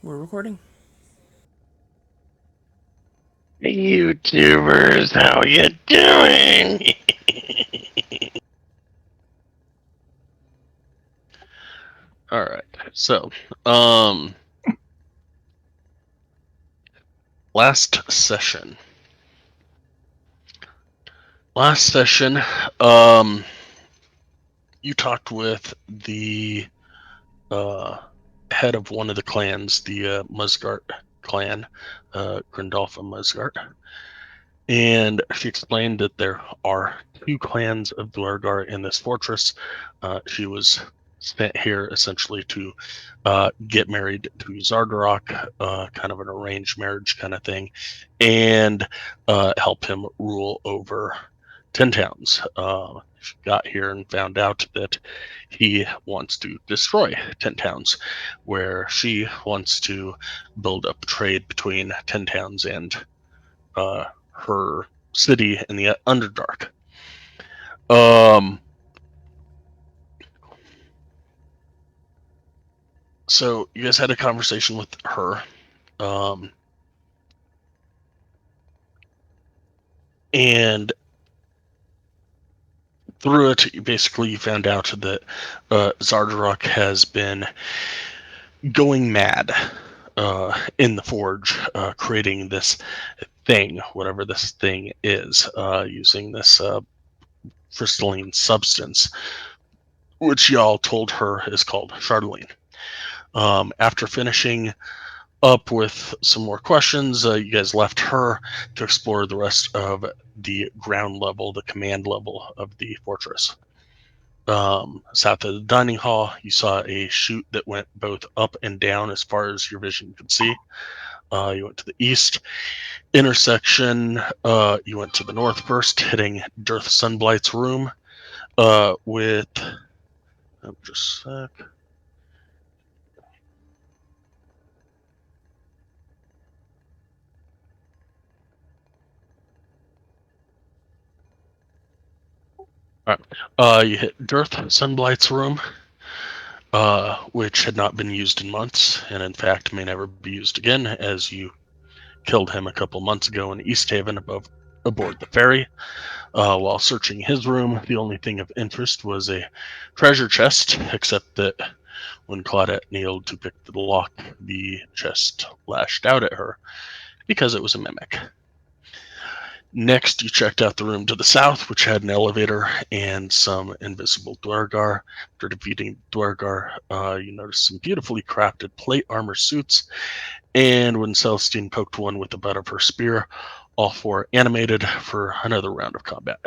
We're recording. Hey, YouTubers, how you doing? All right. So, um, last session. Last session, um, you talked with the uh, head of one of the clans, the Musgart clan, Grindolfa Musgart, and she explained that there are two clans of Dwargar in this fortress. She was sent here essentially to get married to Zardarok, kind of an arranged marriage kind of thing, and help him rule over 10 towns. She got here and found out that he wants to destroy 10 towns, where she wants to build up trade between 10 towns and her city in the Underdark. Um, so you guys had a conversation with her, um, and through it, basically, you found out that Zardarok has been going mad in the forge, creating this thing, whatever this thing is, using this crystalline substance, which y'all told her is called Chardeline. After finishing up with some more questions, you guys left her to explore the rest of the ground level, the command level of the fortress. South of the dining hall, you saw a chute that went both up and down as far as your vision could see. You went to the east intersection. You went to the north first, hitting Dirth Sunblight's room with. Oh, just a sec. All right. You hit Dirth Sunblight's room, which had not been used in months, and in fact may never be used again, as you killed him a couple months ago in East Haven aboard the ferry. While searching his room, the only thing of interest was a treasure chest, except that when Claudette kneeled to pick the lock, the chest lashed out at her because it was a mimic. Next, you checked out the room to the south, which had an elevator and some invisible Dwargar. After defeating Dwargar, you noticed some beautifully crafted plate armor suits, and when Celestine poked one with the butt of her spear, all four animated for another round of combat.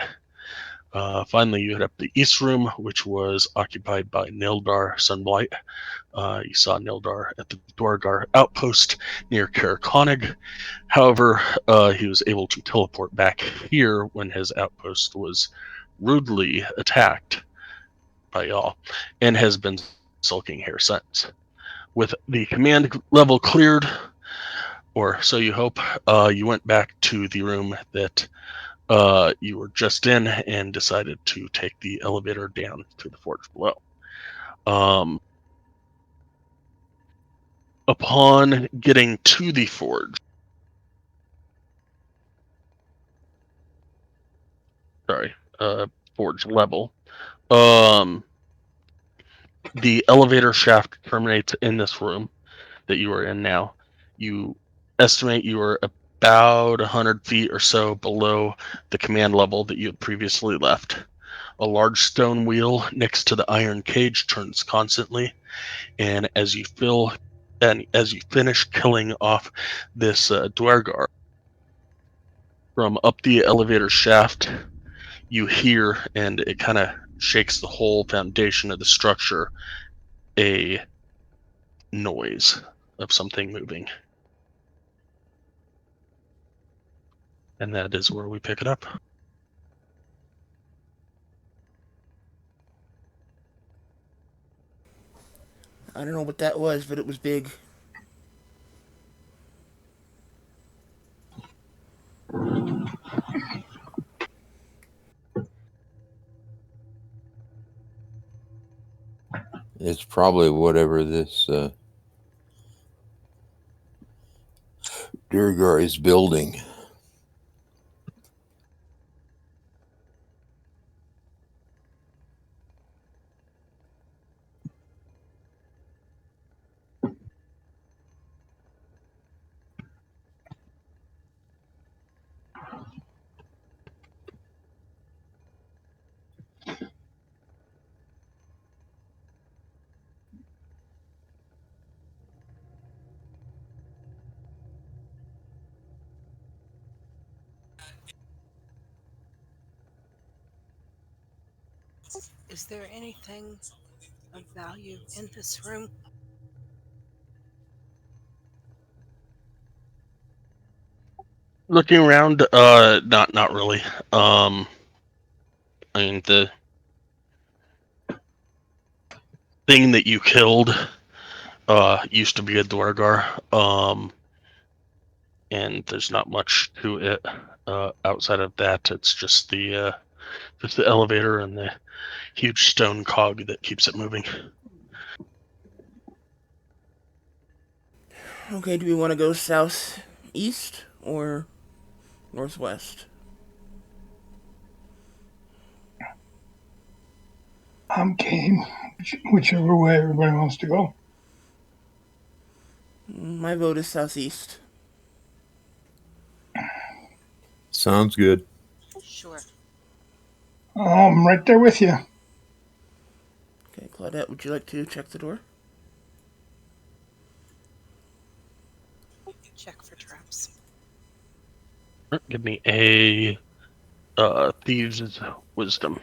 Finally, you hit up the east room, which was occupied by Nildar Sunblight. You saw Nildar at the Dwargar outpost near Karakhonig. However, he was able to teleport back here when his outpost was rudely attacked by y'all, and has been sulking here since. With the command level cleared, or so you hope, you went back to the room that you were just in and decided to take the elevator down to the forge below. Um, upon getting to the forge, sorry, forge level, um, the elevator shaft terminates in this room that you are in now. You estimate you are about 100 feet or so below the command level that you had previously left. A large stone wheel next to the iron cage turns constantly, and as you finish killing off this Dwergar from up the elevator shaft, you hear, and it kind of shakes the whole foundation of the structure, a noise of something moving. And that is where we pick it up. I don't know what that was, but it was big. It's probably whatever Durgar is building. Is there anything of value in this room? Looking around, not really. I mean, the thing that you killed used to be a Dwargar, and there's not much to it outside of that. It's just the elevator and the huge stone cog that keeps it moving. Okay, do we want to go south, east, or northwest? I'm game, whichever way everybody wants to go. My vote is southeast. Sounds good. Sure. I'm right there with you. Okay, Claudette, would you like to check the door? Check for traps. Give me a thieves' wisdom.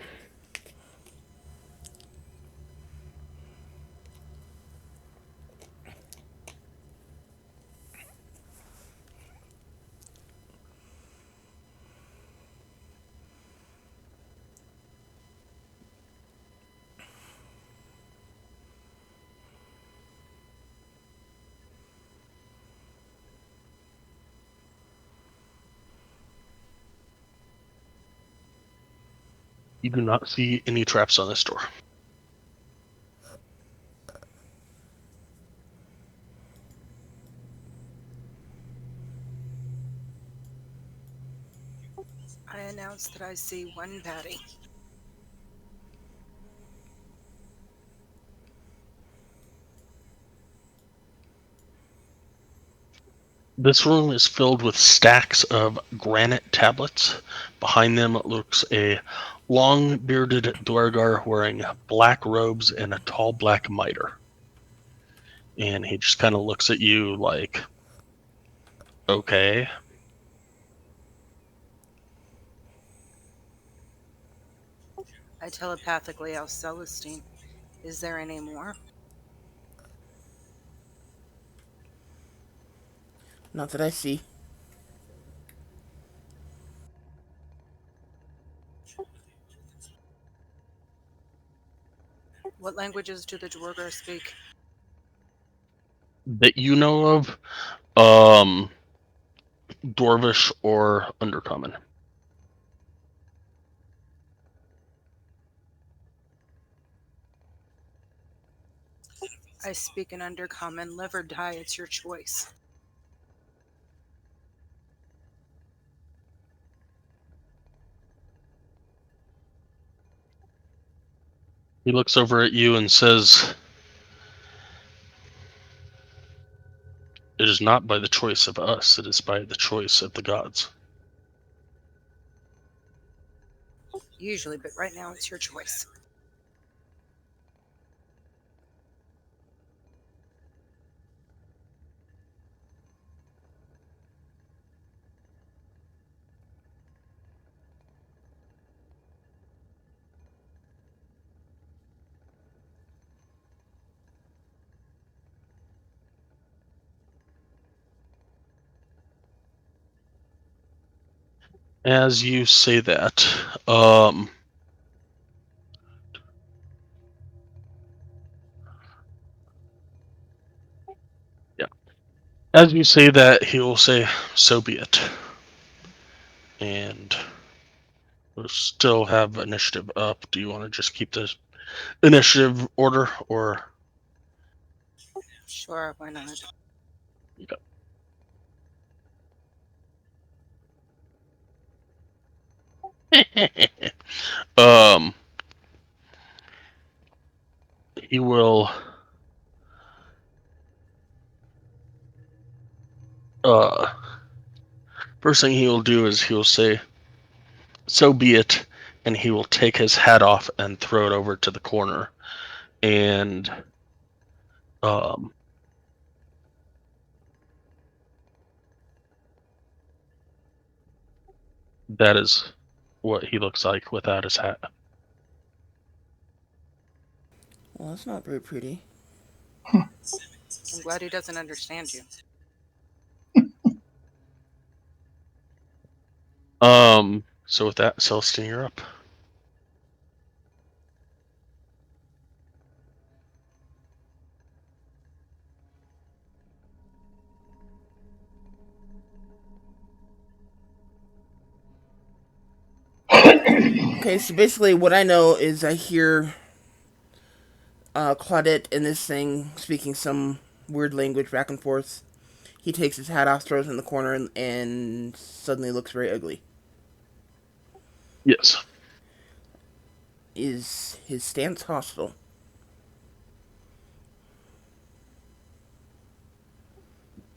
You do not see any traps on this door. I announce that I see one baddie. This room is filled with stacks of granite tablets. Behind them looks a long-bearded Dwargar wearing black robes and a tall black mitre. And he just kind of looks at you like, okay. I telepathically ask Celestine, is there any more? Not that I see. What languages do the Dwargar speak? That you know of, um, Dwarvish or Undercommon. I speak an undercommon. Live or die, it's your choice. He looks over at you and says, "It is not by the choice of us, it is by the choice of the gods." Usually, but right now it's your choice. As you say that, yeah. As you say that, he will say, "So be it." And we'll still have initiative up. Do you want to just keep the initiative order, or? Sure, why not? Okay. um, he will. First thing he will do is he will say, "So be it," and he will take his hat off and throw it over to the corner, and um, that is what he looks like without his hat. Well, that's not very pretty. I'm glad he doesn't understand you. So with that, Celestine, you're up. Okay, so basically what I know is I hear Claudette and this thing speaking some weird language back and forth. He takes his hat off, throws it in the corner, and suddenly looks very ugly. Yes. Is his stance hostile?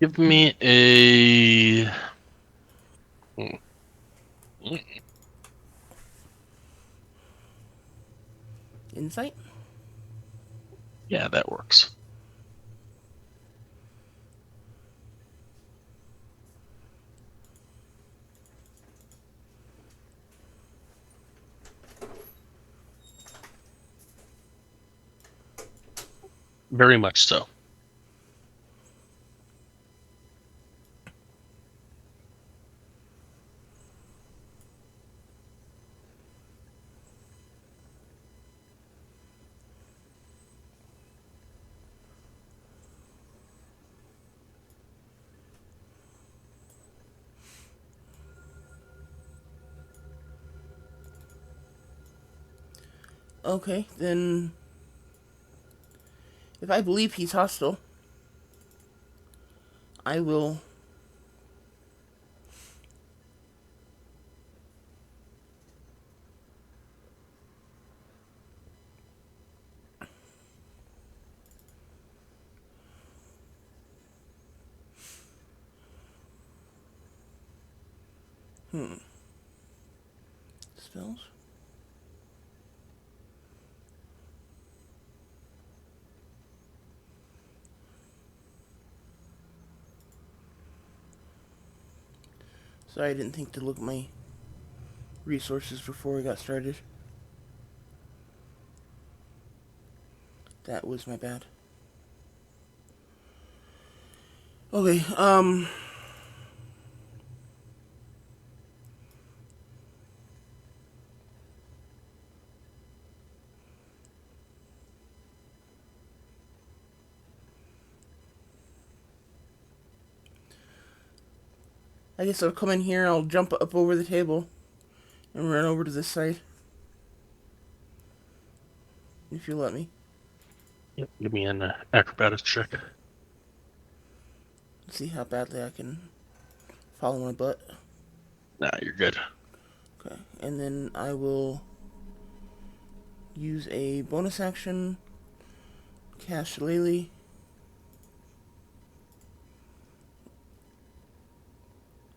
Give me a. Insight? Yeah, that works. Very much so. Okay, then if I believe he's hostile, I will spells. Sorry, I didn't think to look at my resources before we got started. That was my bad. Okay, I guess I'll come in here, I'll jump up over the table and run over to this side. If you let me. Yep. Give me an acrobatics check. See how badly I can follow my butt. Nah, you're good. Okay, and then I will use a bonus action, cast Shillelagh,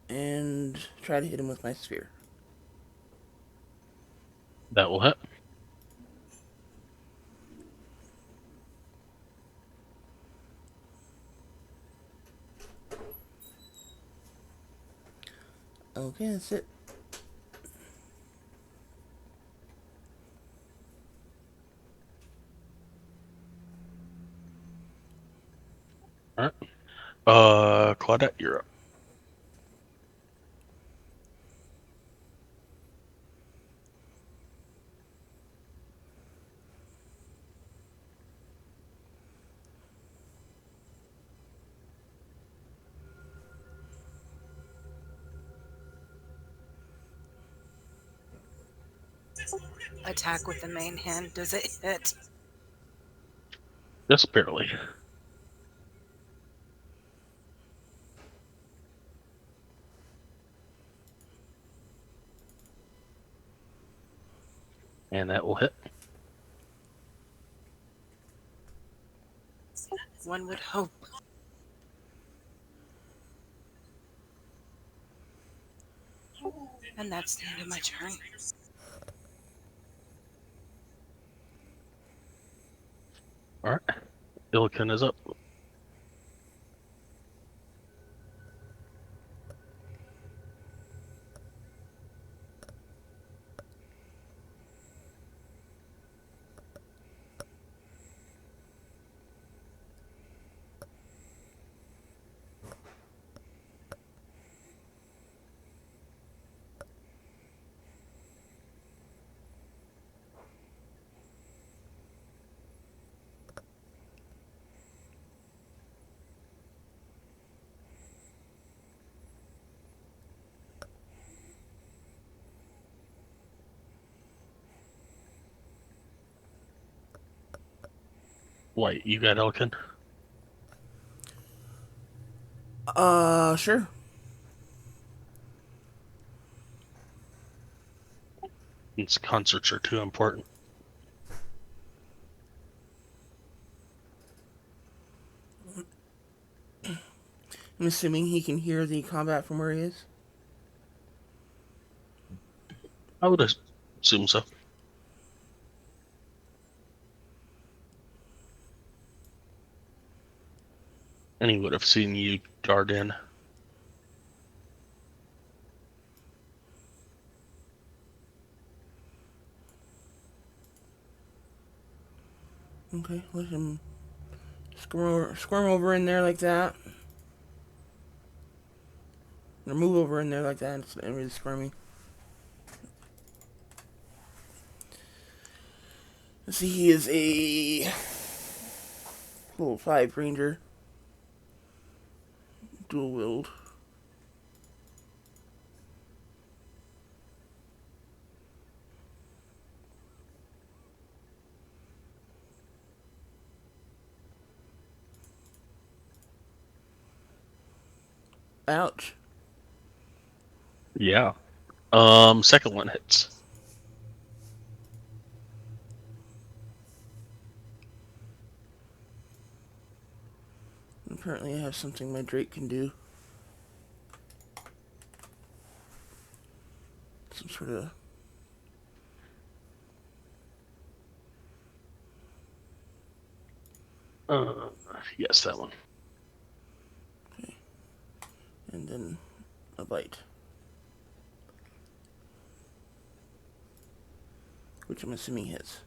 and try to hit him with my sphere. That will hit. Okay, that's it. All right. Claudette, you're up. Attack with the main hand. Does it hit? Just barely. And that will hit. One would hope. And that's the end of my turn. All right. Illiken is up. White, you got Illiken? Sure. Its concerts are too important. I'm assuming he can hear the combat from where he is. I would assume so. And he would have seen you dart in. Okay, let him squirm over in there like that. Or move over in there like that. It's really squirmy. Let's see, he is a level 5 ranger. Dual wield. Ouch. Yeah. Second one hits. Apparently I have something my Drake can do. Some sort of... Yes, that one. Okay. And then a bite. Which I'm assuming hits.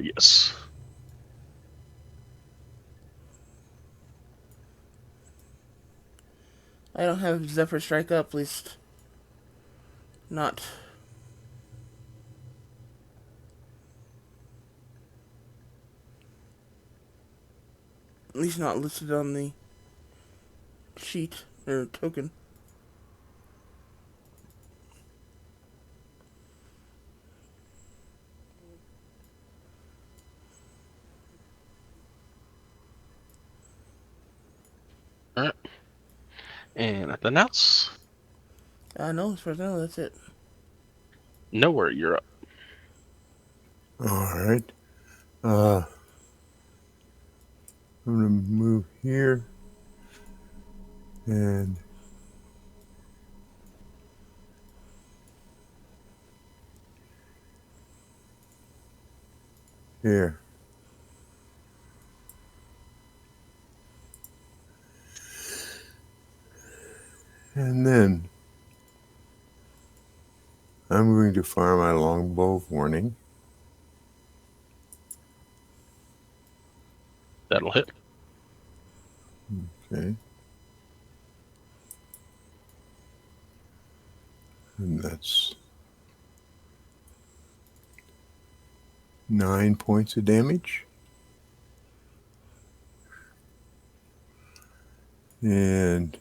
Yes. I don't have Zephyr Strike up, at least not. At least not listed on the sheet or token. All right. And nothing else? No, as far as I know, that's it. Nowhere, you're up. All right. I'm gonna move here and here. And then I'm going to fire my longbow warning. That'll hit. Okay. And that's 9 points of damage. And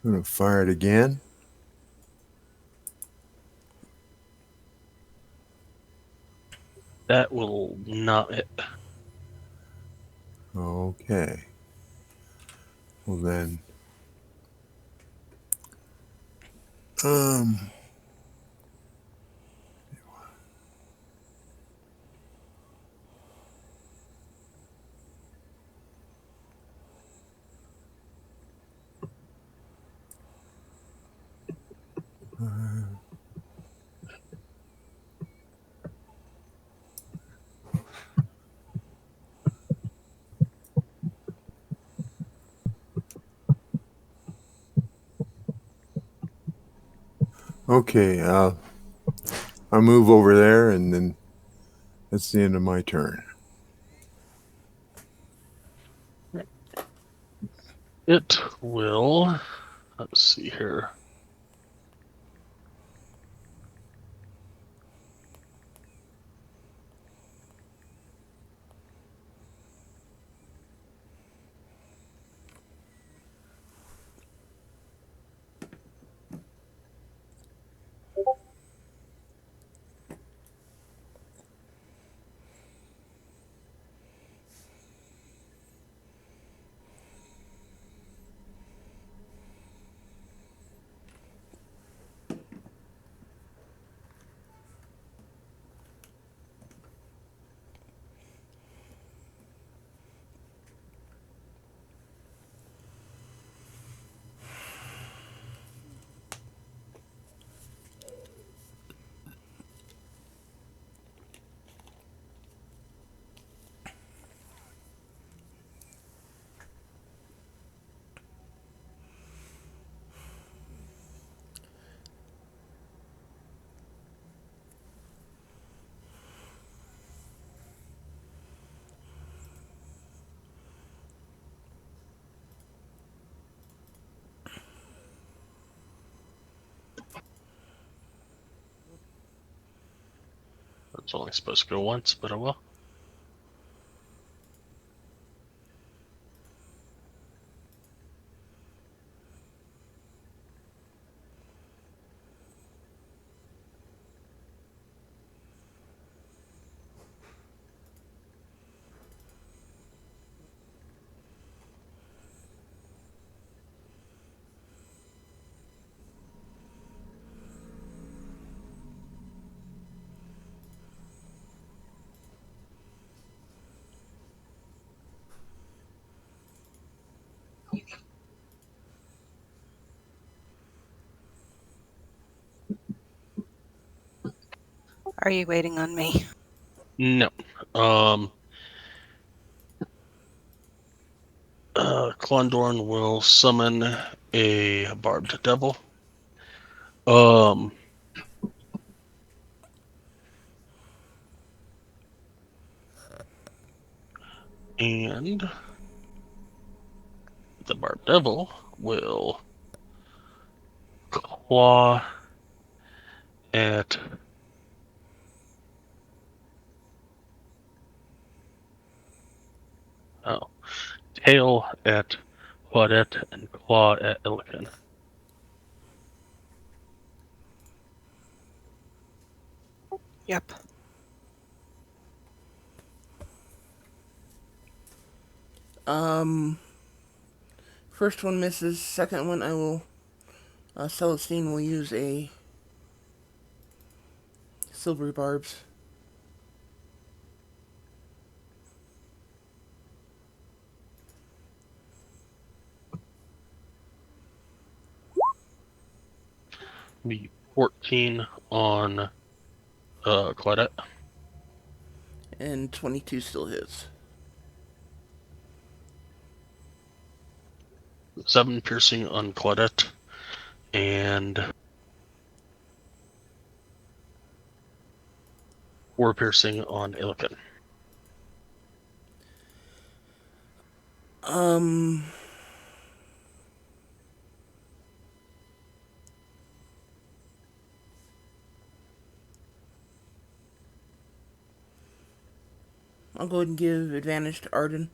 I'm going to fire it again. That will not hit. Okay. Well then, Um. Okay. I'll move over there, and then that's the end of my turn. It will. Let's see here. It's only supposed to go once, but I will. Are you waiting on me? No. Clondorn will summon a barbed devil. And the barbed devil will claw at tail at Claudette and claw at Illican. Yep. First one misses. Second one, I will. Celestine will use a silvery barbs. Be 14 on Claudette. And 22 still hits. 7 piercing on Claudette. And 4 piercing on Illican. I'll go ahead and give advantage to Arden,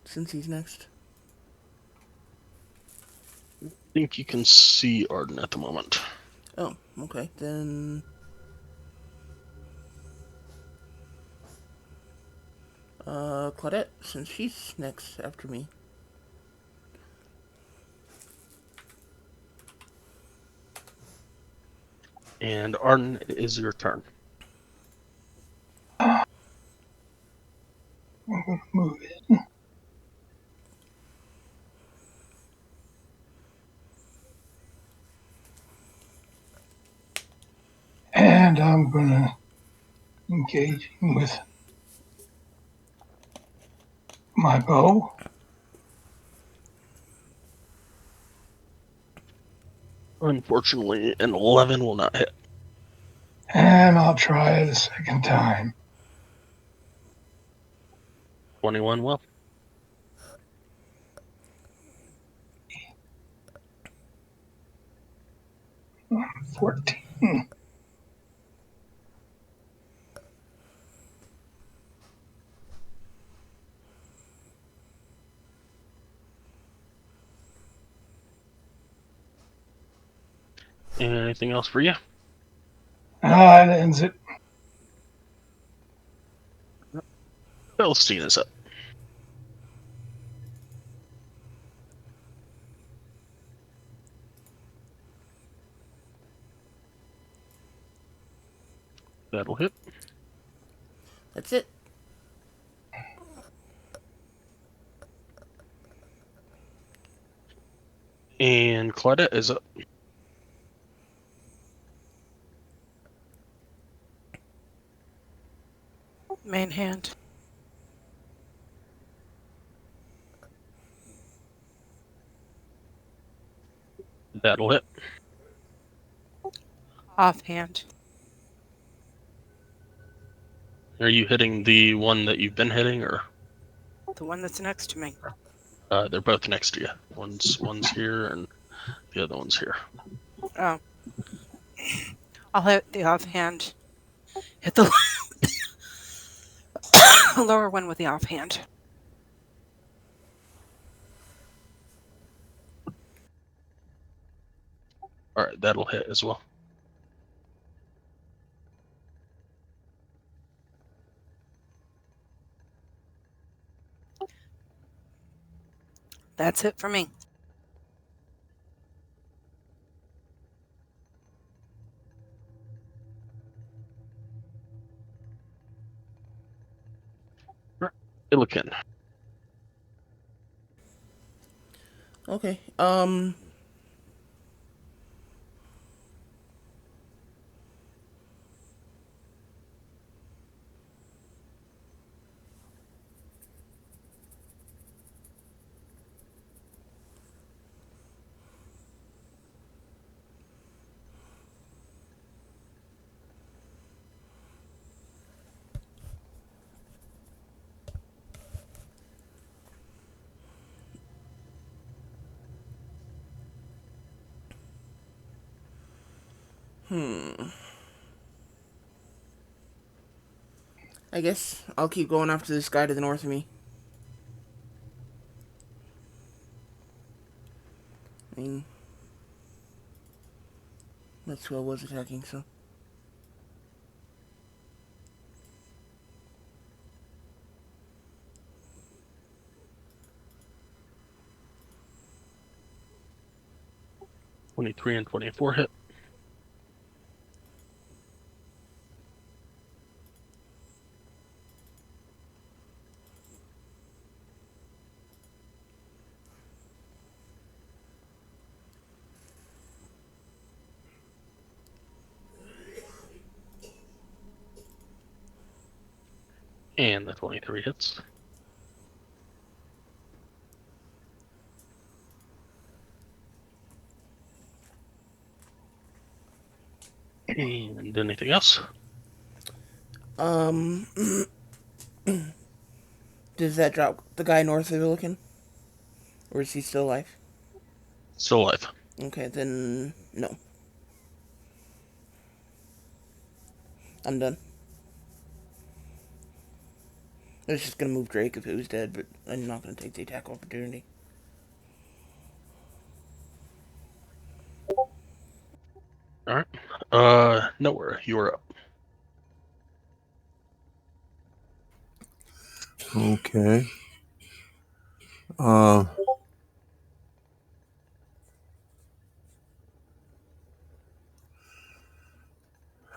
since he's next. I think you can see Arden at the moment. Oh, okay. Then Claudette, since she's next after me. And Arden, it is your turn. I'm going to move it. And I'm going to engage with my bow. Unfortunately, an 11 will not hit. And I'll try it a second time. 21 will. 14. Anything else for you? That ends it. Philistine is up. That'll hit. That's it. And Claudette is up. Main hand. That'll hit. Offhand. Are you hitting the one that you've been hitting, or The one that's next to me. they're both next to you? One's here, and the other one's here. Oh. I'll hit the offhand. Hit the lower one with the offhand. All right, that'll hit as well. That's it for me. Illiken. Okay. I guess I'll keep going after this guy to the north of me. I mean, that's who I was attacking, so. $23 and 24 hit. And the 23 hits. And anything else? Does that drop the guy north of Illiken? Or is he still alive? Still alive. Okay, then no. I'm done. I was just gonna move Drake if it was dead, but I'm not gonna take the attack opportunity. All right. Nowhere. You are up. Okay.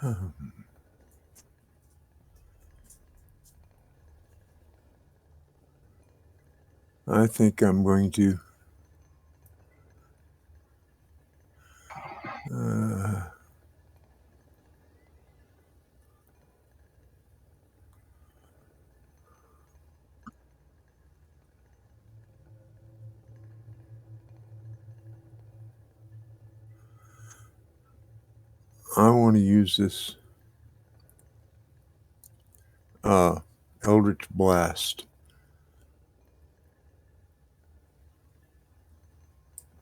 I think I'm going to. I want to use this Eldritch Blast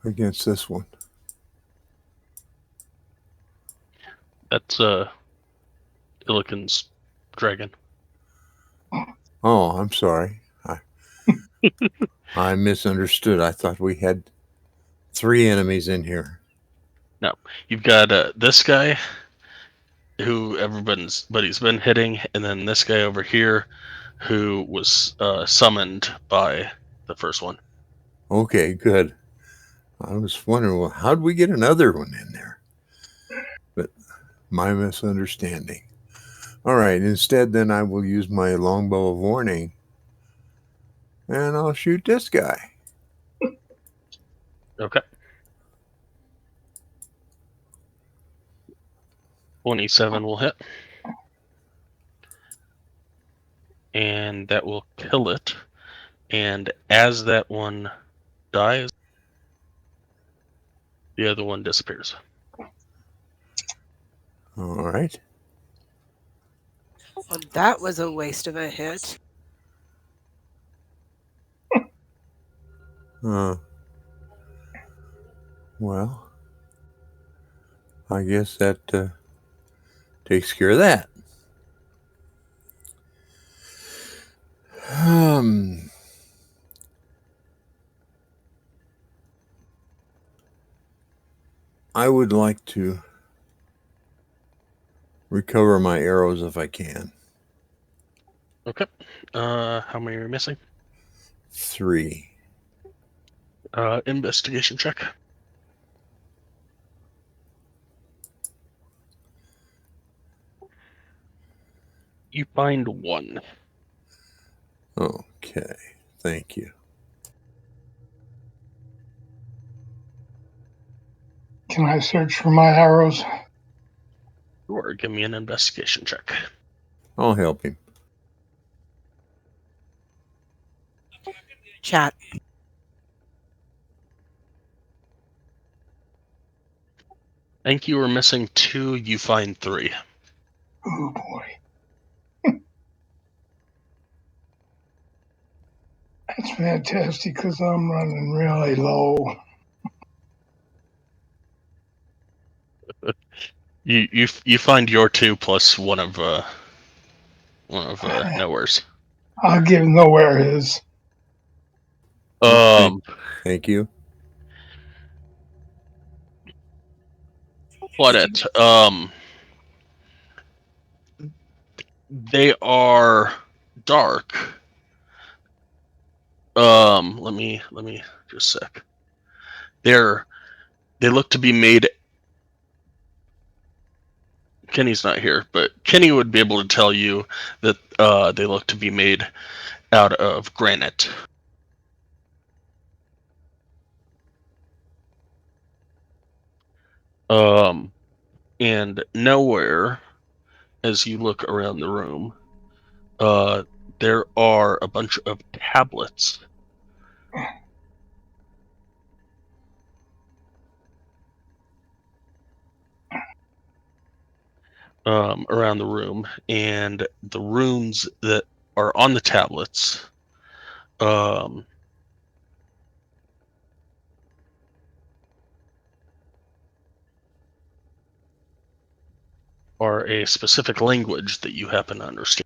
against this one. That's Illiken's dragon. Oh, I'm sorry. I misunderstood. I thought we had 3 enemies in here. No, you've got this guy who everybody's been hitting, and then this guy over here who was summoned by the first one. Okay, good. I was wondering, well, how'd we get another one in there? But my misunderstanding. All right, instead, then I will use my longbow of warning, and I'll shoot this guy. Okay. 27 will hit. And that will kill it. And as that one dies, the other one disappears. All right. Well, that was a waste of a hit. Well, I guess that takes care of that. I would like to recover my arrows if I can. Okay. How many are missing? 3. Investigation check. You find 1. Okay, thank you. Can I search for my arrows? Sure, give me an investigation check. I'll help him. Chat. I think you were missing 2, you find 3. Oh boy. That's fantastic because I'm running really low. You find your 2 plus one of Nowhere's. I'll give nowhere his. Thank you. What it? They are dark. Let me just a sec. They look to be made. Kenny's not here, but Kenny would be able to tell you that they look to be made out of granite. And nowhere, as you look around the room, there are a bunch of tablets. Around the room, and the runes that are on the tablets are a specific language that you happen to understand.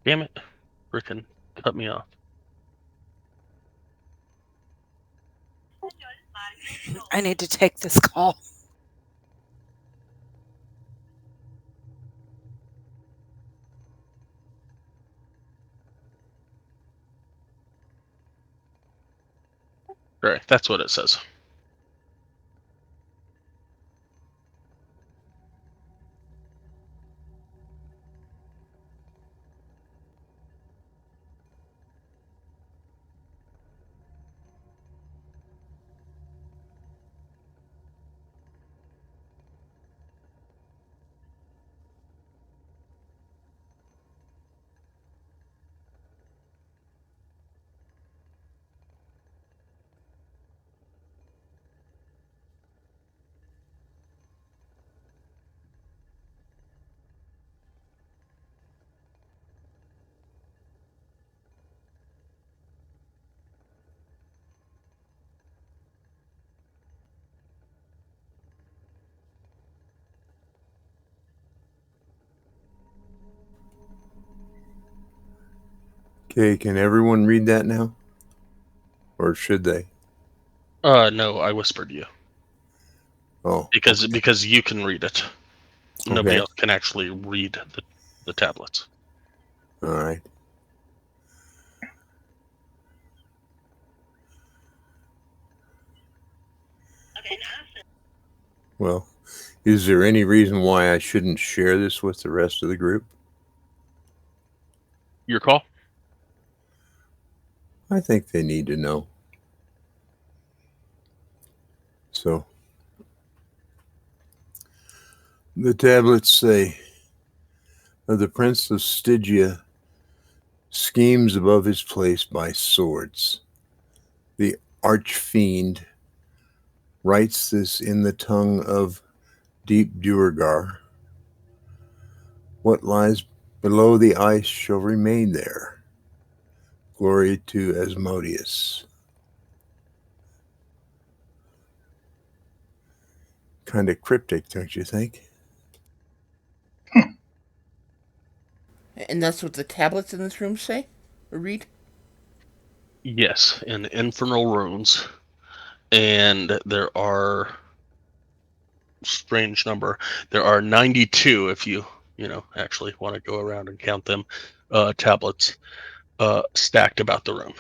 Damn it, frickin' cut me off. I need to take this call. Right, that's what it says. Okay, can everyone read that now? Or should they? No, I whispered you. Oh, Because you can read it. Nobody okay. else can actually read the tablets. All right. Well, is there any reason why I shouldn't share this with the rest of the group? Your call? I think they need to know. So, the tablets say, the Prince of Stygia schemes above his place by swords. The Archfiend writes this in the tongue of deep Duergar. What lies below the ice shall remain there. Glory to Asmodeus. Kind of cryptic, don't you think? And that's what the tablets in this room say? Or read? Yes, in infernal runes. And there are strange number. There are 92 if you actually want to go around and count them, tablets stacked about the room.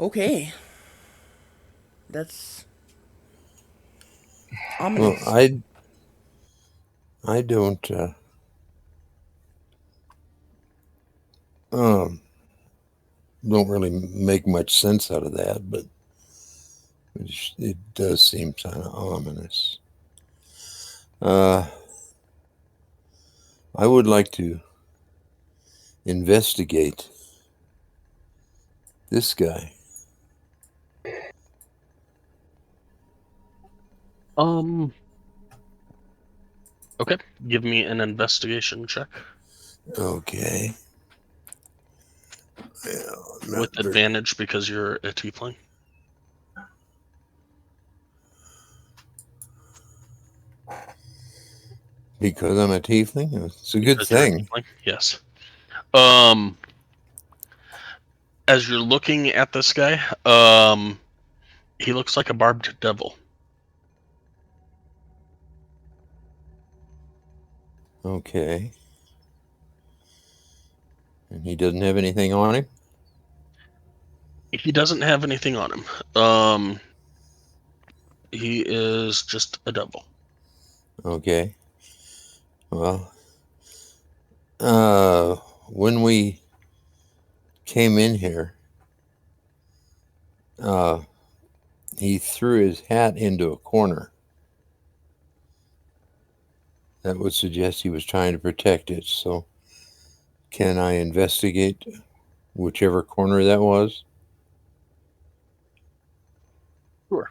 Okay. That's Well, ominous. I don't don't really make much sense out of that, but it does seem kind of ominous. I would like to investigate this guy. Okay, give me an investigation check. Okay. With advantage because you're a tiefling. Because I'm a tiefling? It's a good Because you're a thing. tiefling, yes. As you're looking at this guy, he looks like a barbed devil. Okay. And he doesn't have anything on him? He doesn't have anything on him. He is just a devil. Okay. Well, when we came in here, he threw his hat into a corner. That would suggest he was trying to protect it. So, can I investigate whichever corner that was? Sure.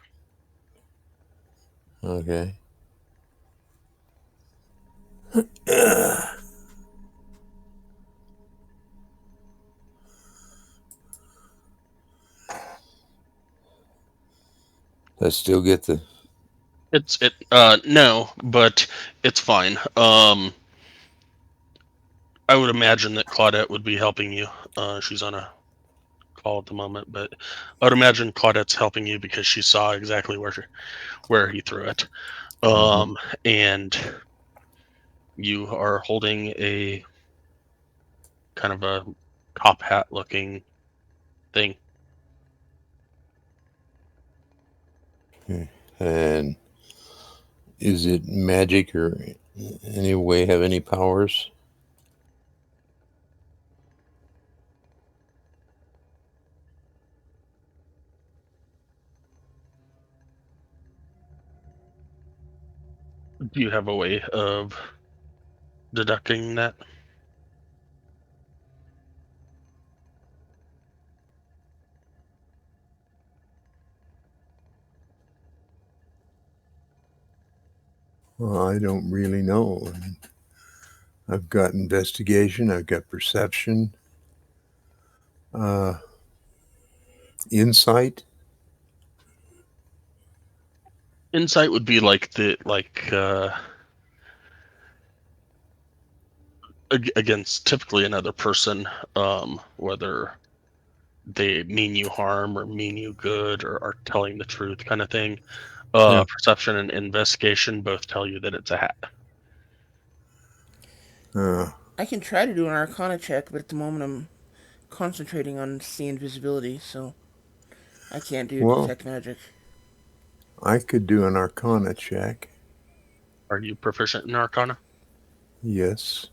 Okay. I still get the. No, but it's fine. I would imagine that Claudette would be helping you. She's on a call at the moment, but I would imagine Claudette's helping you because she saw exactly where he threw it. And You are holding a kind of a top hat looking thing. And is it magic or any way have any powers? Do you have a way of deducting that? Well, I don't really know. I mean, I've got investigation, I've got perception, uh, insight. Insight would be like against typically another person, whether they mean you harm or mean you good or are telling the truth kind of thing. Yeah. Perception and investigation both tell you that it's a hat. Uh, I can try to do an Arcana check, but at the moment I'm concentrating on seeing visibility, so I can't do well, detect magic. I could do an Arcana check. Are you proficient in Arcana? Yes.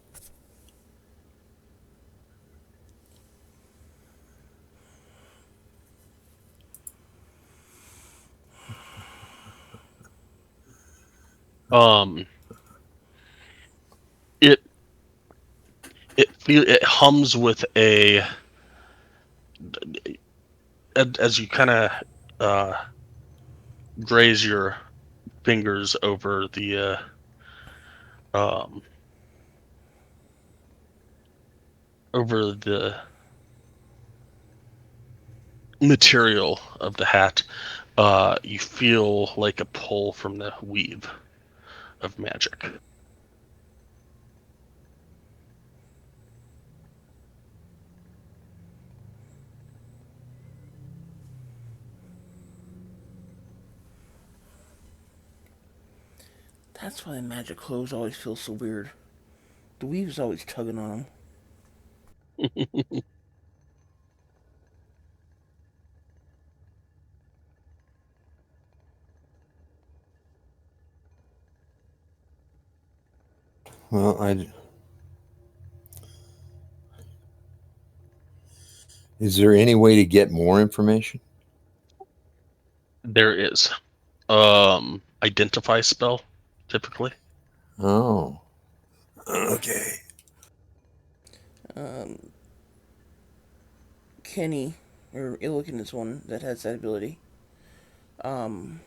Um, it it hums with a as you kind of graze your fingers over um the material of the hat. You feel like a pull from the weave of magic. That's why the magic clothes always feel so weird. The weave's always tugging on them. Well, is there any way to get more information? There is identify spell typically. Oh. Okay. Um, Kenny, or Illiken is one that has that ability. Um,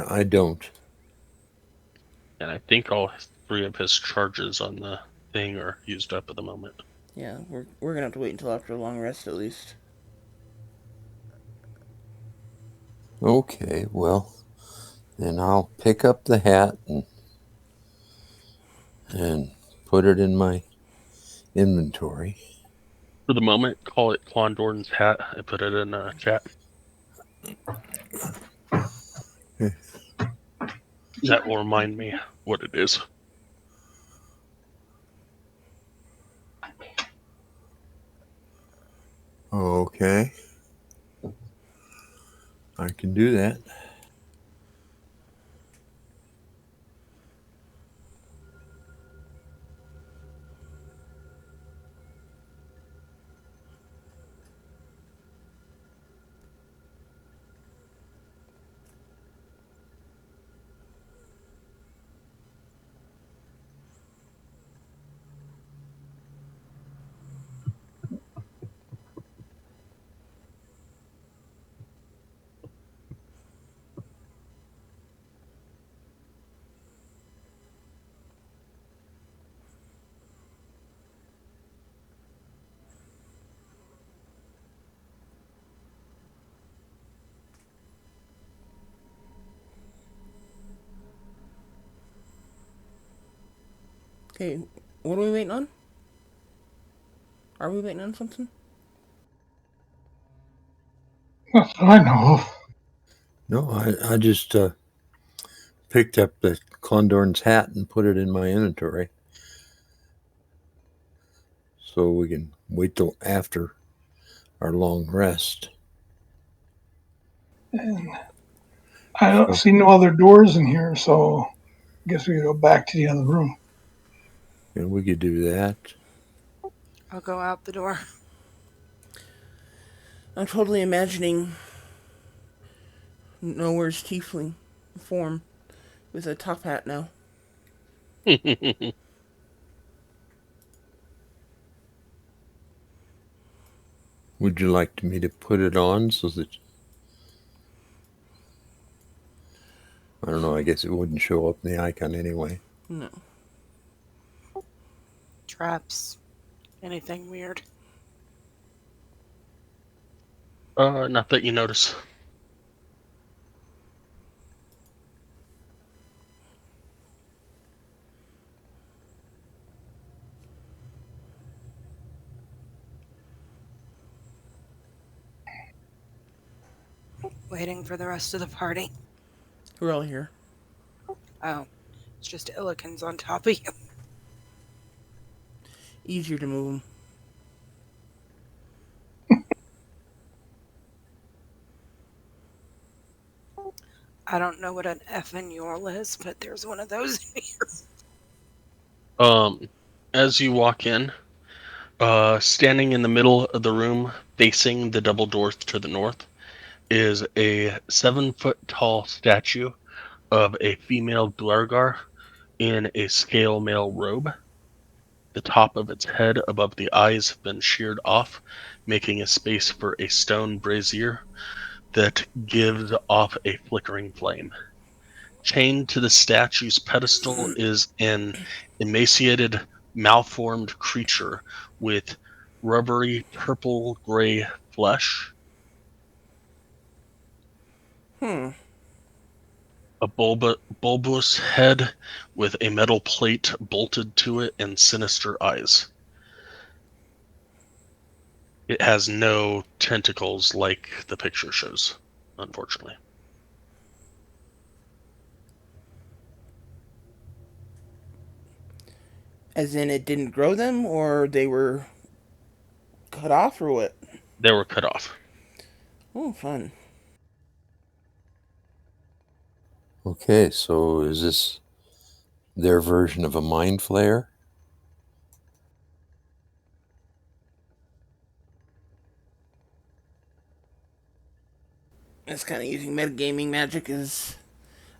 I don't. And I think all three of his charges on the thing are used up at the moment. yeah, we're gonna have to wait until after a long rest at least. Okay, well, then I'll pick up the hat and put it in my inventory. For the moment, call it Klondorn's hat. I put it in a chat. That will remind me what it is. Okay. I can do that. Okay, what are we waiting on? Are we waiting on something? That's what I know of. No, I just picked up the Condorn's hat and put it in my inventory. So we can wait till after our long rest. And I don't see no other doors in here, so I guess we go back to the other room. And we could do that. I'll go out the door. I'm totally imagining Nowhere's tiefling form with a top hat now. Would you like me to put it on so that... I don't know, I guess it wouldn't show up in the icon anyway. No. Traps. Anything weird? Not that you notice. Waiting for the rest of the party. We're all here. Oh, it's just Illikens on top of you. Easier to move them. I don't know what an effing Yorl is, but there's one of those in here. As you walk in, standing in the middle of the room, facing the double doors to the north, is a 7-foot tall statue of a female Duergar in a scale mail robe. The top of its head above the eyes have been sheared off, making a space for a stone brazier that gives off a flickering flame. Chained to the statue's pedestal is an emaciated, malformed creature with rubbery purple-gray flesh, a bulbous head with a metal plate bolted to it, and sinister eyes. It has no tentacles like the picture shows, unfortunately. As in it didn't grow them, or they were cut off, or what? They were cut off. Oh, fun. Okay, so is this their version of a mind flayer? That's kind of using metagaming magic, is...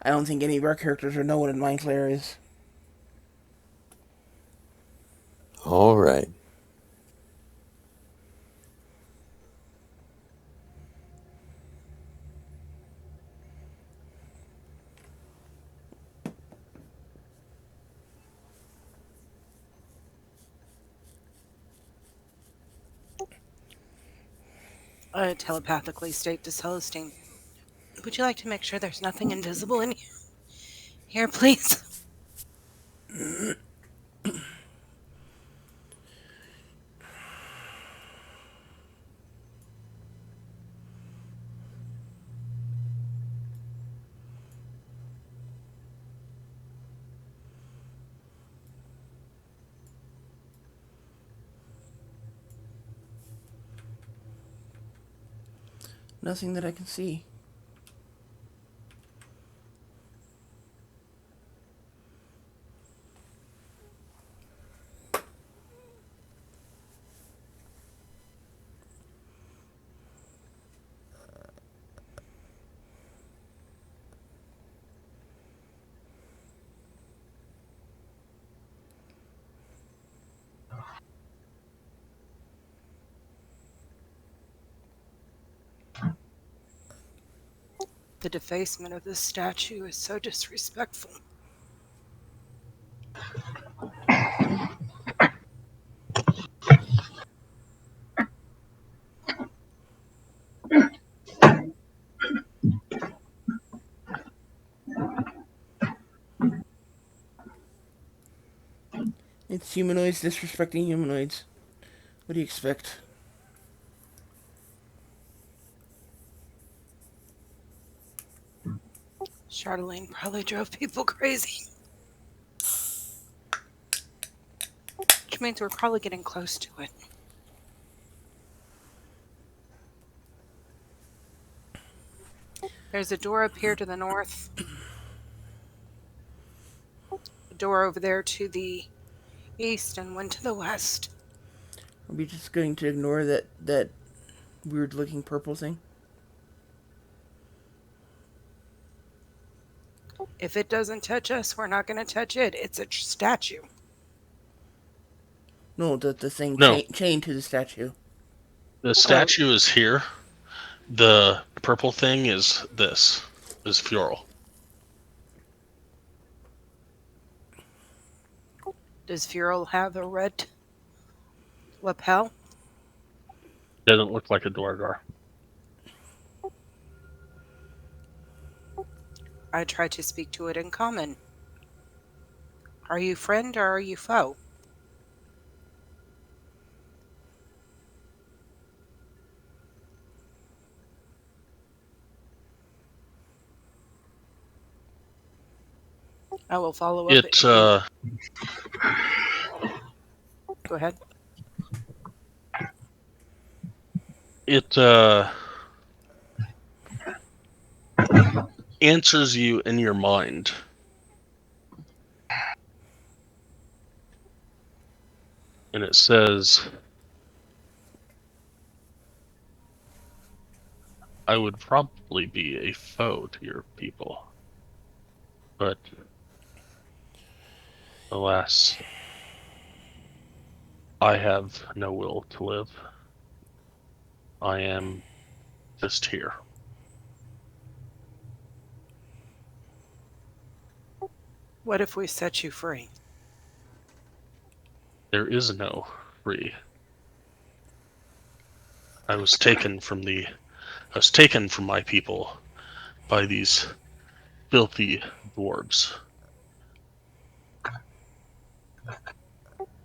I don't think any of our characters would know what a mind flayer is. All right. I telepathically state to Celestine, would you like to make sure there's nothing invisible in here? Here, please. Nothing that I can see. The defacement of this statue is so disrespectful. It's humanoids disrespecting humanoids. What do you expect? Charlene probably drove people crazy. Which means we're probably getting close to it. There's a door up here to the north. A door over there to the east and one to the west. Are we just going to ignore that weird looking purple thing? If it doesn't touch us, we're not going to touch it. It's a statue. No, the thing No. chained to the statue. The statue is here. The purple thing is Fural. Does Fural have a red lapel? Doesn't look like a Duergar. I try to speak to it in common. Are you friend or are you foe? I will follow up. Go ahead. It answers you in your mind. And it says, I would probably be a foe to your people. But alas, I have no will to live. I am just here. What if we set you free? There is no free. I was taken from my people by these filthy dwarves.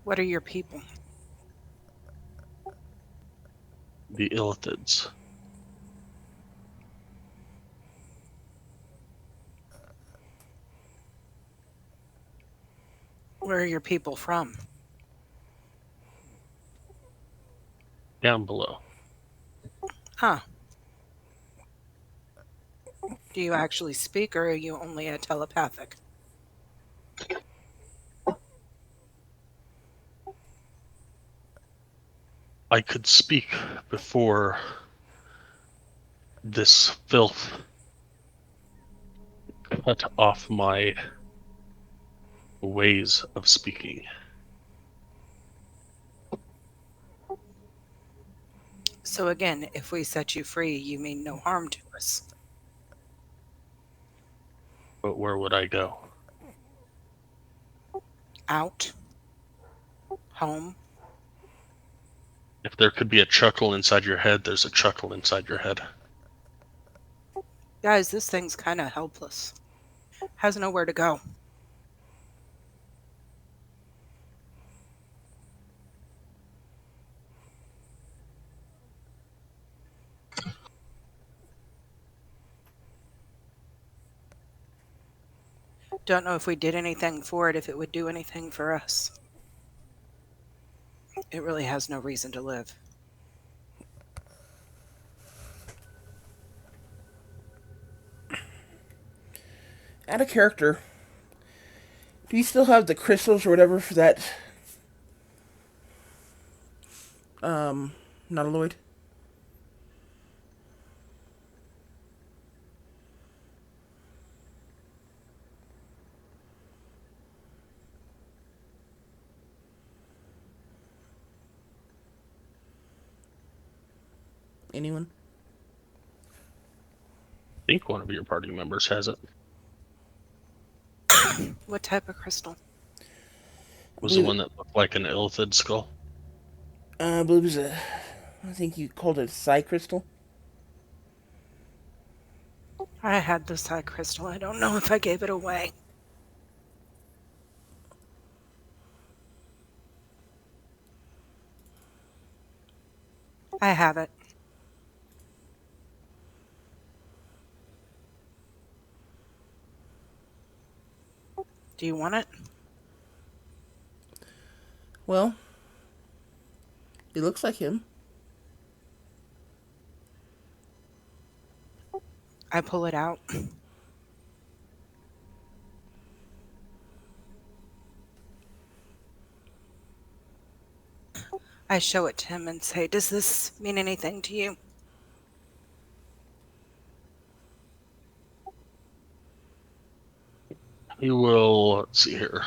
What are your people? The Illithids. Where are your people from? Down below. Huh. Do you actually speak or are you only a telepathic? I could speak before this filth cut off my ways of speaking. So again, if we set you free, you mean no harm to us. But where would I go? Out. Home. If there could be a chuckle inside your head, there's a chuckle inside your head. Guys, this thing's kind of helpless. Has nowhere to go. Don't know if we did anything for it, if it would do anything for us. It really has no reason to live. Out of character. Do you still have the crystals or whatever for that? Nautiloid? Anyone? I think one of your party members has it. What type of crystal? Was the one that looked like an Illithid skull? I believe it was I think you called it a psi crystal. I had the psi crystal. I don't know if I gave it away. I have it. Do you want it? Well, it looks like him. I pull it out. I show it to him and say, "Does this mean anything to you?" He will. Let's see here.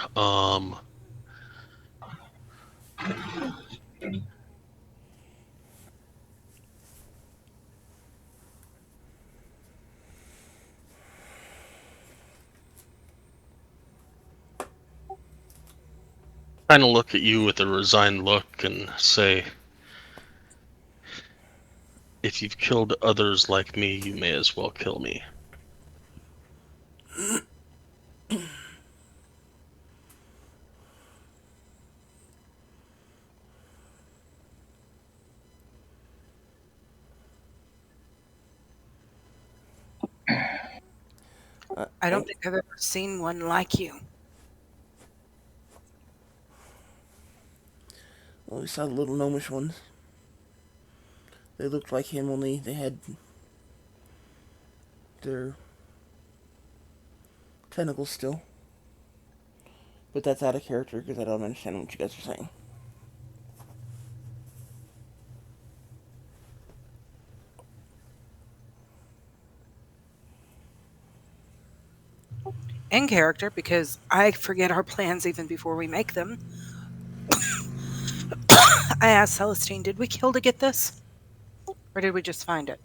Kind of look at you with a resigned look and say, "If you've killed others like me, you may as well kill me." I don't think I've ever seen one like you. Well, we saw the little gnomish ones. They looked like him, only they had their tentacles still. But that's out of character because I don't understand what you guys are saying. In character, because I forget our plans even before we make them. I asked Celestine, "Did we kill to get this? Or did we just find it?"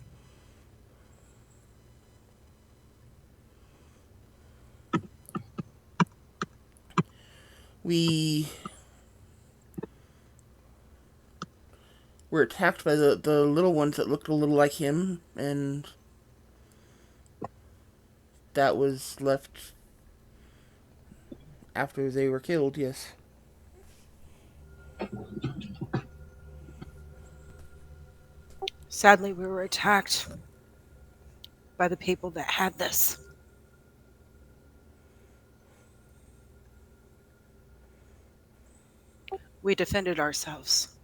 We were attacked by the little ones that looked a little like him, and that was left after they were killed, yes. Sadly, we were attacked by the people that had this. We defended ourselves.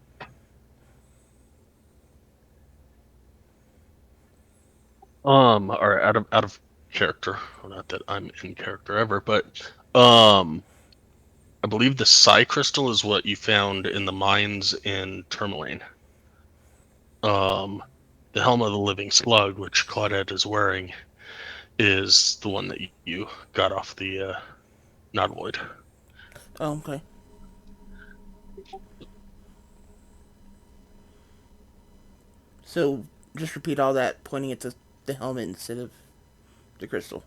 Or out of character. Well, not that I'm in character ever, but I believe the psi crystal is what you found in the mines in Tourmaline. The helm of the living slug, which Claudette is wearing, is the one that you got off the Nodvoid. Oh, okay. So, just repeat all that, pointing at the helmet instead of the crystal.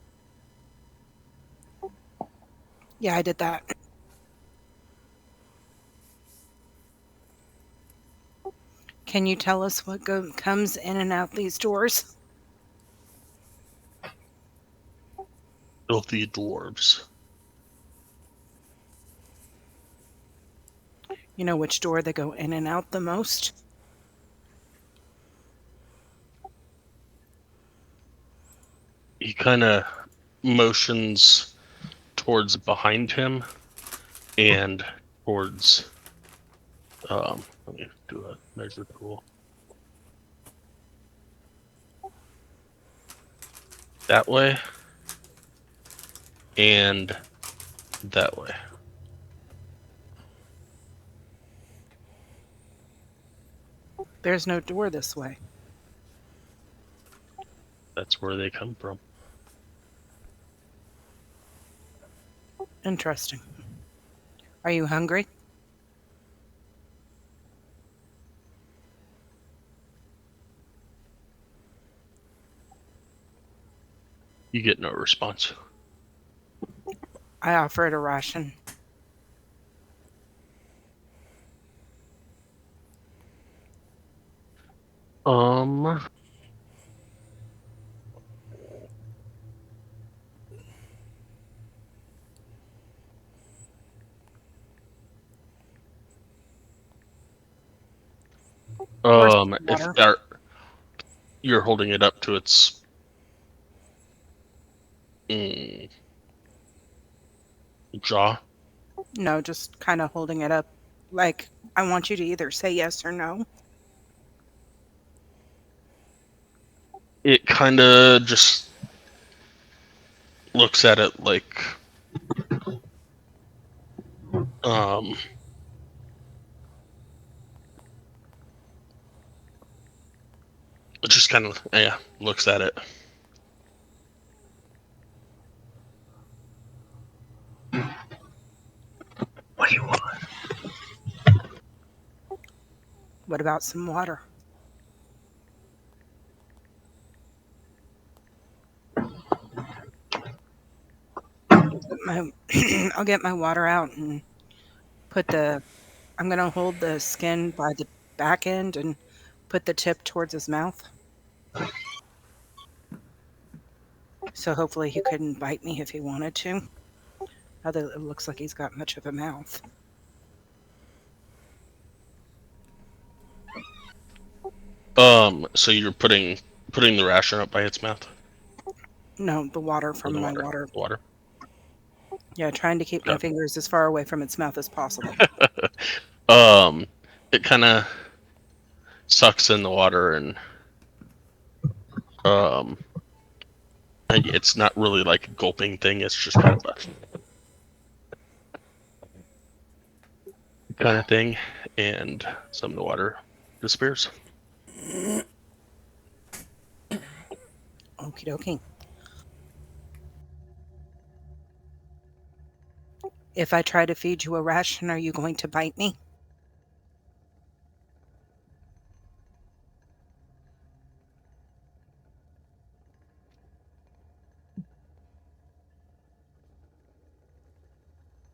Yeah, I did that. Can you tell us what comes in and out these doors? Filthy dwarves. You know which door they go in and out the most? He kind of motions towards behind him and towards. Let me do a measure tool. That way and that way. There's no door this way. That's where they come from. Interesting. Are you hungry? You get no response. I offer it a ration. If Water. you're holding it up to its. Mm, Jaw. No, just kind of holding it up. Like, I want you to either say yes or no. It kind of just looks at it like, um, it just kind of, yeah, looks at it. What do you want? What about some water? My, I'll get my water out and put the. I'm gonna hold the skin by the back end and put the tip towards his mouth. So hopefully he couldn't bite me if he wanted to. Although it looks like he's got much of a mouth. So you're putting the ration up by its mouth, No, the water or from the my water? water. The water. Yeah, trying to keep my Okay. fingers as far away from its mouth as possible. It kind of sucks in the water, and um, it's not really like a gulping thing. It's just kind of a kind of thing, and some of the water disappears. Okie dokie. If I try to feed you a ration, are you going to bite me?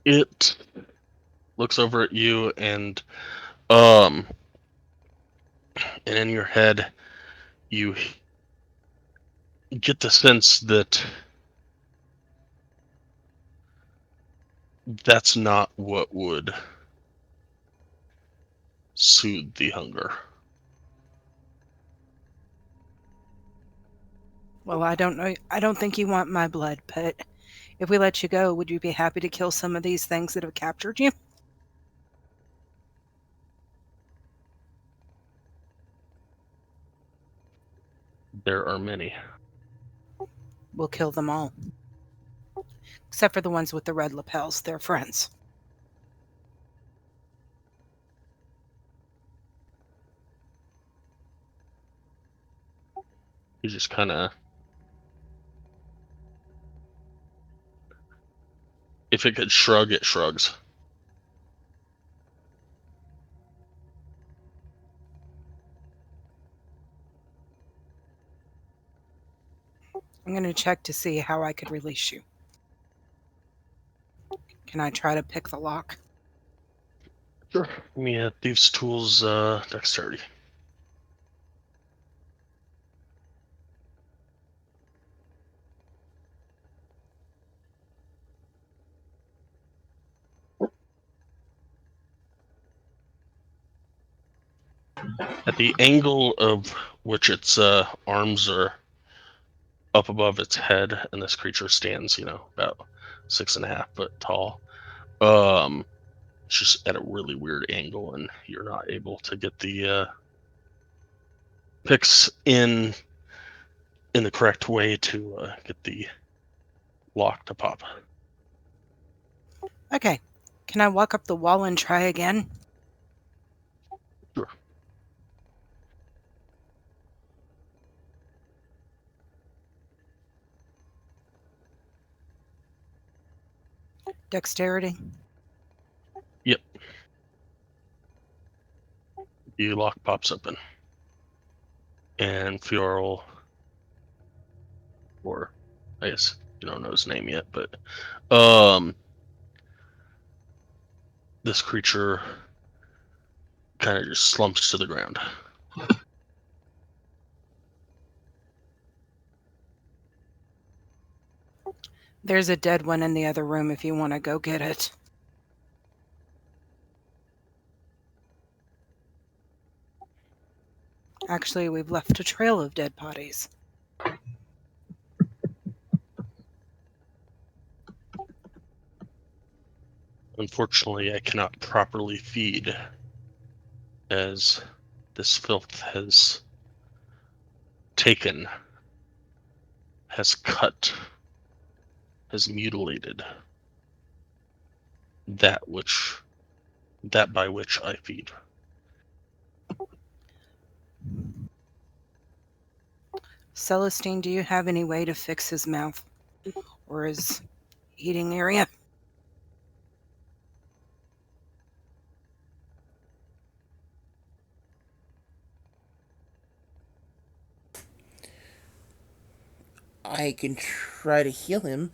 It looks over at you, um, and in your head, you get the sense that that's not what would soothe the hunger. Well, I don't know. I don't think you want my blood, but if we let you go, would you be happy to kill some of these things that have captured you? There are many. We'll kill them all. Except for the ones with the red lapels. They're friends. You just kind of, if it could shrug, it shrugs. I'm going to check to see how I could release you. Can I try to pick the lock? Sure. Give me a thieves' tools dexterity. At the angle of which its arms are up above its head, and this creature stands, about 6.5 foot tall. It's just at a really weird angle, and you're not able to get the picks in the correct way to get the lock to pop. Okay. Can I walk up the wall and try again? Sure. Dexterity. Yep. The lock pops open, and Fiorel, or I guess you don't know his name yet, but this creature kind of just slumps to the ground. There's a dead one in the other room if you want to go get it. Actually, we've left a trail of dead bodies. Unfortunately, I cannot properly feed, as this filth has taken, has cut, has mutilated that by which I feed. Celestine, do you have any way to fix his mouth or his eating area? I can try to heal him,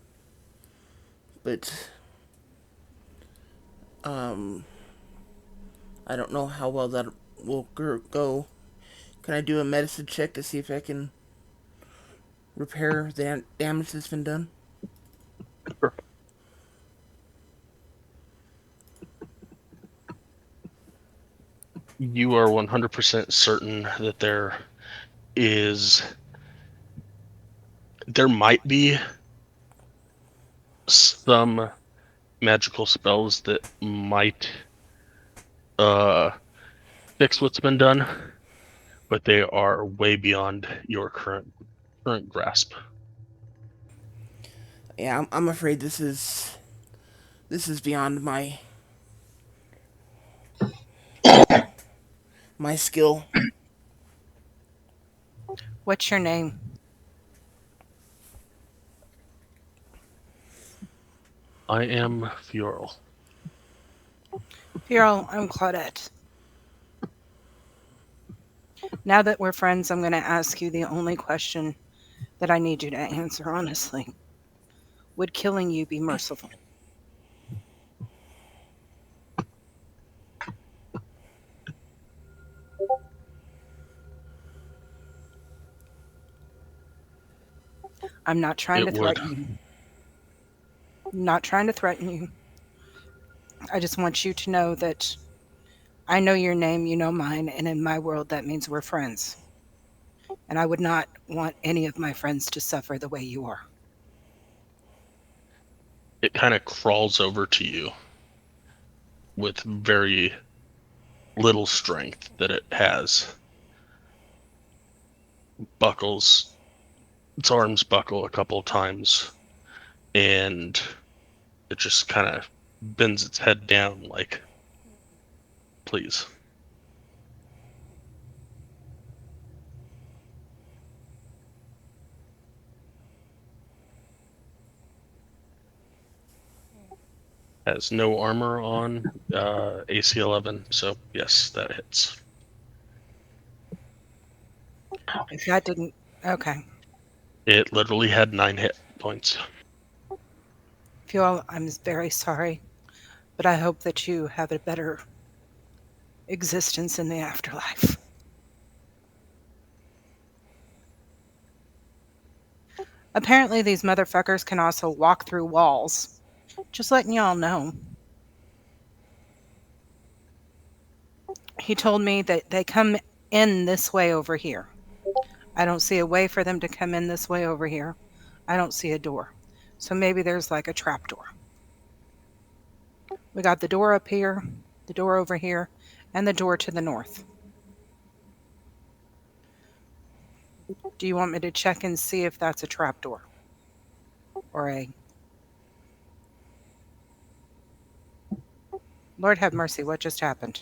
but I don't know how well that will go. Can I do a medicine check to see if I can repair the damage that's been done? Sure. You are 100% certain that there might be some magical spells that might fix what's been done, but they are way beyond your current grasp. Yeah, I'm afraid this is beyond my skill. What's your name? I am Fiorel. Fiorel, I'm Claudette. Now that we're friends, I'm going to ask you the only question that I need you to answer honestly. Would killing you be merciful? I'm not trying to threaten you. Not trying to threaten you. I just want you to know that I know your name, you know mine, and in my world that means we're friends. And I would not want any of my friends to suffer the way you are. It kind of crawls over to you with very little strength that it has. Buckles, its arms buckle a couple of times, and it just kind of bends its head down like, please. Has no armor on, AC 11, so yes, that hits. If that didn't, okay. It literally had 9 hit points. Fiorel, I'm very sorry, but I hope that you have a better existence in the afterlife. Apparently, these motherfuckers can also walk through walls. Just letting y'all know. He told me that they come in this way over here. I don't see a way for them to come in this way over here. I don't see a door. So maybe there's like a trap door. We got the door up here, the door over here, and the door to the north. Do you want me to check and see if that's a trap door? Or a... Lord have mercy, what just happened?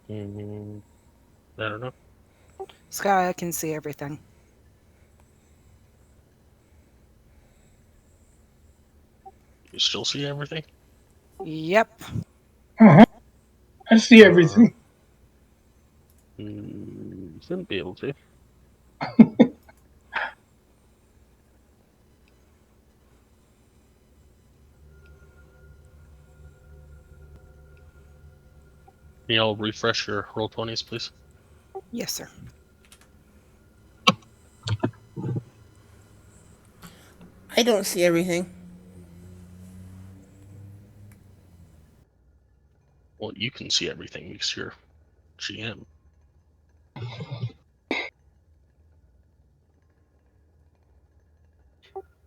I don't know. Sky, I can see everything. You still see everything? Yep. Uh-huh. I see everything. Shouldn't be able to. Can y'all refresh your roll 20s, please? Yes, sir. I don't see everything. Well, you can see everything because you're GM.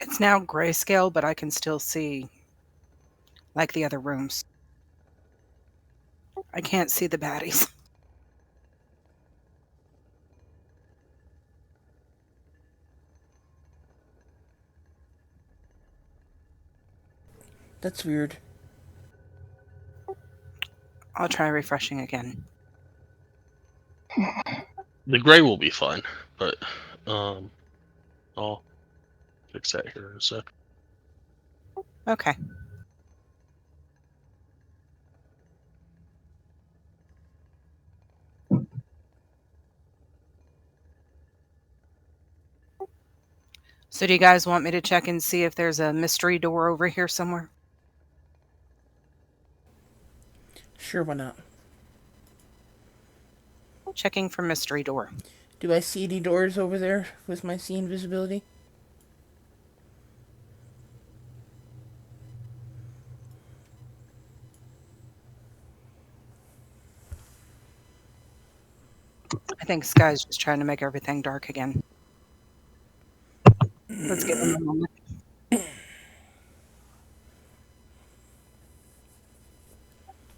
It's It's now grayscale, but I can still see, like the other rooms. I can't see the baddies. That's weird. I'll try refreshing again. The gray will be fine, but I'll fix that here in a sec. Okay. So do you guys want me to check and see if there's a mystery door over here somewhere? Sure, why not? Checking for mystery door. Do I see any doors over there with my see invisibility? I think Sky's just trying to make everything dark again. Let's give him a moment.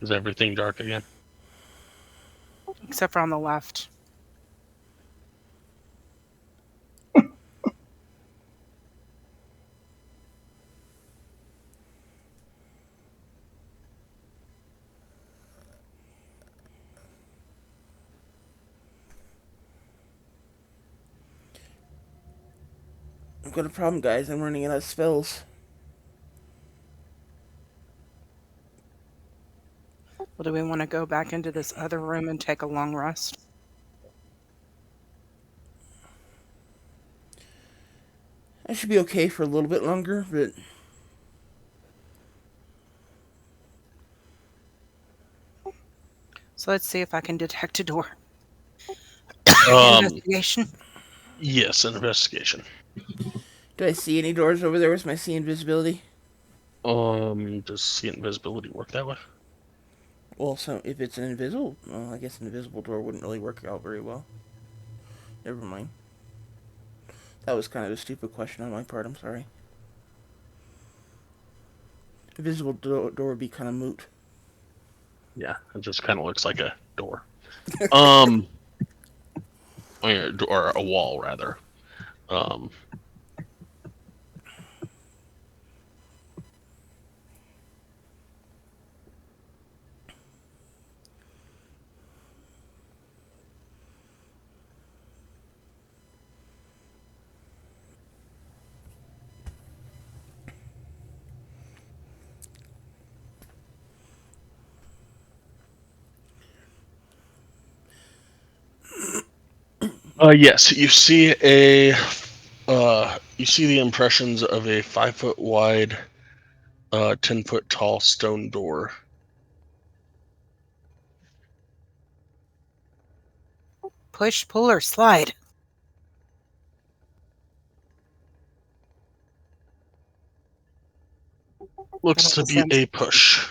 Is everything dark again? Except for on the left. I've got a problem, guys. I'm running out of spells. Well, do we want to go back into this other room and take a long rest? I should be okay for a little bit longer, but... So let's see if I can detect a door. Investigation? Yes, an investigation. Do I see any doors over there with my see invisibility? Does see invisibility work that way? Well, so if it's an invisible... Well, I guess an invisible door wouldn't really work out very well. Never mind. That was kind of a stupid question on my part, I'm sorry. Invisible door would be kind of moot. Yeah, it just kind of looks like a door. Or a wall, rather. Yes, you see you see the impressions of a 5-foot wide, 10-foot tall stone door. Push, pull, or slide? Looks to be a push.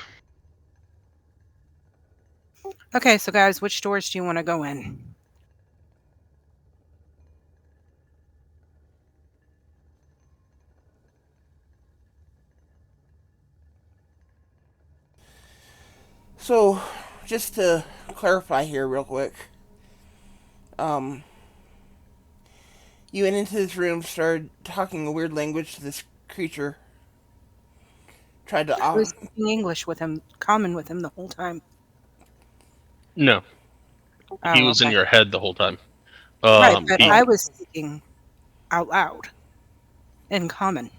Okay, so guys, which doors do you want to go in? So, just to clarify here real quick. You went into this room, started talking a weird language to this creature. Tried to... I was speaking English with him, common with him the whole time. No. He was in your head the whole time. Right, but I was speaking out loud. In common.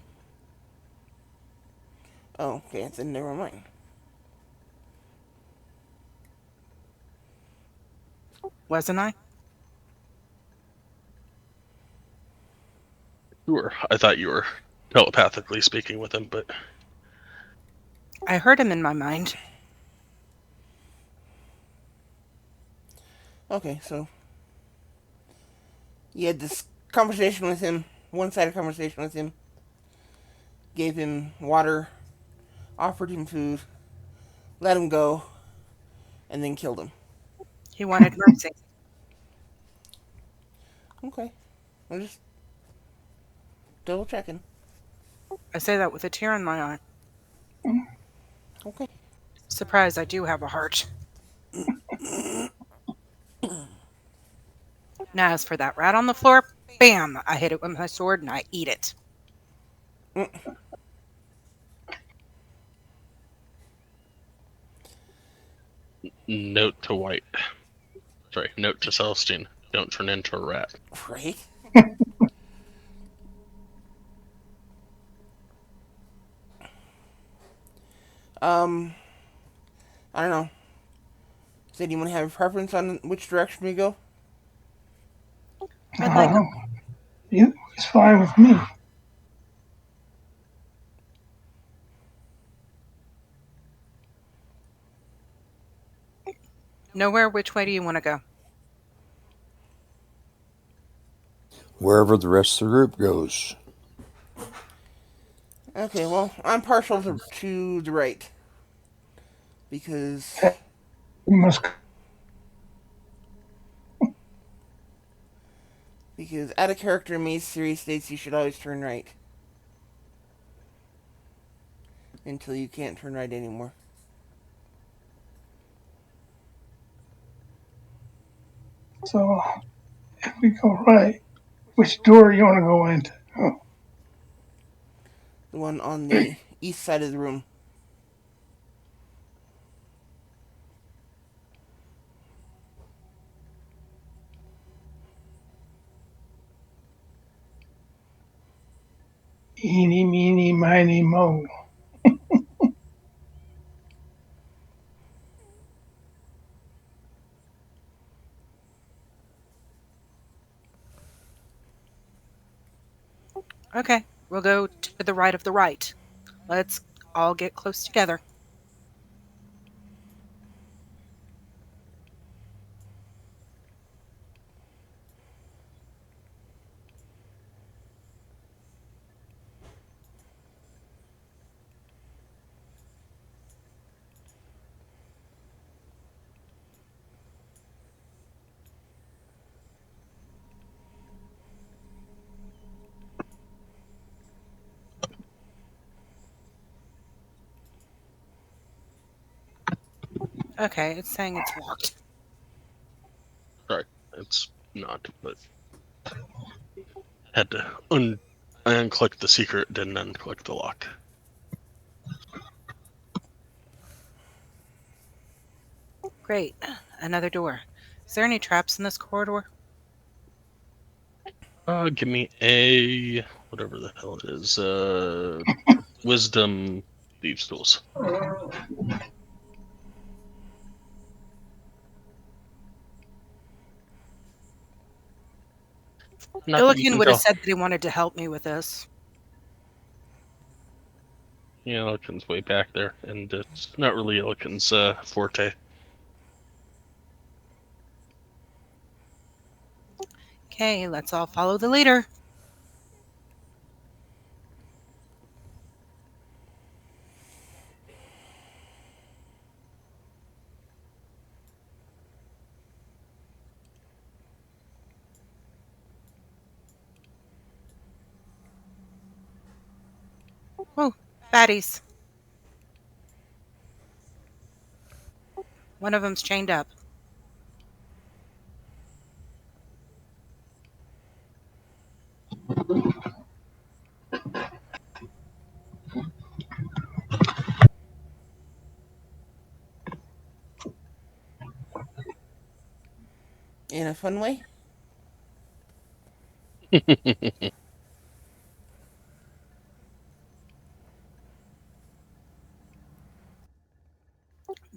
Oh, okay, then never mind. Wasn't I? Sure. I thought you were telepathically speaking with him, but... I heard him in my mind. Okay, so... You had this conversation with him, one-sided conversation with him. Gave him water, offered him food, let him go, and then killed him. He wanted mercy. Okay. I'm just double checking. I say that with a tear in my eye. Okay. Surprise, I do have a heart. Now, as for that rat on the floor, bam! I hit it with my sword and I eat it. Note to White. Sorry, note to Celestine. Don't turn into a rat. Right? Um, I don't know. Does anyone have a preference on which direction we go? I'd like Uh, it's fine with me. nowhere. Which way do you want to go? Wherever the rest of the group goes. Okay, well, I'm partial to the right. Because We must. out of character Maze series states you should always turn right. Until you can't turn right anymore. So if we go right, which door you want to go into? Oh, The one on the east side of the room. eeny, meeny, miny, mo. Okay, we'll go to the right of the right. Let's all get close together. Okay, it's saying it's locked. Sorry, it's not, but had to I unclicked the secret, didn't unclick the lock. Great. Another door. Is there any traps in this corridor? Give me a whatever the hell it is. Wisdom thieves tools. Not that you Illiken can would have tell. said that he wanted to help me with this. Yeah, Illiken's way back there, and it's not really Illiken's forte. Okay, let's all follow the leader. Oh, baddies. One of them's chained up. In a fun way?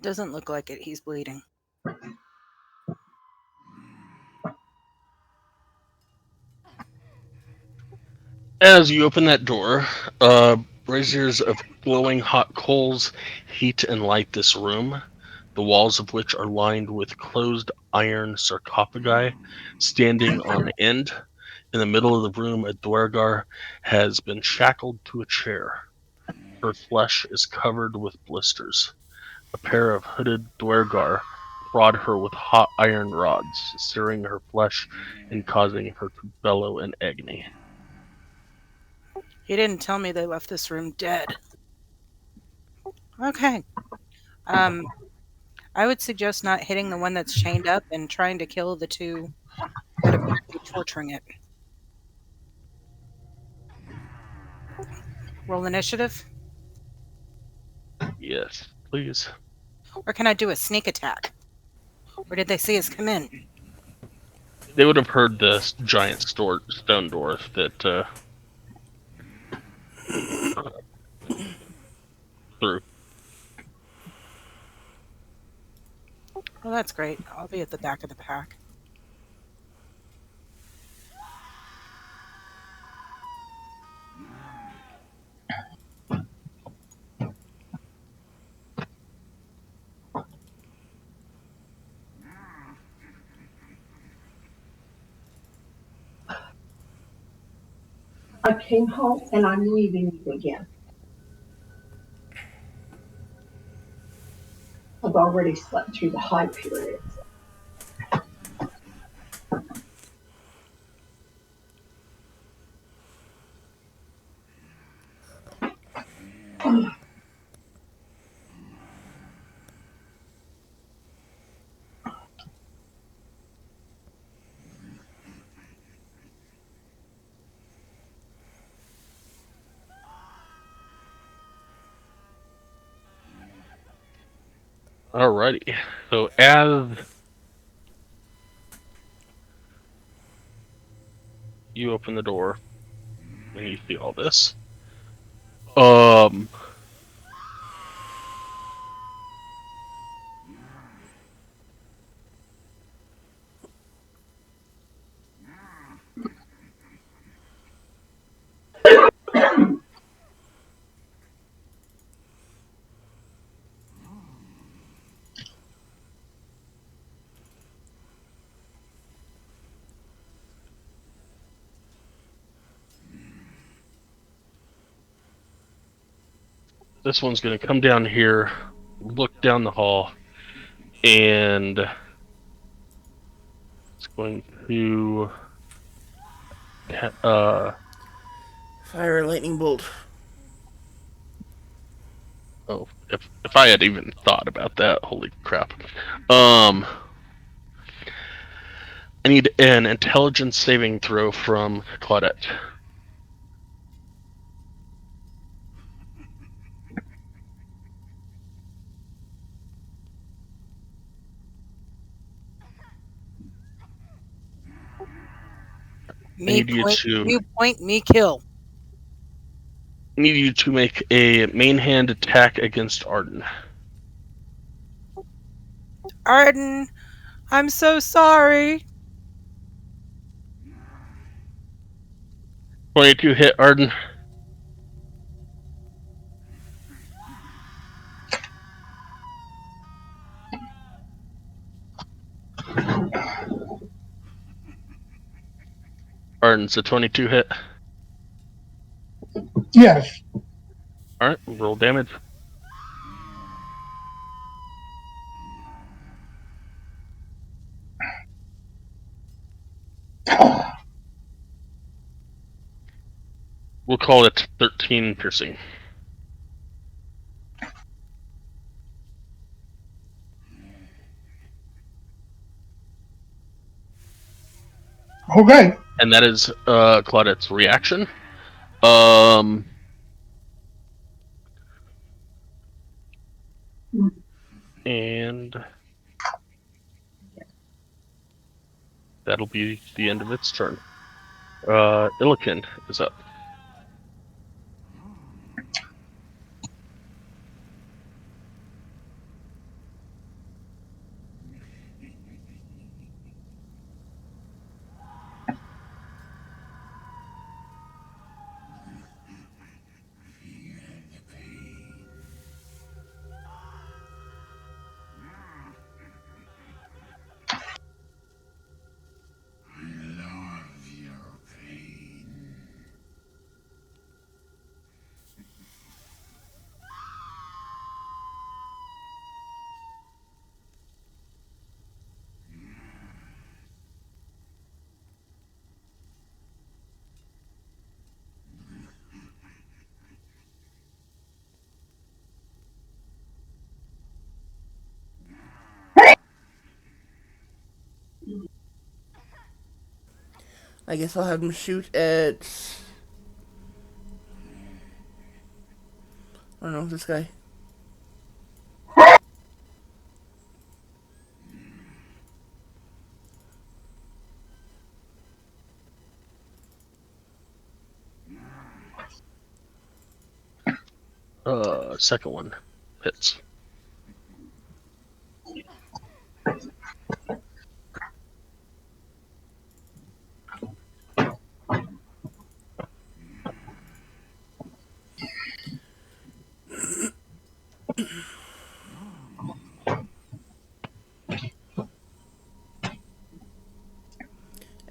Doesn't look like it. He's bleeding. As you open that door, braziers of glowing hot coals heat and light this room, the walls of which are lined with closed iron sarcophagi standing on end. In the middle of the room, a Dwergar has been shackled to a chair. Her flesh is covered with blisters. A pair of hooded Dwergar prod her with hot iron rods, searing her flesh and causing her to bellow in agony. He didn't tell me they left this room dead. Okay. Um, I would suggest not hitting the one that's chained up and trying to kill the two that appear to be torturing it. Roll initiative. Yes, please. Or can I do a sneak attack? Or did they see us come in? They would have heard the giant stone door that through. Well, that's great. I'll be at the back of the pack. I came home and I'm leaving you again. I've already slept through the high periods. Alrighty. So as you open the door and you see all this, this one's going to come down here, look down the hall, and it's going to Fire a lightning bolt. oh, if I had even thought about that, holy crap. I need an intelligence saving throw from Claudette. Me point, you point, me kill. I need you to make a main hand attack against Arden. Arden, I'm so sorry. 22 hit, Arden. Arden's a 22 hit. Yes. Alright, roll damage. We'll call it 13 piercing. Okay. And that is Claudette's reaction. And that'll be the end of its turn. Illikin is up. I guess I'll have him shoot at... I don't know, this guy. Second one hits.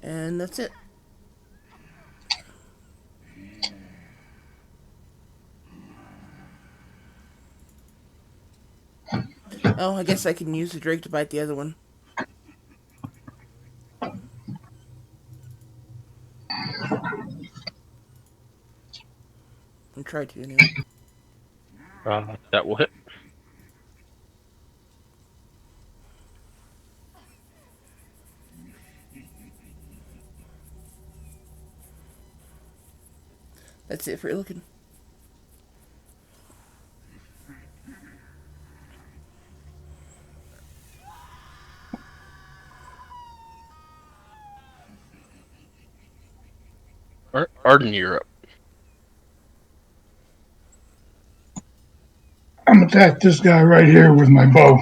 And that's it. Oh, I guess I can use the Drake to bite the other one. And try to, anyway. That will hit. That's it for looking. Arden, you're up. I'm attack this guy right here with my bow.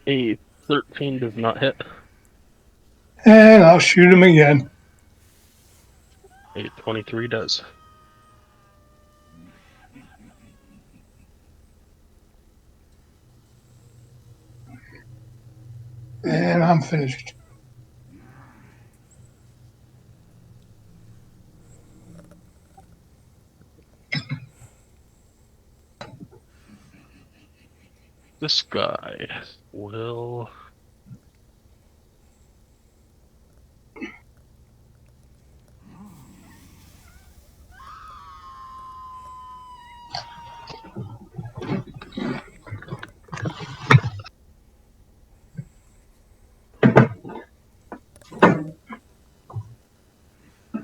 A 13 does not hit. And I'll shoot him again. A 23 does. And I'm finished. This guy will...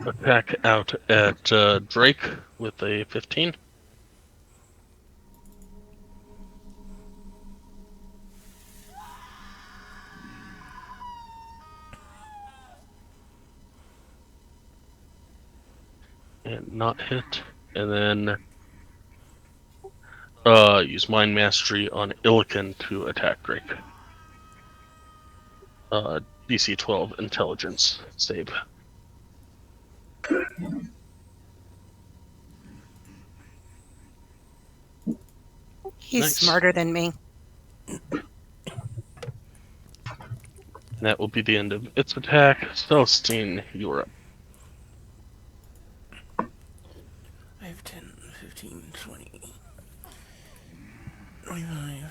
attack out at Drake with a 15. And not hit. And then use Mind Mastery on Illican to attack Drake. DC 12 Intelligence save. He's Nice. smarter than me. And that will be the end of its attack. Celestine, you are up. 5, 10, 15, 20, 25.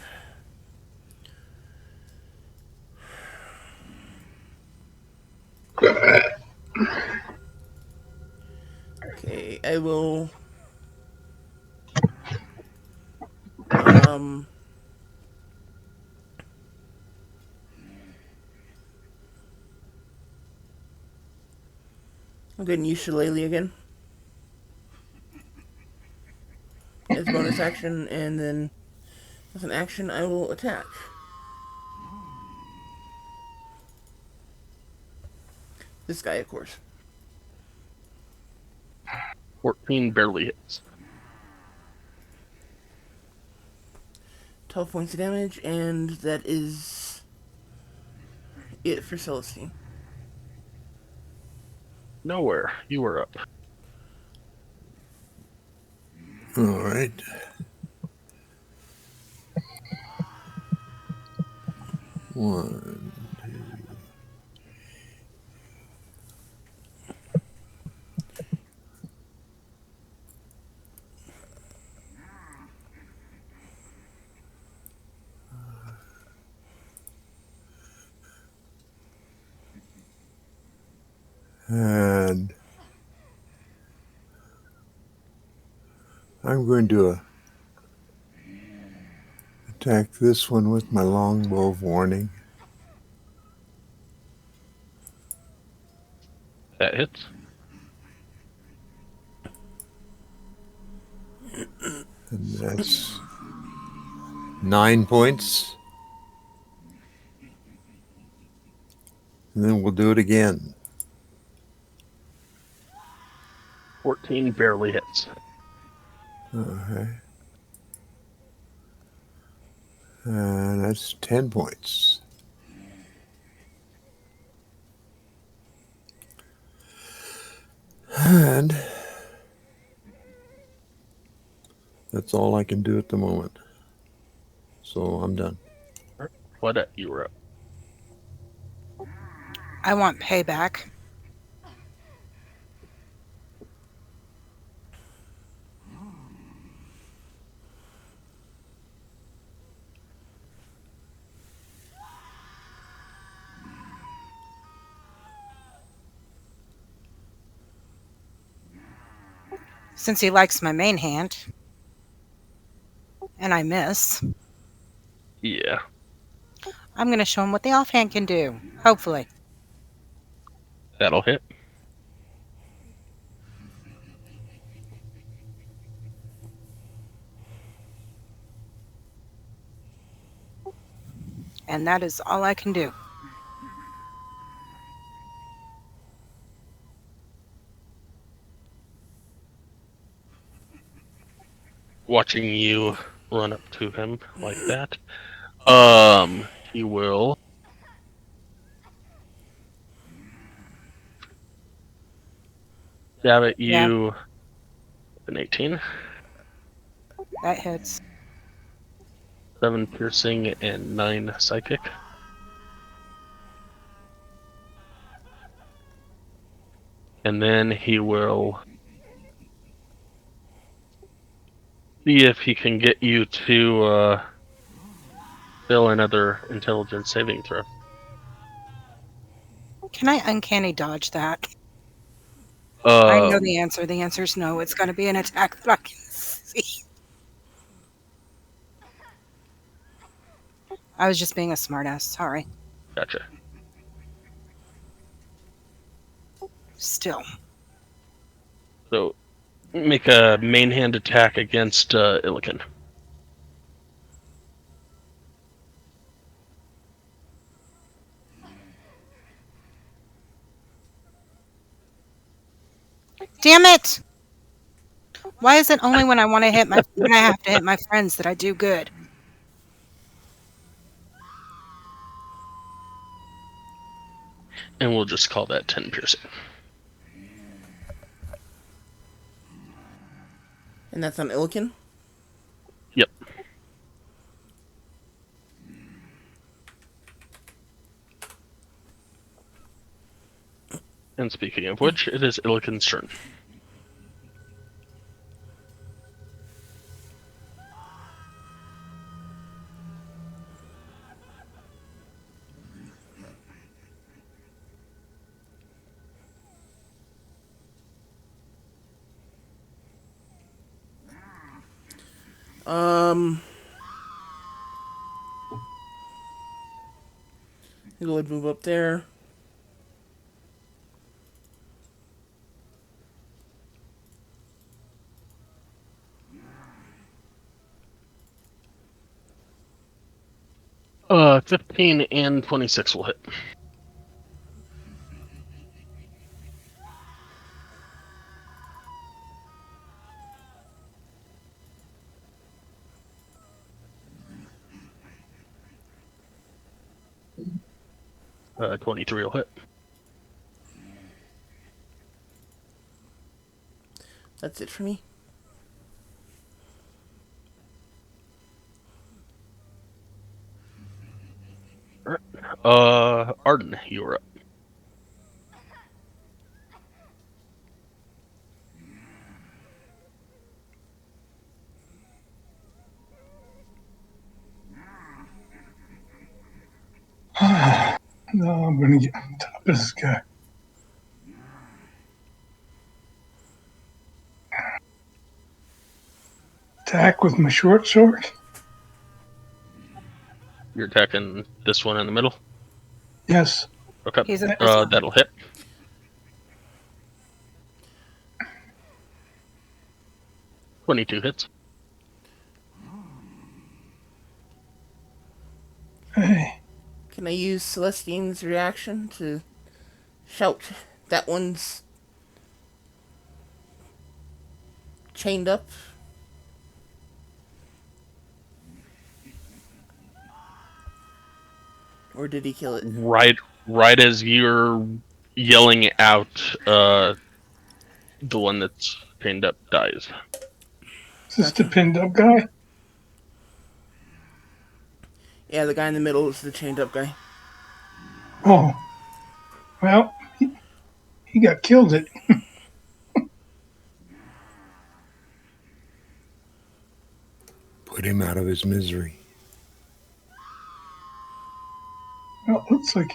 Okay, I will... I'm going to use Shillelagh again as a bonus action, and then as an action, I will attack. This guy, of course. 14 barely hits. 12 points of damage, and that is it for Celestine. Nowhere. You are up. All right. One, and I'm going to attack this one with my longbow of warning. That hits. And that's 9 points. And then we'll do it again. 14 barely hits. Okay. And that's 10 points. And that's all I can do at the moment. So I'm done. What you were up? I want payback. Since he likes my main hand. And I miss. Yeah. I'm going to show him what the offhand can do. Hopefully. That'll hit. And that is all I can do. Watching you run up to him like that. He will stab at you with an 18. That hits. 7 piercing and 9 psychic. And then he will see if he can get you to fill another intelligence saving throw. Can I uncanny dodge that? I know the answer. The answer is no. It's going to be an attack that I can see. I was just being a smartass. Sorry. Gotcha. Still. So, make a main hand attack against Illiken. Damn it! Why is it only when I want to hit when I have to hit my friends that I do good? And we'll just call that 10 piercing. And that's on Illiken? Yep. And speaking of which, it is Illiken's turn. He'll go ahead and move up there. Uh, 15 and 26 will hit. Uh, 23 will hit. That's it for me. Arden, you're up. No, I'm going to get on top of this guy. Attack with my short sword. You're attacking this one in the middle? Yes. Okay. He's at this one. That'll hit. $22 hits. Hey. Can I use Celestine's reaction to shout that one's chained up? Or did he kill it? Right as you're yelling out, the one that's chained up dies. Is this the pinned up guy? Yeah, the guy in the middle is the chained up guy. Oh. Well, he got killed it. Put him out of his misery. Well, it looks like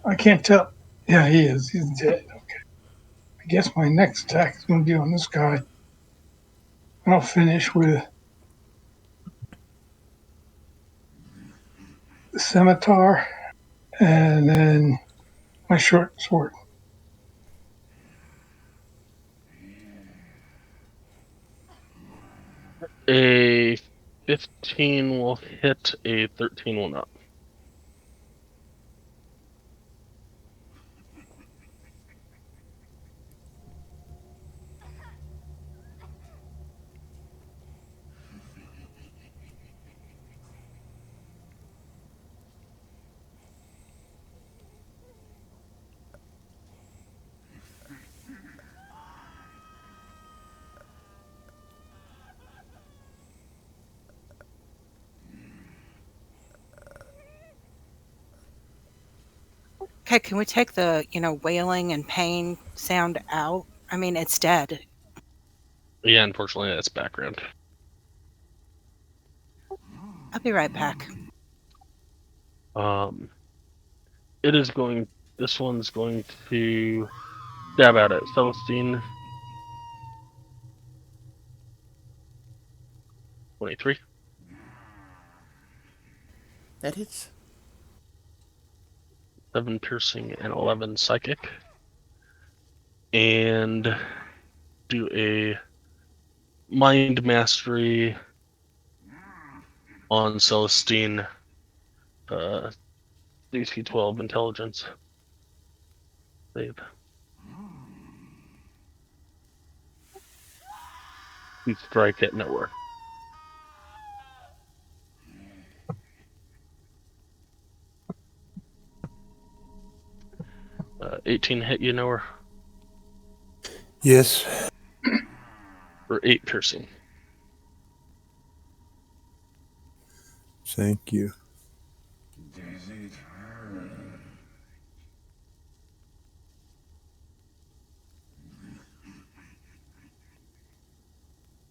I can't tell. Yeah, he is. He's dead. Okay. I guess my next attack is going to be on this guy. And I'll finish with the scimitar and then my short sword. A 15 will hit, a 13 will not. Okay, can we take the, wailing and pain sound out? I mean, it's dead. Yeah, unfortunately, that's background. I'll be right back. It is going. This one's going to stab out at Celestine. 23. That hits. 7 piercing and 11 psychic. And do a mind mastery on Celestine. DC 12 intelligence. Save. You strike at nowhere. 18 hit you nowhere? Yes. For 8 piercing. Thank you.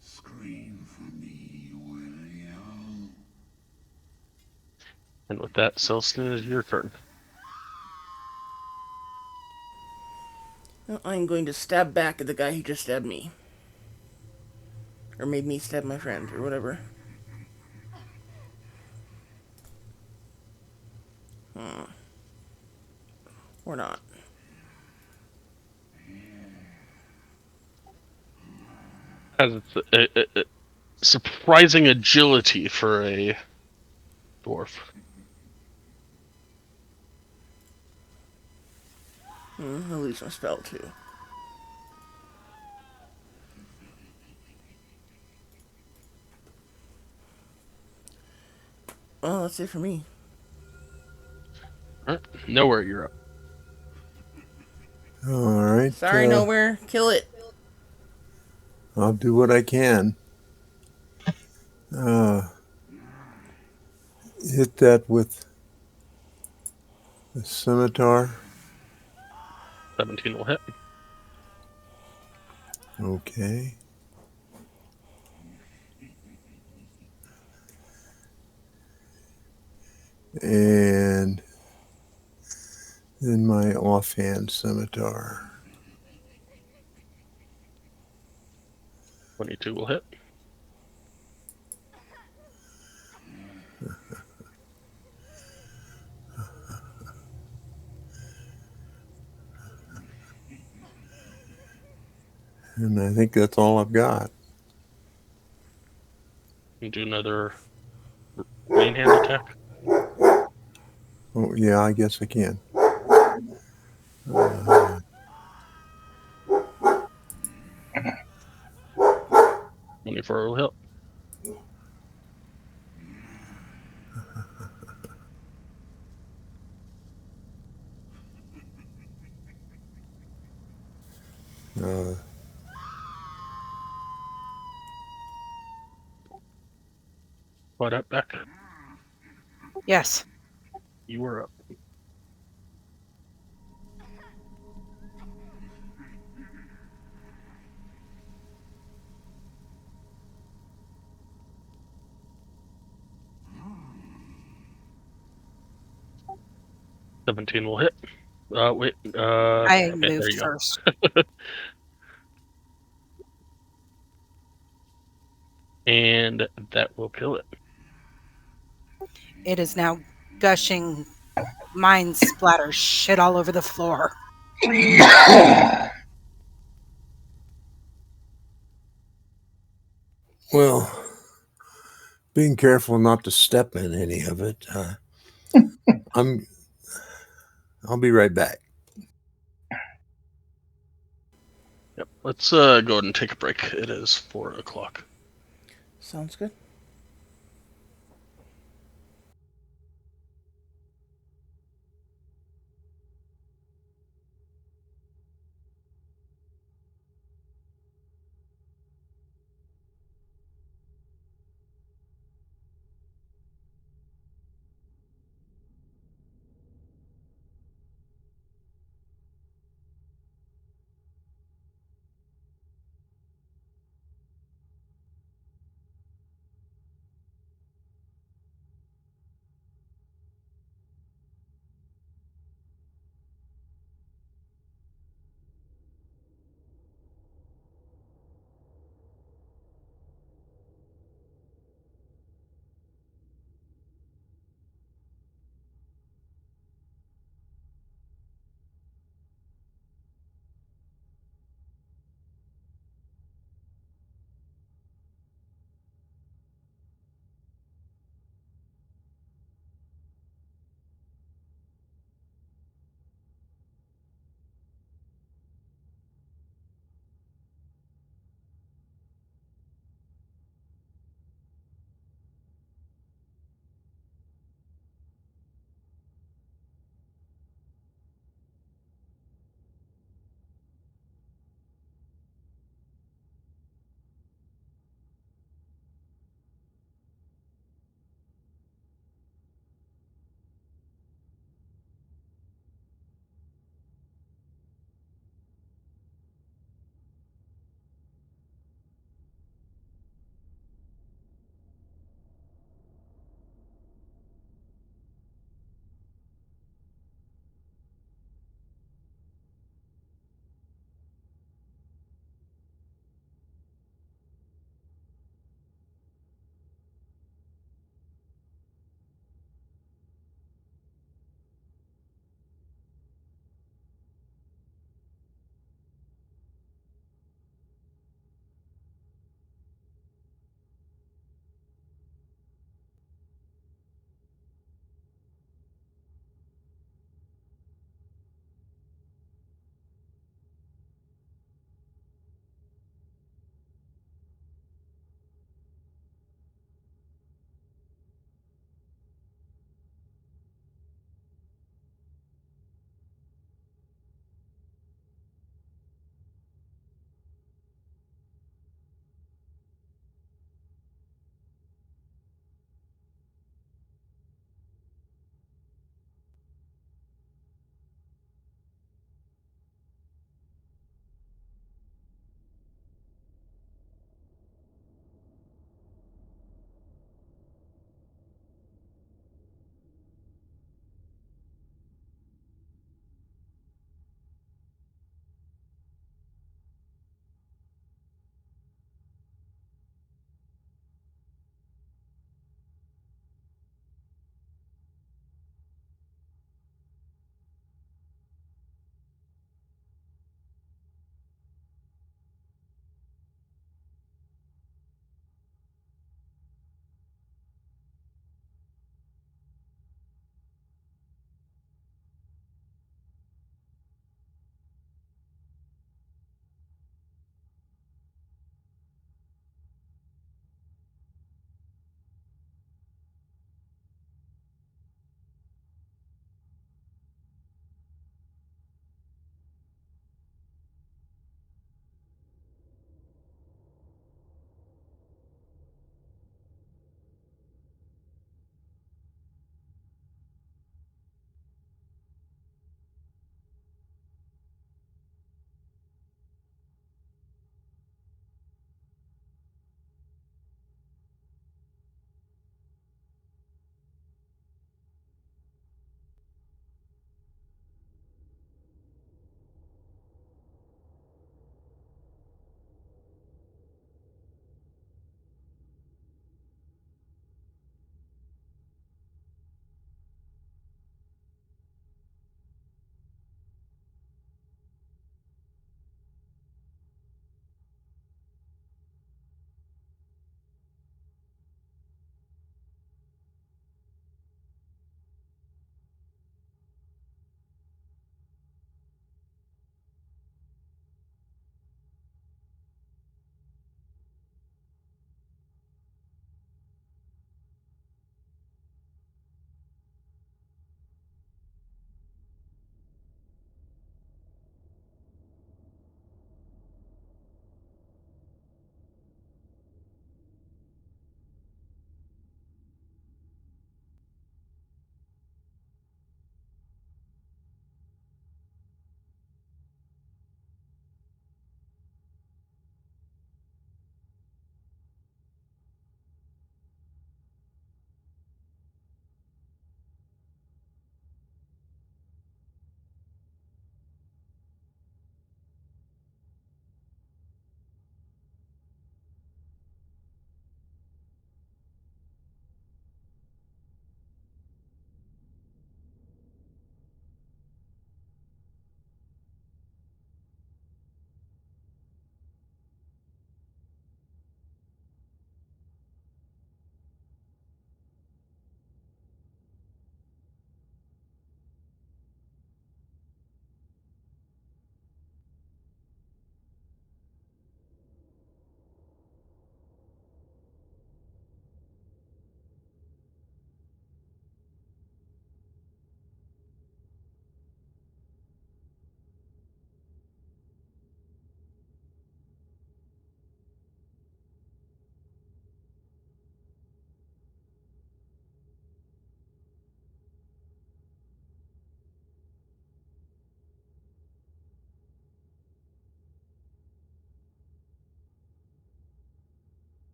Scream for me, will you? And with that, Celestine, is your turn. Well, I'm going to stab back at the guy who just stabbed me. Or made me stab my friend, or whatever. Or not. Has a surprising agility for a dwarf. I'll lose my spell, too. Well, that's it for me. All right. Nowhere, you're up. All right. Sorry, Nowhere. Kill it. I'll do what I can. Hit that with the scimitar. 17 will hit. Okay. And then my offhand scimitar. 22 will hit. And I think that's all I've got. You do another main hand attack. Oh, yeah, I guess I can. 24 will hit. Uh, What up, Beck? Yes. You were up. $17 will hit. Wait. I Okay, there moved you go. first. And that will kill it. It is now gushing mind splatter shit all over the floor. well, being careful not to step in any of it. I'll be right back. Yep. Let's go ahead and take a break. It is 4 o'clock. Sounds good.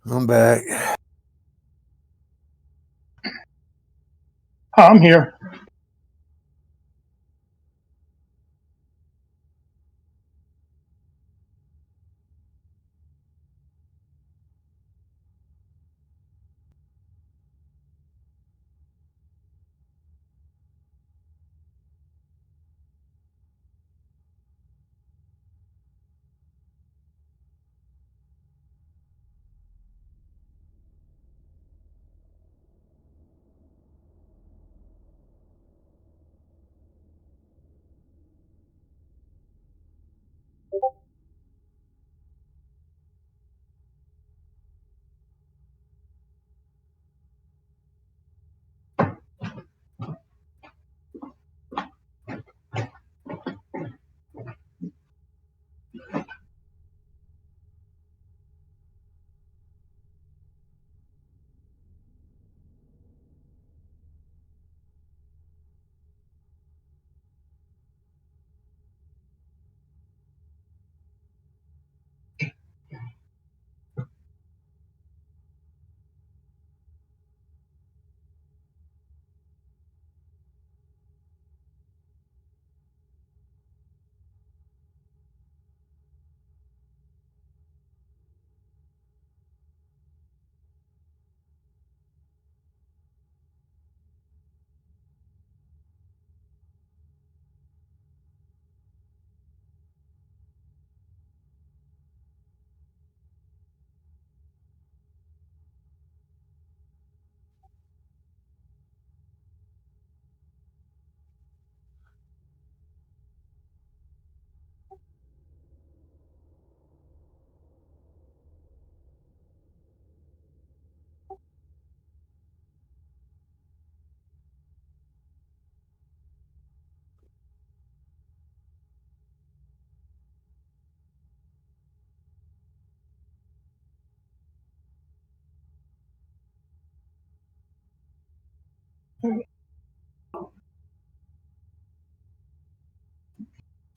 I'm back. I'm here.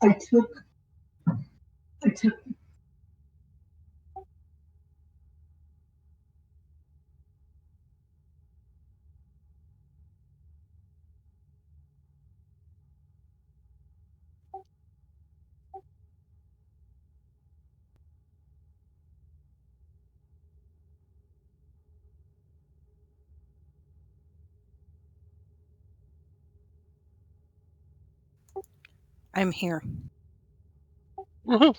I took. I'm here. Woohoo.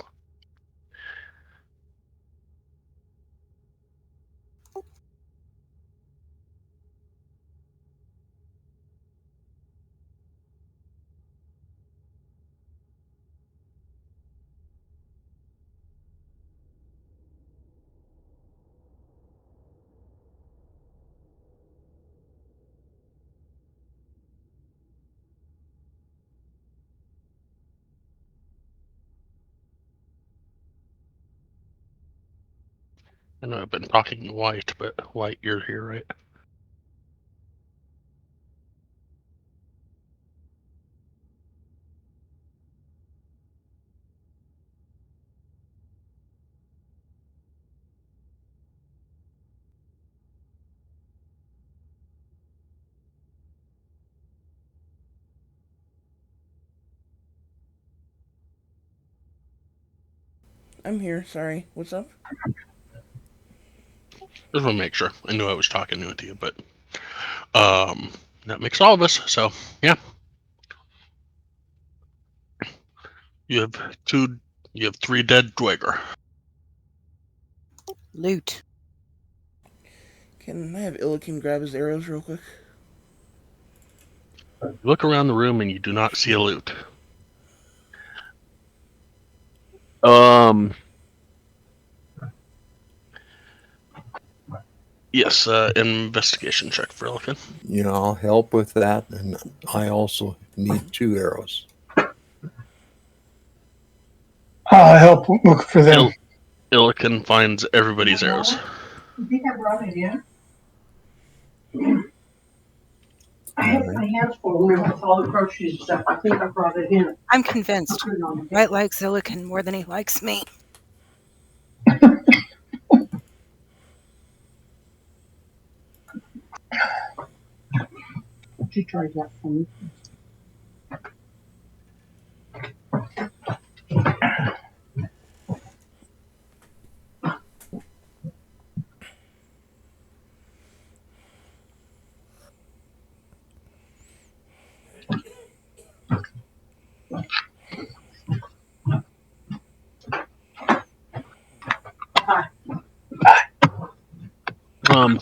I know I've been talking White, but White, you're here, right? I'm here. Sorry. What's up? Just want to make sure. I knew I was talking with you, but that makes all of us. So yeah, you have three dead Dweger. Loot. Can I have Illikin grab his arrows real quick? You look around the room and you do not see a loot. Yes, investigation check for Elkin. Yeah, I'll help with that, and I also need 2 arrows. I'll help look for them. Illikin finds everybody's arrows. You think I brought it in? I have my hands full with all the groceries and stuff. I think I brought it in. I'm convinced. White likes Illikin more than he likes me. She tried that for me.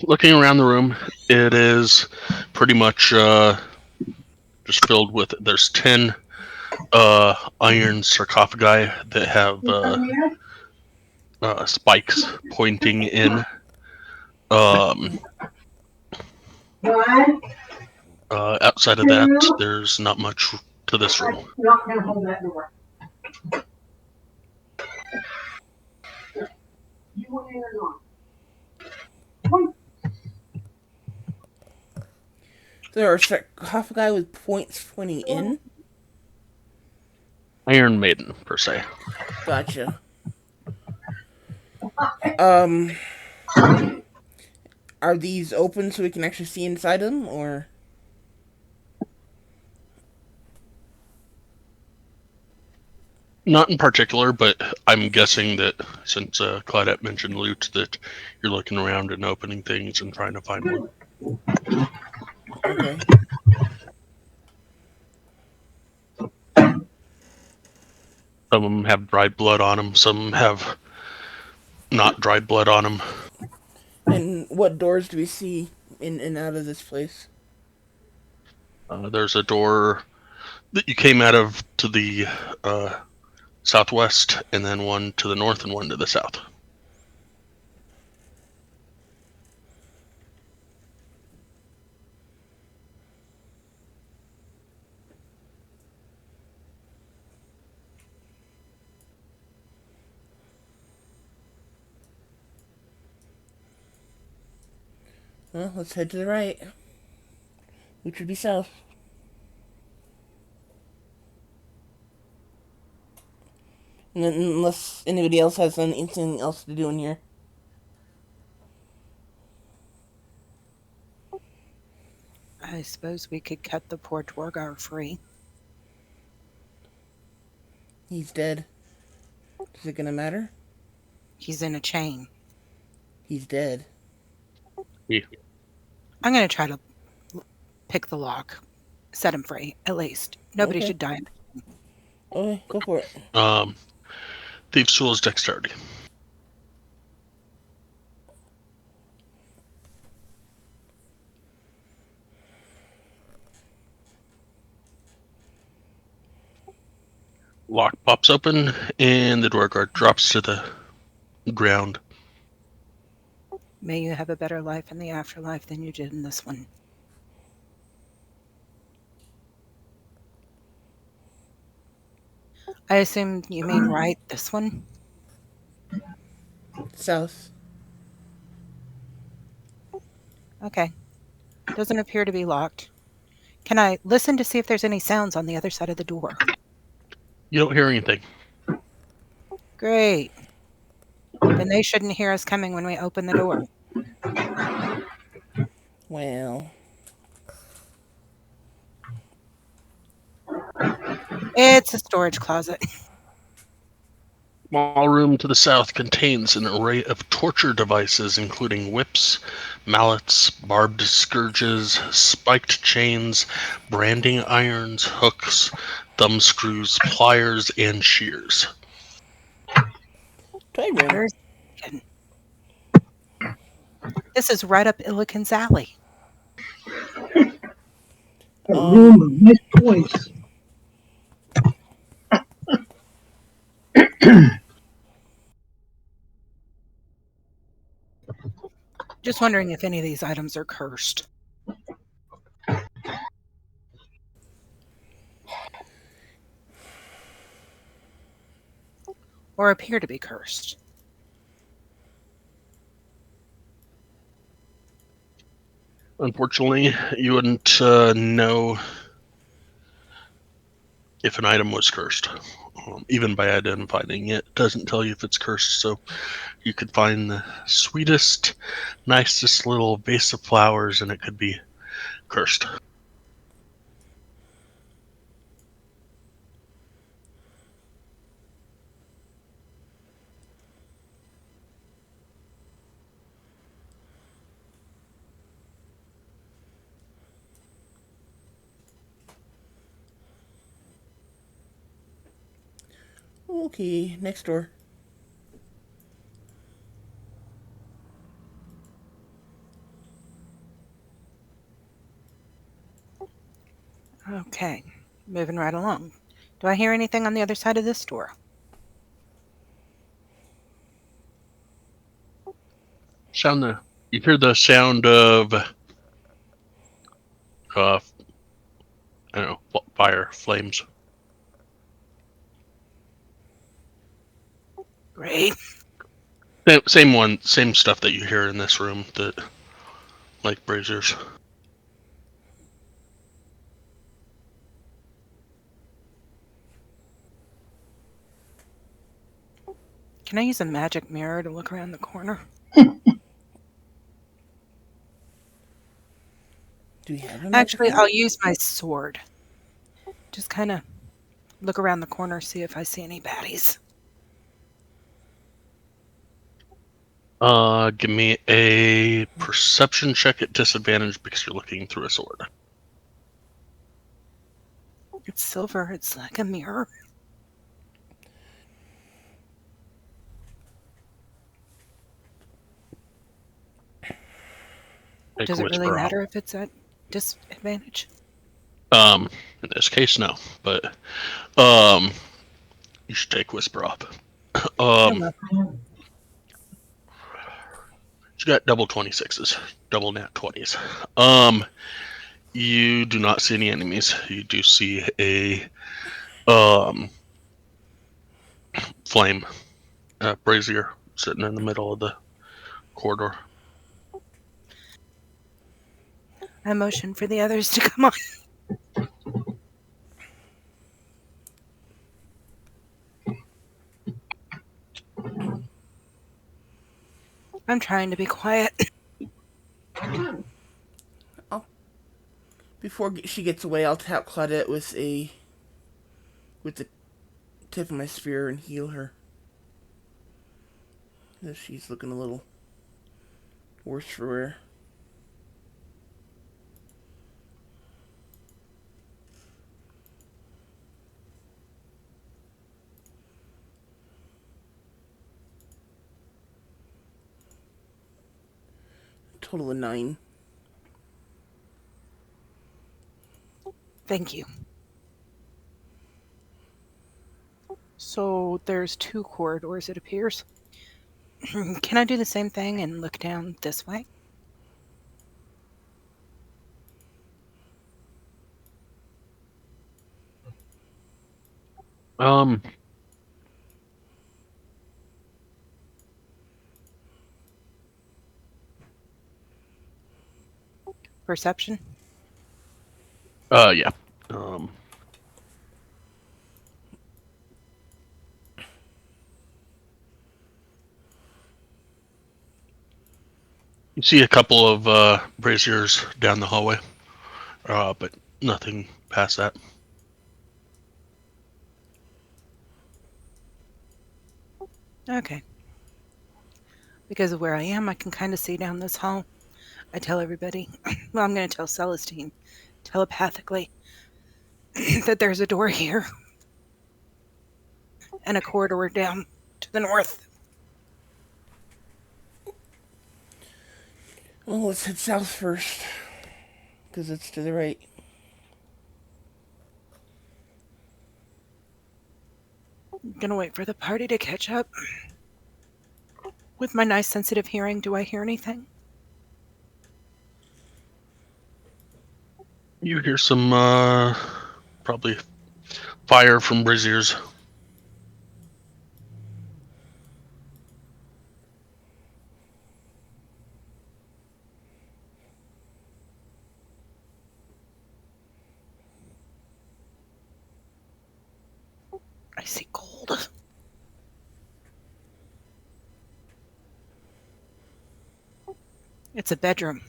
Looking around the room, it is pretty much just filled with. There's 10 iron sarcophagi that have spikes pointing in. Outside of that, there's not much to this room. I'm not gonna hold that door. You want in or not? There are sarcophagi with points pointing in. Iron Maiden, per se. Gotcha. Are these open so we can actually see inside them, or? Not in particular, but I'm guessing that since Claudette mentioned loot, that you're looking around and opening things and trying to find loot. Okay. Some of them have dried blood on them. Some have not dried blood on them. And what doors do we see in and out of this place? There's a door that you came out of to the southwest, and then one to the north and one to the south. Well, let's head to the right, which would be south. Unless anybody else has anything else to do in here. I suppose we could cut the poor Dwargar free. He's dead. Is it gonna matter? He's in a chain. He's dead. Yeah. I'm going to try to pick the lock. Set him free, at least. Nobody Okay. should die. Okay, go for it. Thieves' Tools Dexterity. Lock pops open, and the door guard drops to the ground. May you have a better life in the afterlife than you did in this one. I assume you mean right, this one? South. Okay. Doesn't appear to be locked. Can I listen to see if there's any sounds on the other side of the door? You don't hear anything. Great. Then they shouldn't hear us coming when we open the door. Well, It's a storage closet. Small room to the south contains an array of torture devices, including whips, mallets, barbed scourges, spiked chains, branding irons, hooks, thumb screws, pliers, and shears. toy room. Where's Illiken? This is right up Illiken's alley. A room of nice toys. Just wondering if any of these items are cursed. Or appear to be cursed. Unfortunately, you wouldn't know if an item was cursed. Even by identifying it, doesn't tell you if it's cursed. So you could find the sweetest, nicest little vase of flowers, and it could be cursed. Okay, next door. Okay, moving right along. Do I hear anything on the other side of this door? You hear the sound of I don't know, fire, flames. Great. Same stuff that you hear in this room, that like braziers. Can I use a magic mirror to look around the corner? Do you have a Actually, magic I'll use my sword. Just kind of look around the corner, see if I see any baddies. Give me a perception check at disadvantage because you're looking through a sword. It's silver. It's like a mirror. Does it really matter if it's at disadvantage? In this case, no. But you should take Whisper up. You got double 26s, double nat 20s. You do not see any enemies. You do see a flame brazier sitting in the middle of the corridor. I motion for the others to come on. I'm trying to be quiet. Before she gets away, I'll tap Claudette with the tip of my spear and heal her. She's looking a little worse for wear. Total of 9. Thank you. So there's 2 corridors, it appears. Can I do the same thing and look down this way? Perception? Yeah. You see a couple of braziers down the hallway, but nothing past that. Okay. Because of where I am, I can kind of see down this hall. I tell everybody, well, I'm going to tell Celestine telepathically that there's a door here and a corridor down to the north. Well, let's head south first, because it's to the right. I'm going to wait for the party to catch up. With my nice sensitive hearing, do I hear anything? You hear some, probably fire from braziers. I see gold. It's a bedroom.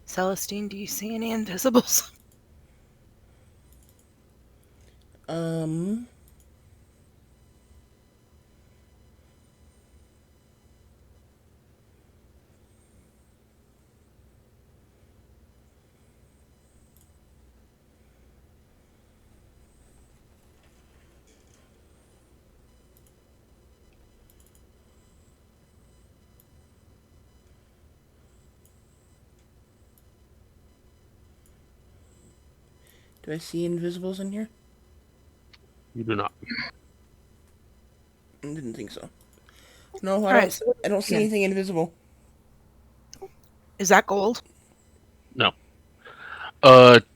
Celestine, do you see any invisibles? Do I see invisibles in here? You do not. I didn't think so. No, I Alright, don't see anything invisible. Is that gold? No.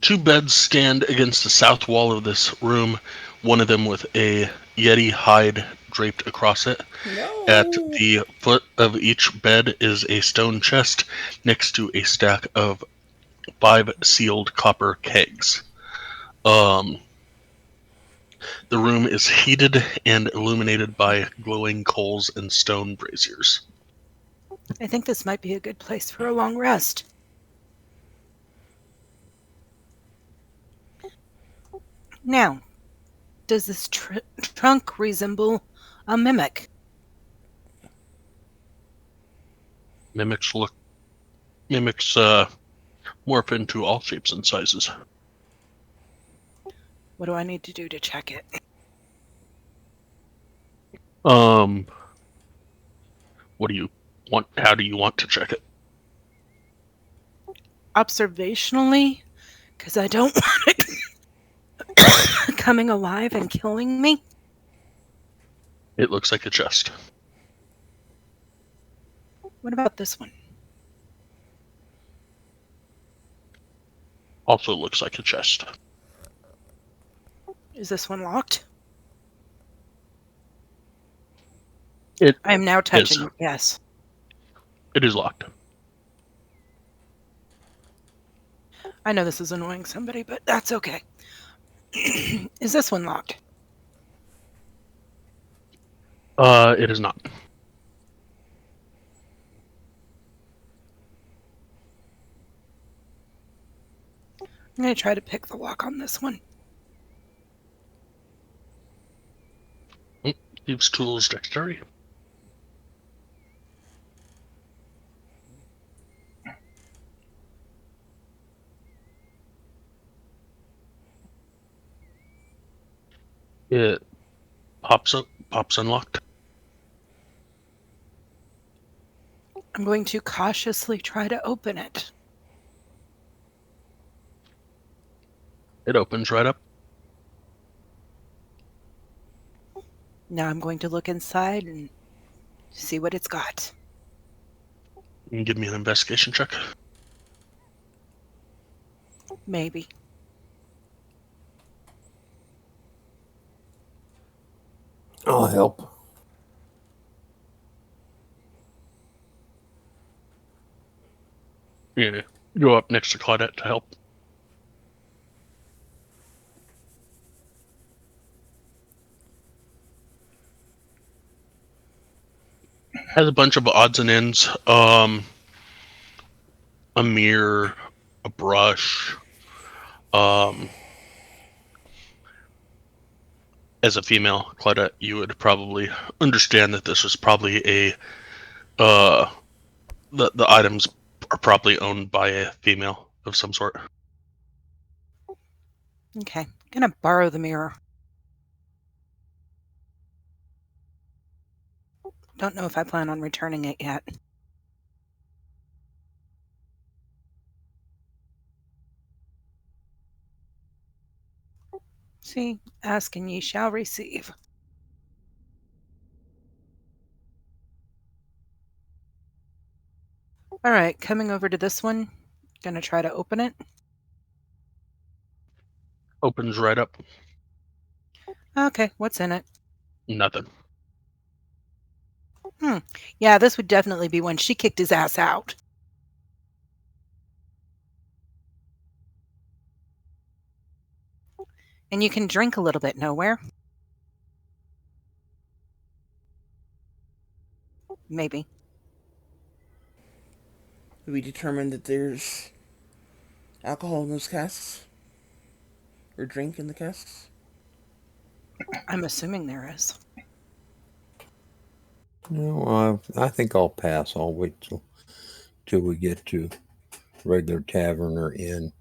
2 beds stand against the south wall of this room, one of them with a Yeti hide draped across it. No. At the foot of each bed is a stone chest next to a stack of 5 sealed copper kegs. The room is heated and illuminated by glowing coals and stone braziers. I think this might be a good place for a long rest. Now, does this trunk resemble a mimic? Mimics morph into all shapes and sizes. What do I need to do to check it? What do you want? How do you want to check it? Observationally, because I don't want it coming alive and killing me. It looks like a chest. What about this one? Also looks like a chest. Is this one locked? It I am now touching is. it, yes. It is locked. I know this is annoying somebody, but that's okay. Is this one locked? It is not. I'm going to try to pick the lock on this one. Thieves' tools, dexterity. It pops unlocked. I'm going to cautiously try to open it. It opens right up. Now I'm going to look inside and see what it's got. You can give me an investigation check. Maybe. I'll help. Yeah. Go up next to Claudette to help. Has a bunch of odds and ends. A mirror, a brush. As a female, Claudette, you would probably understand that this was probably a the items are probably owned by a female of some sort. Okay. I'm going to borrow the mirror. Don't know if I plan on returning it yet. See, ask and ye shall receive. All right, coming over to this one. Going to try to open it. Opens right up. Okay, what's in it? Nothing. Yeah, this would definitely be when she kicked his ass out. And you can drink a little bit nowhere. Maybe. We determined that there's alcohol in those casks? Or drink in the casks? I'm assuming there is. No, I think I'll pass. I'll wait till we get to regular tavern or inn.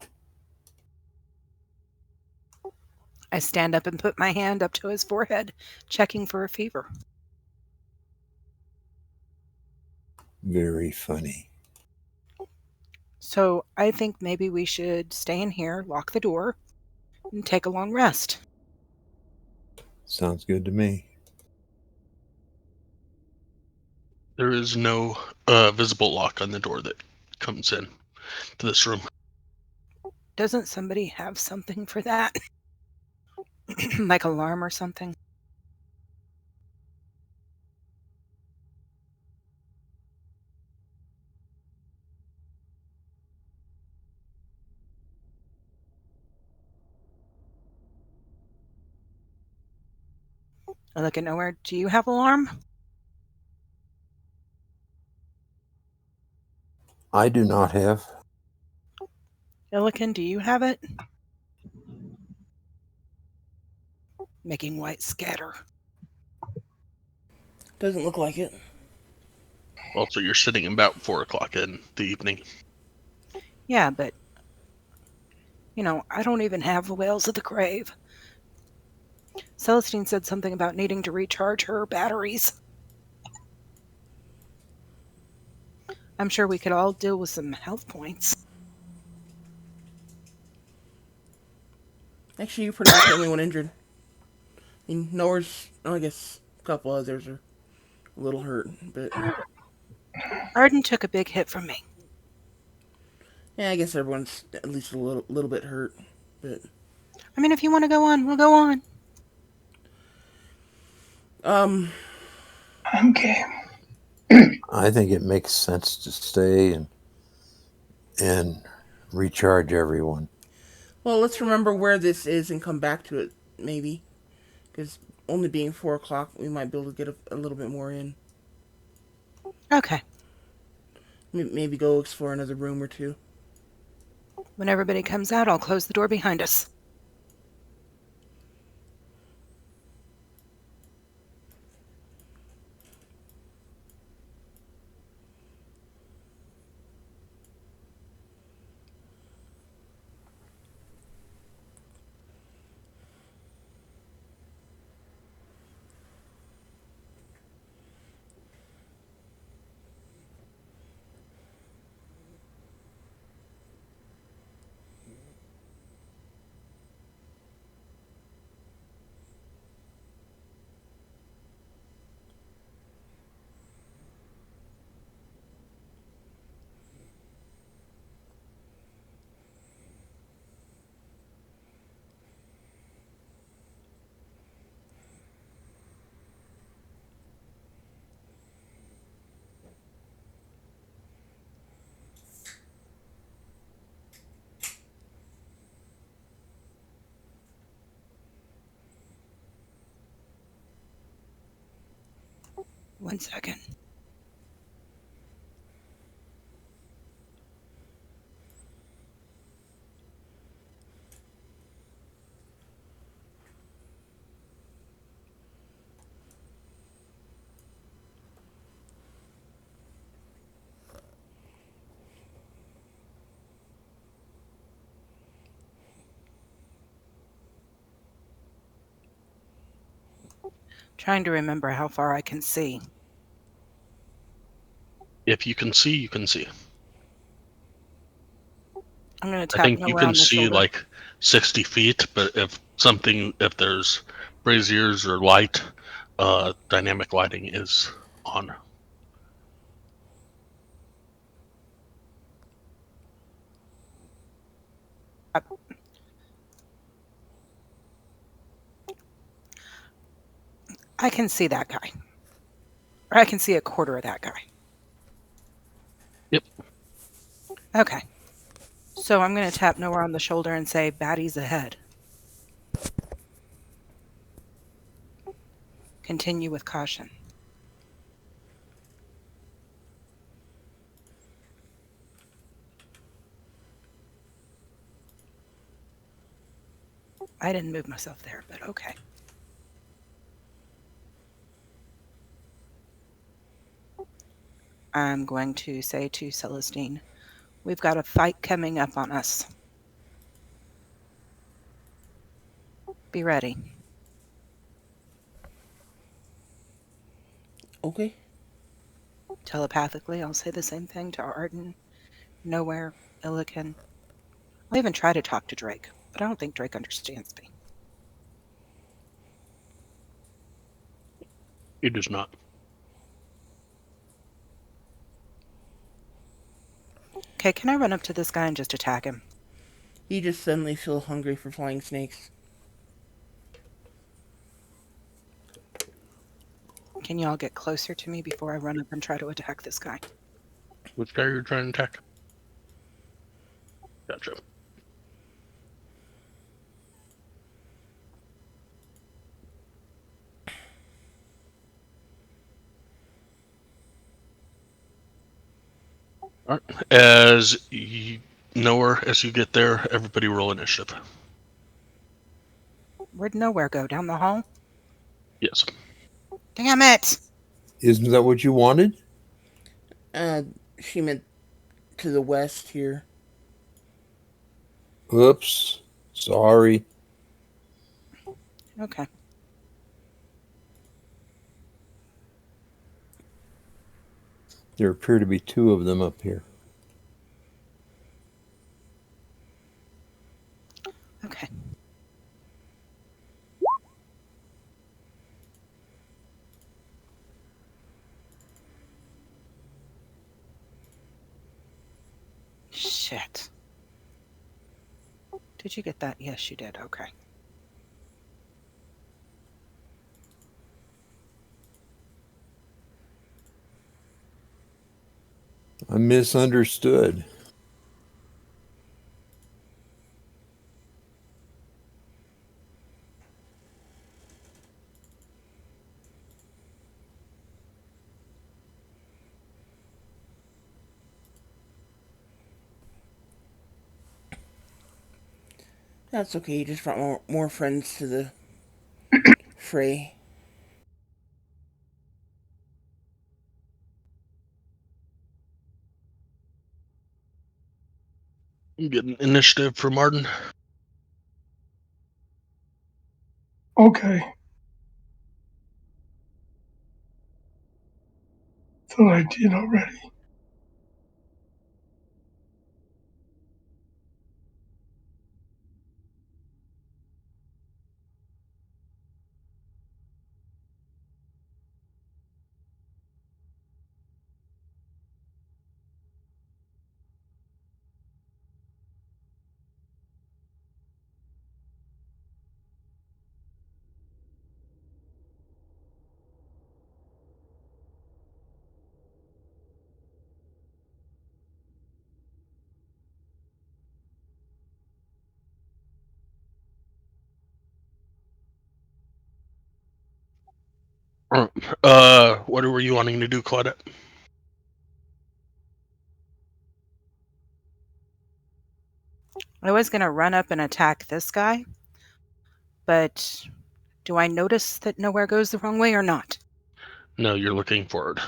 I stand up and put my hand up to his forehead, checking for a fever. Very funny. So I think maybe we should stay in here, lock the door, and take a long rest. Sounds good to me. There is no visible lock on the door that comes in to this room. Doesn't somebody have something for that? Like alarm or something? I look at nowhere. Do you have alarm? I do not have. Illican, do you have it? Making white scatter. Doesn't look like it. Also, you're sitting about 4 o'clock in the evening. Yeah, but I don't even have the Whales of the Grave. Celestine said something about needing to recharge her batteries. I'm sure we could all deal with some health points. Actually, you're pretty much the only one injured. I mean, I guess a couple others are a little hurt, but Arden took a big hit from me. yeah, I guess everyone's at least a little bit hurt. But I mean, if you want to go on, we'll go on. I'm game. I think it makes sense to stay and recharge everyone. well, let's remember where this is and come back to it, maybe. Because only being 4 o'clock, we might be able to get a little bit more in. Okay. Maybe go explore another room or two. When everybody comes out, I'll close the door behind us. One second. Trying to remember how far I can see. If you can see, you can see. I'm going to I tap think you Nowhere can on the see shoulder. like 60 feet, but if there's braziers or light, dynamic lighting is on. I can see that guy. Or I can see a quarter of that guy. Yep. Okay. So I'm going to tap Nowhere on the shoulder and say, baddies ahead. Continue with caution. I didn't move myself there, but okay. I'm going to say to Celestine, we've got a fight coming up on us. Be ready. Okay. Telepathically, I'll say the same thing to Arden, Nowhere, Illican. I'll even try to talk to Drake, but I don't think Drake understands me. He does not. Okay, can I run up to this guy and just attack him? He just suddenly feels hungry for flying snakes. Can you all get closer to me before I run up and try to attack this guy? Which guy are you trying to attack? Gotcha. All right. As you get there, everybody roll initiative. Where'd Nowhere go? Down the hall? Yes. Damn it! Isn't that what you wanted? She meant to the west here. Oops. Sorry. Okay. There appear to be two of them up here. Okay. Shit. Did you get that? Yes, you did. Okay. I misunderstood. That's okay. You just brought more friends to the fray. Get an initiative for Martin. Okay. Thought I did already. What were you wanting to do, Claudette? I was going to run up and attack this guy, but do I notice that nowhere goes the wrong way or not? No, you're looking forward.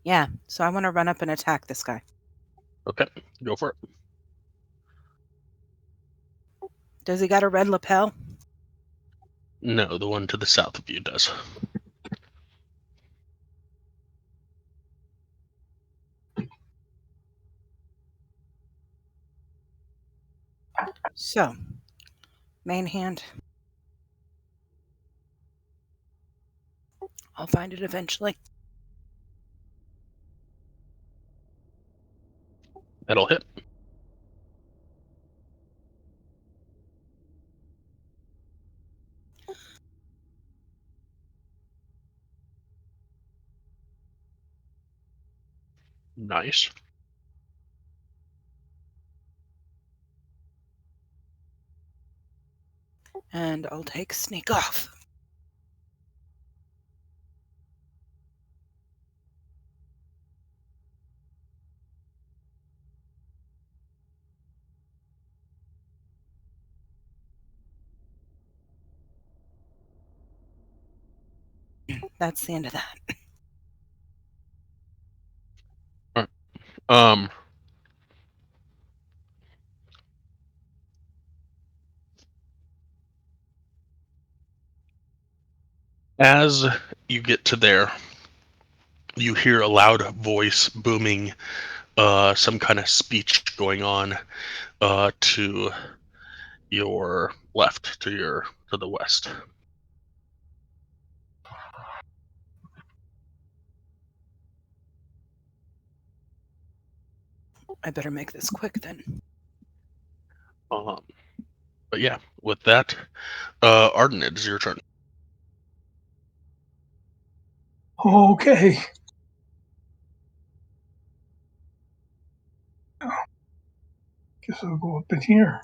Yeah, so I want to run up and attack this guy. Okay, go for it. Does he got a red lapel? No, the one to the south of you does. So, main hand. I'll find it eventually. That'll hit. Nice. And I'll take sneak off. That's the end of that. All right. As you get to there, you hear a loud voice booming, some kind of speech going on to your left, to the west. I better make this quick then. But yeah, with that, Arden, it is your turn. Okay. Guess I'll go up in here.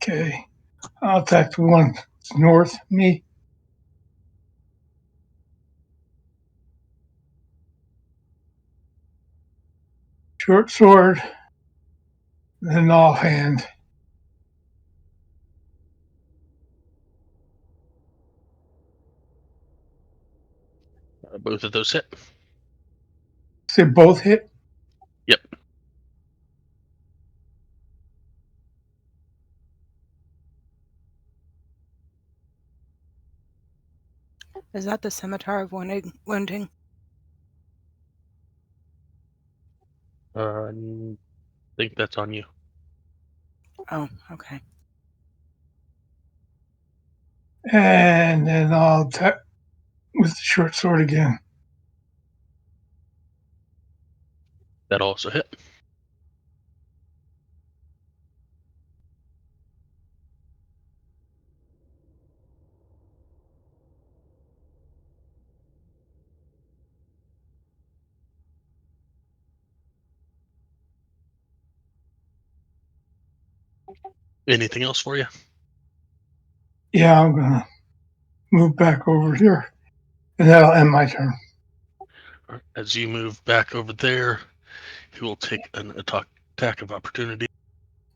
Okay. I'll attack the one north of me. Short sword, then offhand. Both of those hit. Say both hit. Yep. Is that the scimitar of wounding? I think that's on you. Oh, okay. And then I'll attack with the short sword again. That also hit. Anything else for you? Yeah, I'm gonna move back over here, and that'll end my turn. As you move back over there, he will take an attack of opportunity.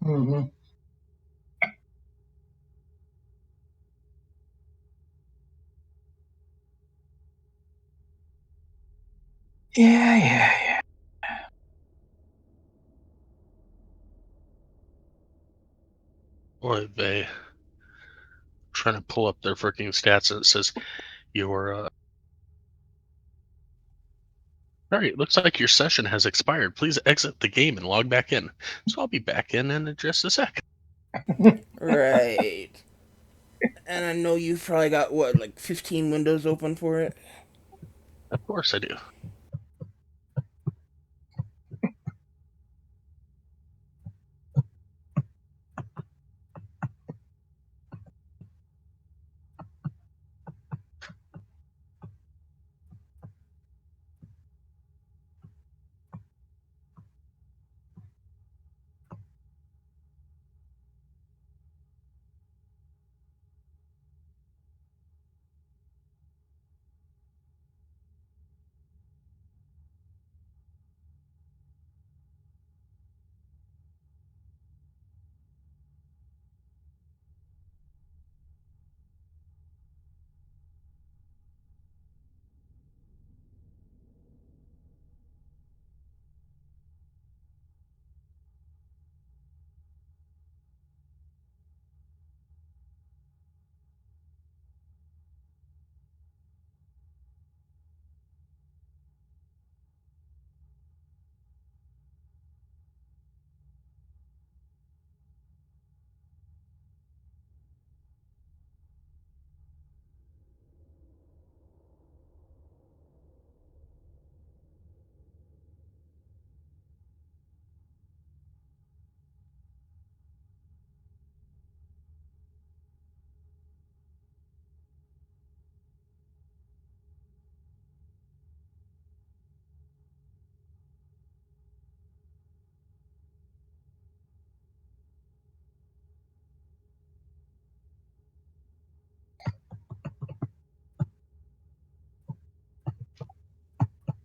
Mm-hmm. Yeah. Or they trying to pull up their freaking stats, and it says your Alright, looks like your session has expired. Please exit the game and log back in. So I'll be back in just a sec. Right. And I know you've probably got, what, like 15 windows open for it? Of course I do.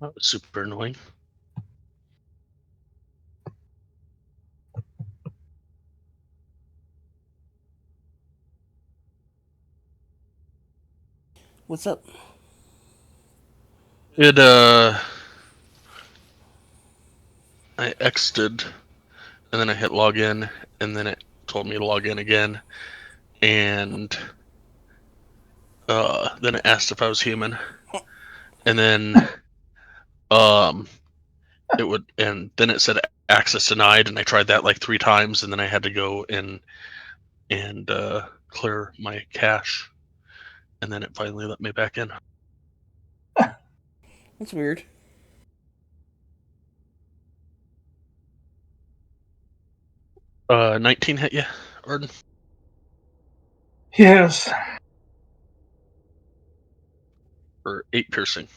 That was super annoying. What's up? It I exited and then I hit login and then it told me to log in again, and then it asked if I was human, and then it would, and then it said access denied, and I tried that like 3 times, and then I had to go and clear my cache, and then it finally let me back in. That's weird. Uh, 19 hit you, Arden? Yes. For 8 piercing.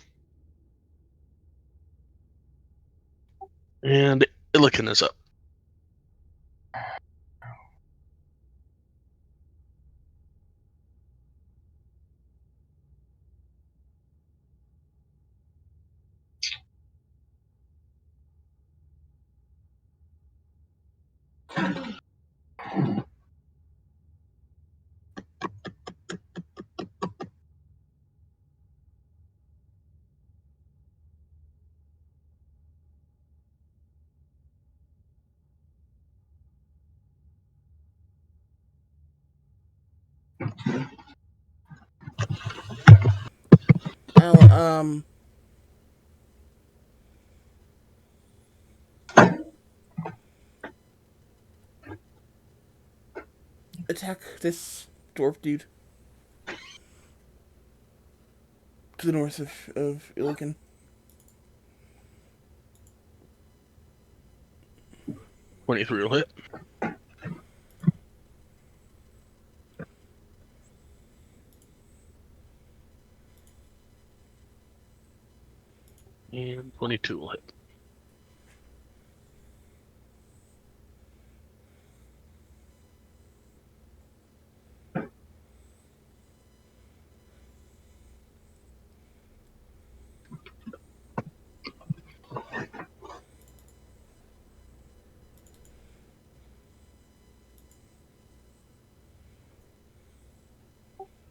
And Illiken is up. I'll, attack this dwarf dude to the north of Illiken. 23 will hit. And 22 will hit.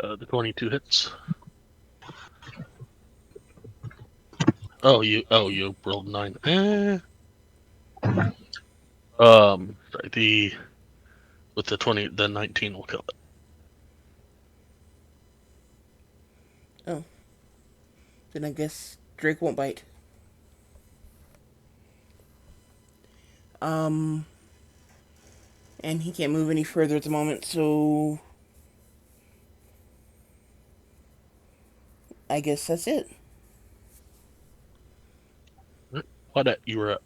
The 22 hits. You rolled 9. Sorry, with the 19 will kill it. Oh. Then I guess Drake won't bite. And he can't move any further at the moment, so I guess that's it. Claudette, you were up.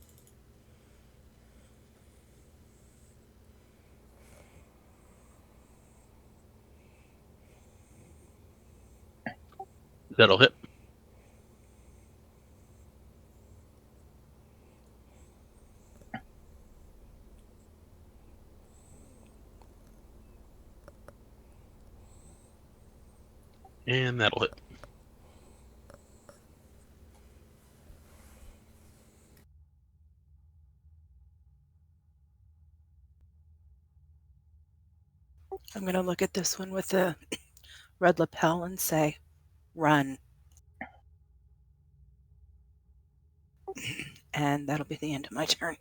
That'll hit. And that'll hit. I'm going to look at this one with the red lapel and say, run. And that'll be the end of my turn.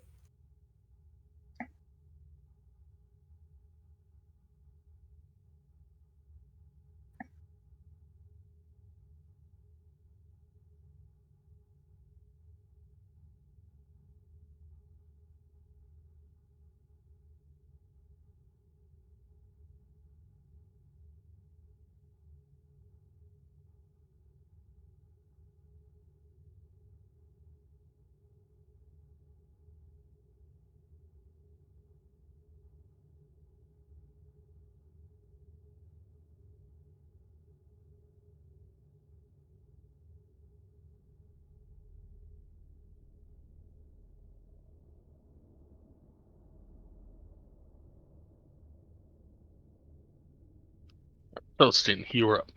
Celestine, you were up.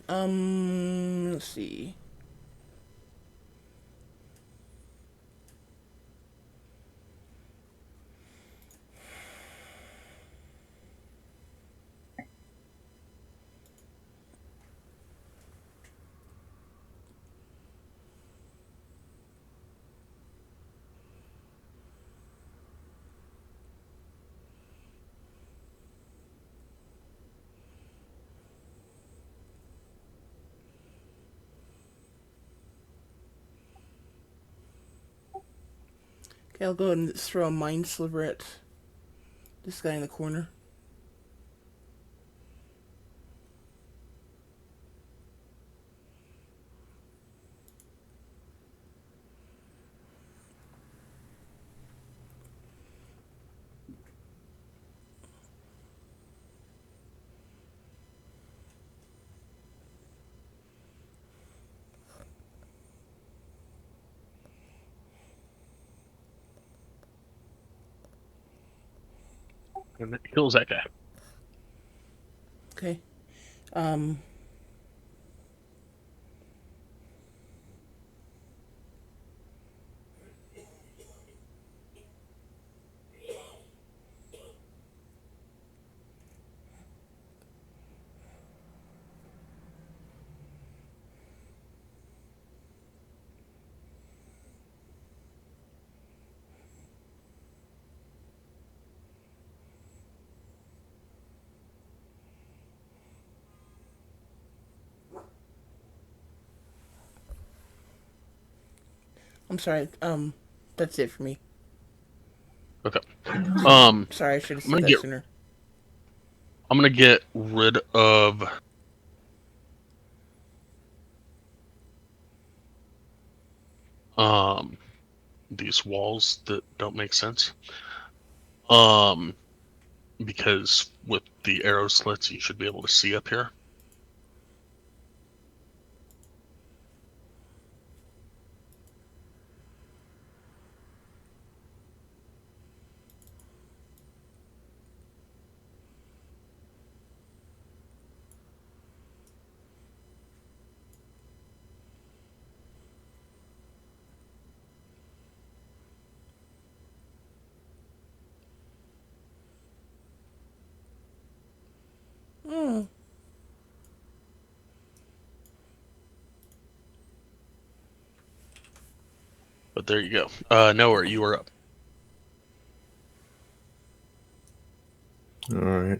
Let's see. Okay, I'll go ahead and throw a mind sliver at this guy in the corner. And it kills that guy. Okay. I'm sorry. That's it for me. Okay. Sorry, I should have I'm said gonna that get sooner. I'm gonna get rid of these walls that don't make sense. Because with the arrow slits, you should be able to see up here. Hmm. But there you go. Nowhere, you were up. All right.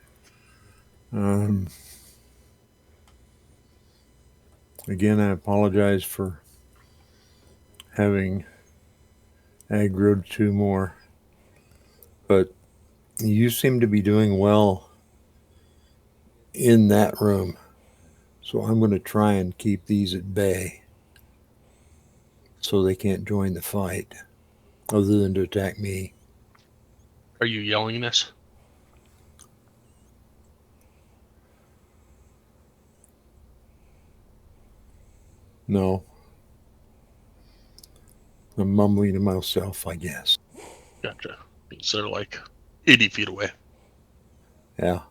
Again, I apologize for having aggroed 2 more, but you seem to be doing well in that room. So I'm going to try and keep these at bay so they can't join the fight other than to attack me. Are you yelling this? No. I'm mumbling to myself, I guess. Gotcha. So they're like 80 feet away. Yeah.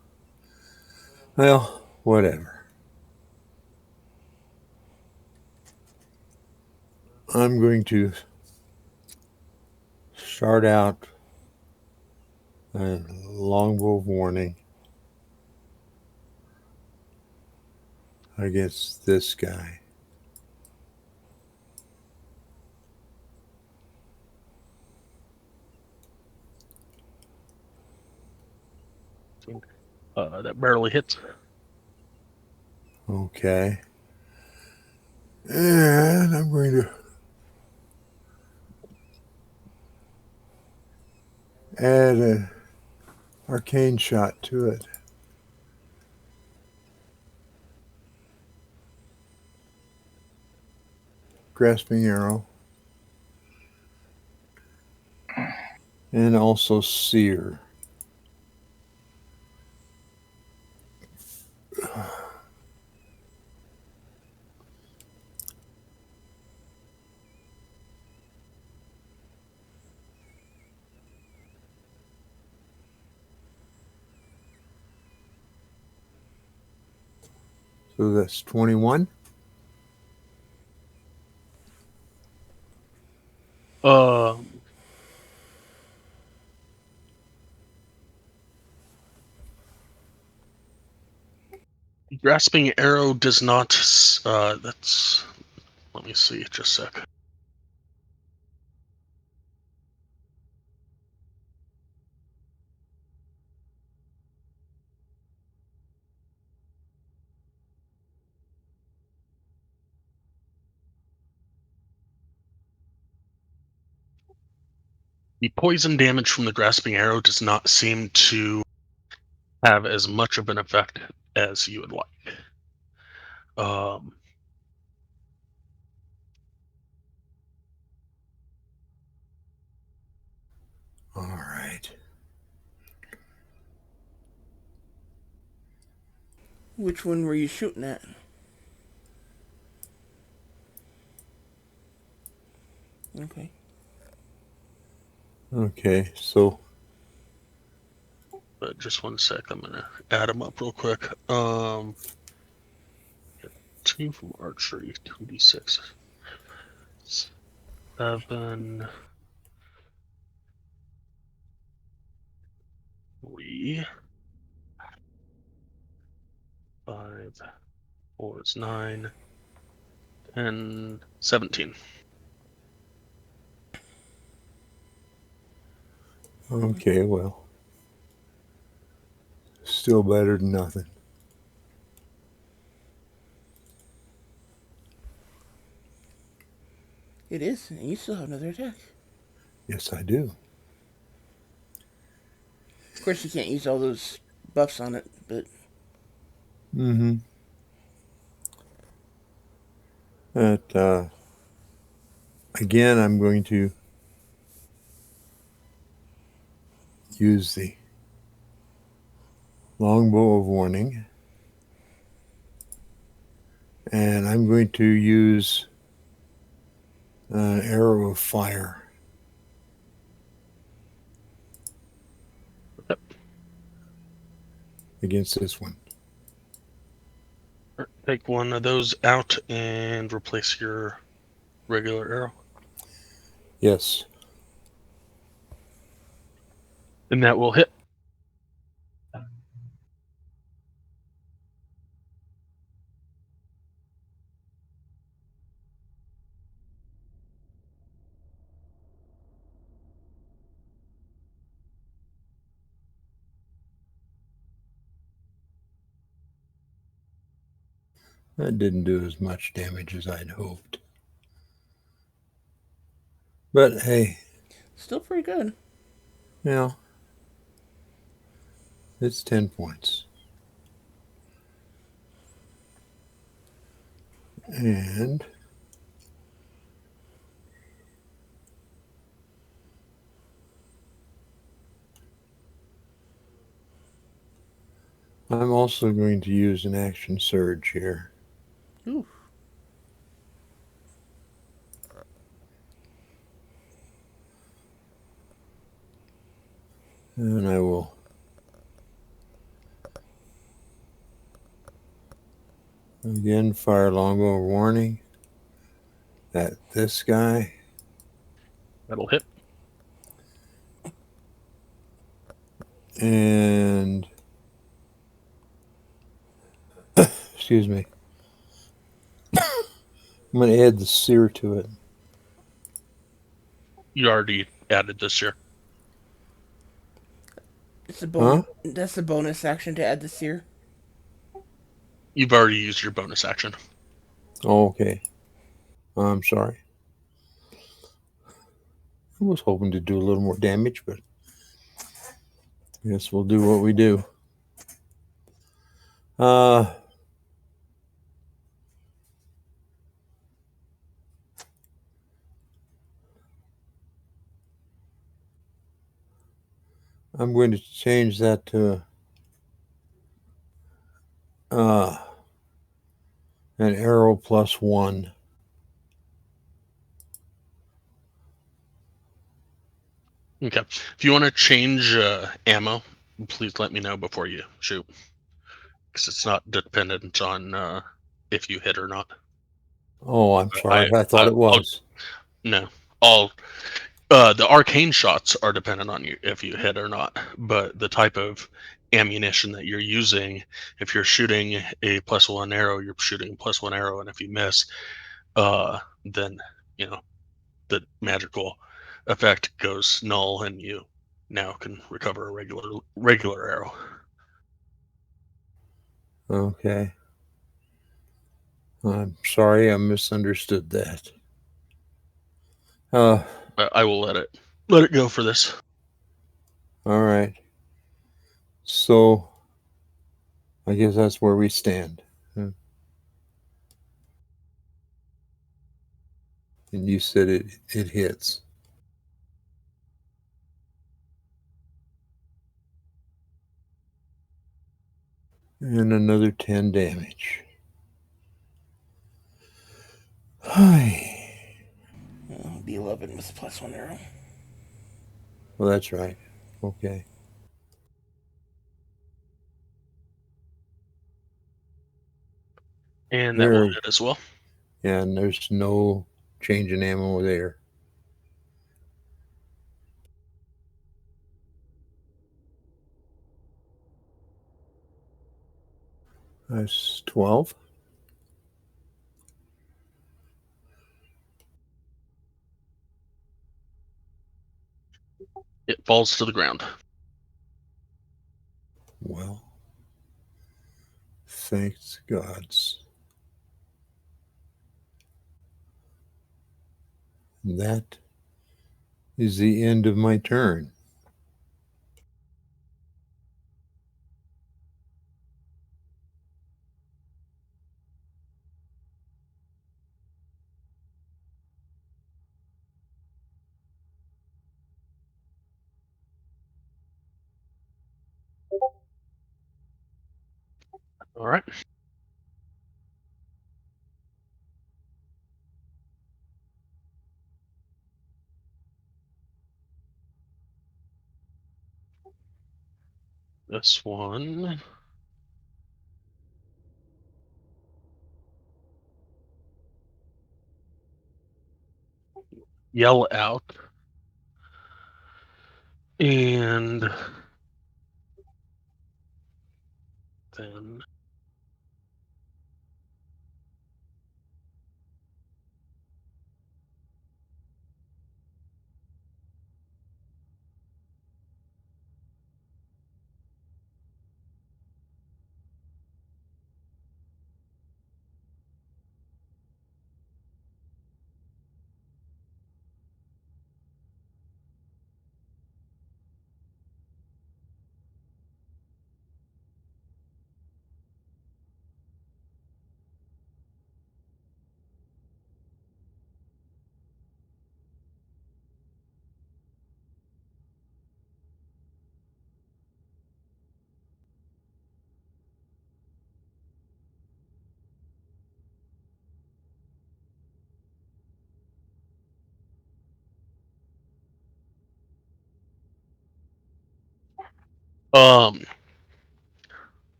Well, whatever. I'm going to start out a longbow warning against this guy. That barely hits. Okay. And I'm going to add an arcane shot to it. Grasping arrow. And also seer. So that's 21. Grasping arrow does not. That's. Let me see, just a sec. The poison damage from the grasping arrow does not seem to have as much of an effect as you would like. All right. Which one were you shooting at? Okay. Okay, so But just 1 sec, I'm gonna add them up real quick. 2 from archery, 2d6. 7, 3, 5, 4 is 9, 10, 17. okay, well, still better than nothing. It is, and you still have another attack. Yes, I do. Of course, you can't use all those buffs on it, but Mm-hmm. But again, I'm going to use the longbow of warning, and I'm going to use an arrow of fire against this one. Take one of those out and replace your regular arrow. Yes. And that will hit. That didn't do as much damage as I'd hoped. But hey, still pretty good. you know, it's 10 points. And I'm also going to use an action surge here. Ooh. And I will again fire longbow warning at this guy. That'll hit. And excuse me. I'm going to add the sear to it. You already added this year. It's a bonus. Huh? That's a bonus action to add the sear. You've already used your bonus action. Oh, okay. I'm sorry. I was hoping to do a little more damage, but I guess we'll do what we do. I'm going to change that to an arrow +1. Okay. If you want to change ammo, please let me know before you shoot. Because it's not dependent on if you hit or not. Oh, I'm sorry. I thought it was. No. The arcane shots are dependent on you if you hit or not. But the type of ammunition that you're using, if you're shooting a +1 arrow, you're shooting a +1 arrow, and if you miss, then the magical effect goes null, and you now can recover a regular arrow. Okay. I'm sorry, I misunderstood that. I will let it go for this. All right. So I guess that's where we stand. And you said it hits. And another 10 damage. Hi. The 11 was +1 arrow. Well, that's right. Okay. And that will hit as well. Yeah, and there's no change in ammo there. That's 12. It falls to the ground. Well, thanks gods. That is the end of my turn. All right. This one. Yell out. And then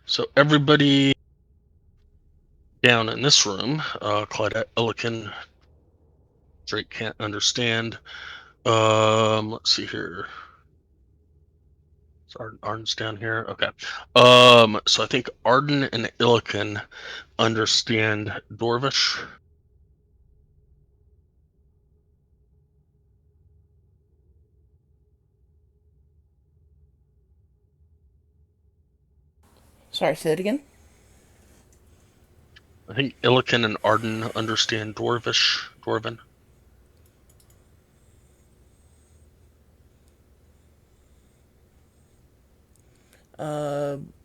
so everybody down in this room, Claudette Ellikin, Drake can't understand. Let's see here. Arden's down here. Okay. So I think Arden and Illiken understand Dorvish. Sorry, say it again. I think Illiken and Arden understand Dwarven.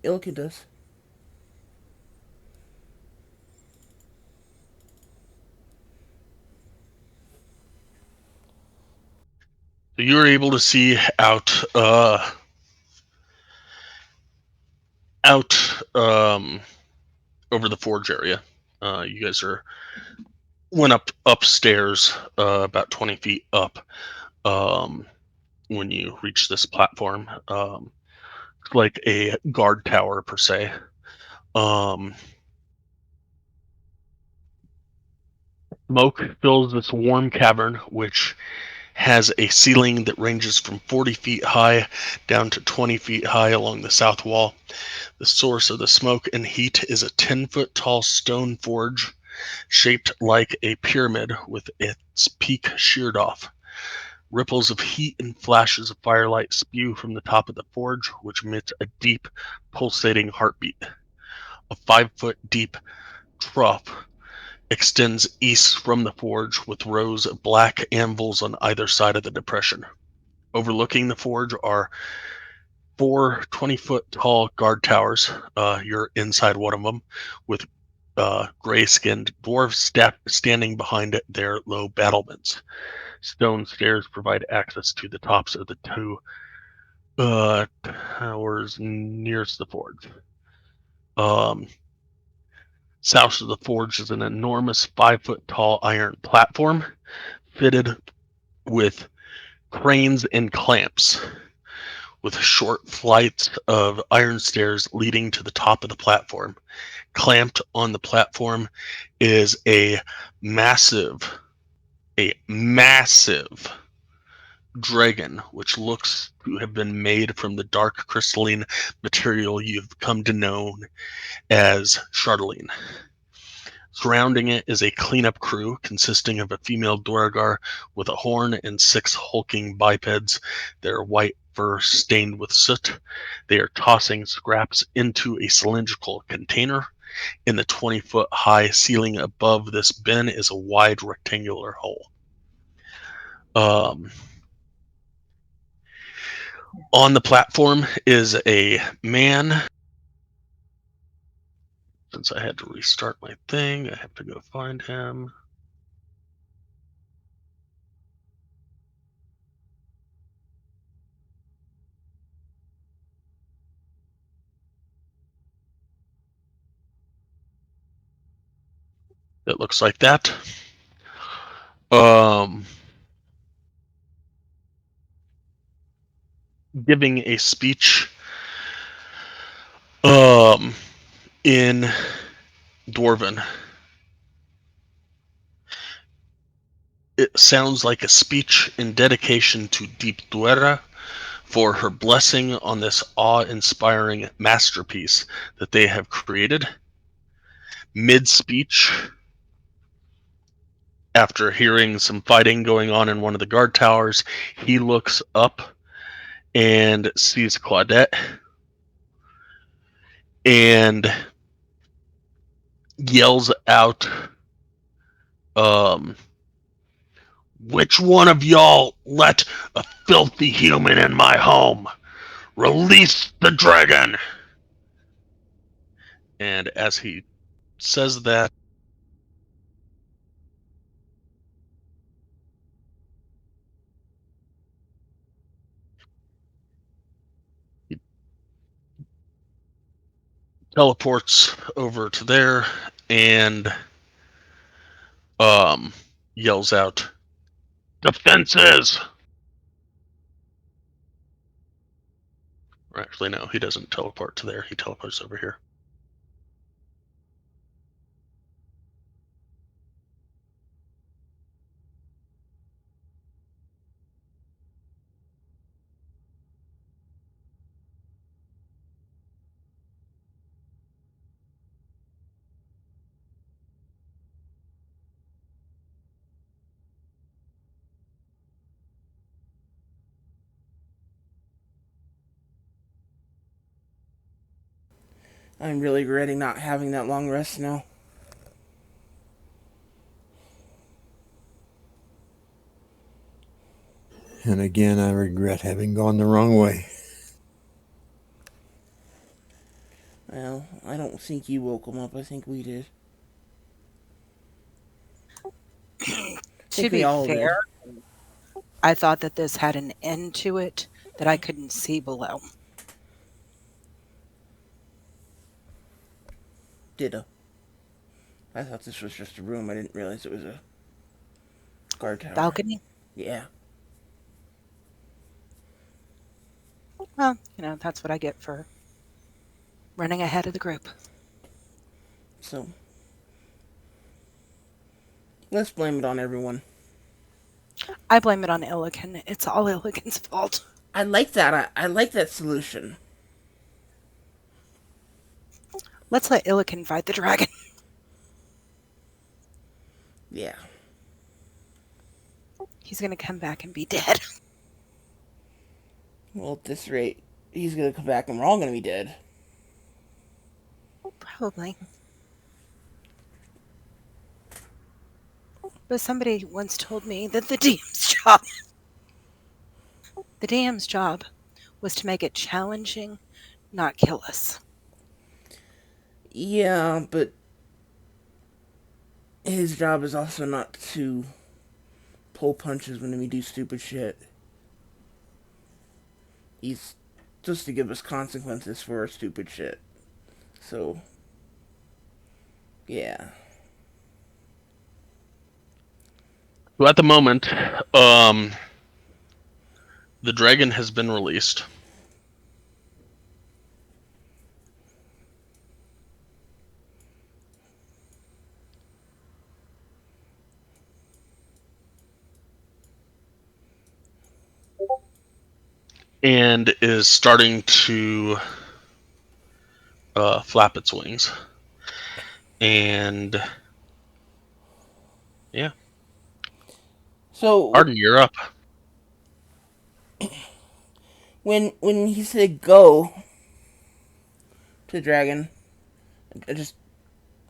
Ilka does. So you were able to see out over the forge area. You guys went upstairs about 20 feet up when you reach this platform. Like a guard tower per se. Smoke fills this warm cavern, which has a ceiling that ranges from 40 feet high down to 20 feet high along the south wall. The source of the smoke and heat is a 10-foot tall stone forge shaped like a pyramid with its peak sheared off. Ripples of heat and flashes of firelight spew from the top of the forge, which emits a deep, pulsating heartbeat. A 5-foot deep trough extends east from the forge with rows of black anvils on either side of the depression. Overlooking the forge are 4 20-foot tall guard towers. You're inside one of them with gray-skinned dwarves standing behind their low battlements. Stone stairs provide access to the tops of the 2 towers nearest the forge. South of the forge is an enormous 5-foot tall iron platform fitted with cranes and clamps, with short flights of iron stairs leading to the top of the platform. Clamped on the platform is a massive dragon, which looks to have been made from the dark crystalline material you've come to know as Chardeline. Surrounding it is a cleanup crew consisting of a female Duergar with a horn and 6 hulking bipeds, their white fur stained with soot. They are tossing scraps into a cylindrical container. In the 20-foot high ceiling above this bin is a wide rectangular hole. On the platform is a man. Since I had to restart my thing, I have to go find him. It looks like that. Um, giving a speech in Dwarven. It sounds like a speech in dedication to Deep Duerra for her blessing on this awe-inspiring masterpiece that they have created. Mid-speech, after hearing some fighting going on in one of the guard towers, he looks up and sees Claudette and yells out, which one of y'all let a filthy human in my home? Release the dragon! And as he says that, he teleports over to there and yells out, defenses! Or actually, no, he doesn't teleport to there. He teleports over here. I'm really regretting not having that long rest now. And again, I regret having gone the wrong way. Well, I don't think you woke him up. I think we did. I To think we be all fair, did. I thought that this had an end to it that I couldn't see below. Ditto. I thought this was just a room. I didn't realize it was a guard tower. Balcony? Yeah. Well, that's what I get for running ahead of the group. So, let's blame it on everyone. I blame it on Illigan. It's all Illigan's fault. I like that. I like that solution. Let's let Illigan fight the dragon. Yeah. He's going to come back and be dead. Well, at this rate, he's gonna come back and we're all gonna be dead. Probably. But somebody once told me that the DM's job was to make it challenging, not kill us. Yeah, but his job is also not to pull punches when we do stupid shit. He's just to give us consequences for our stupid shit. So, yeah. So at the moment, the dragon has been released. And is starting to flap its wings. And yeah. So, Arden, you're up. when he said go to dragon, I just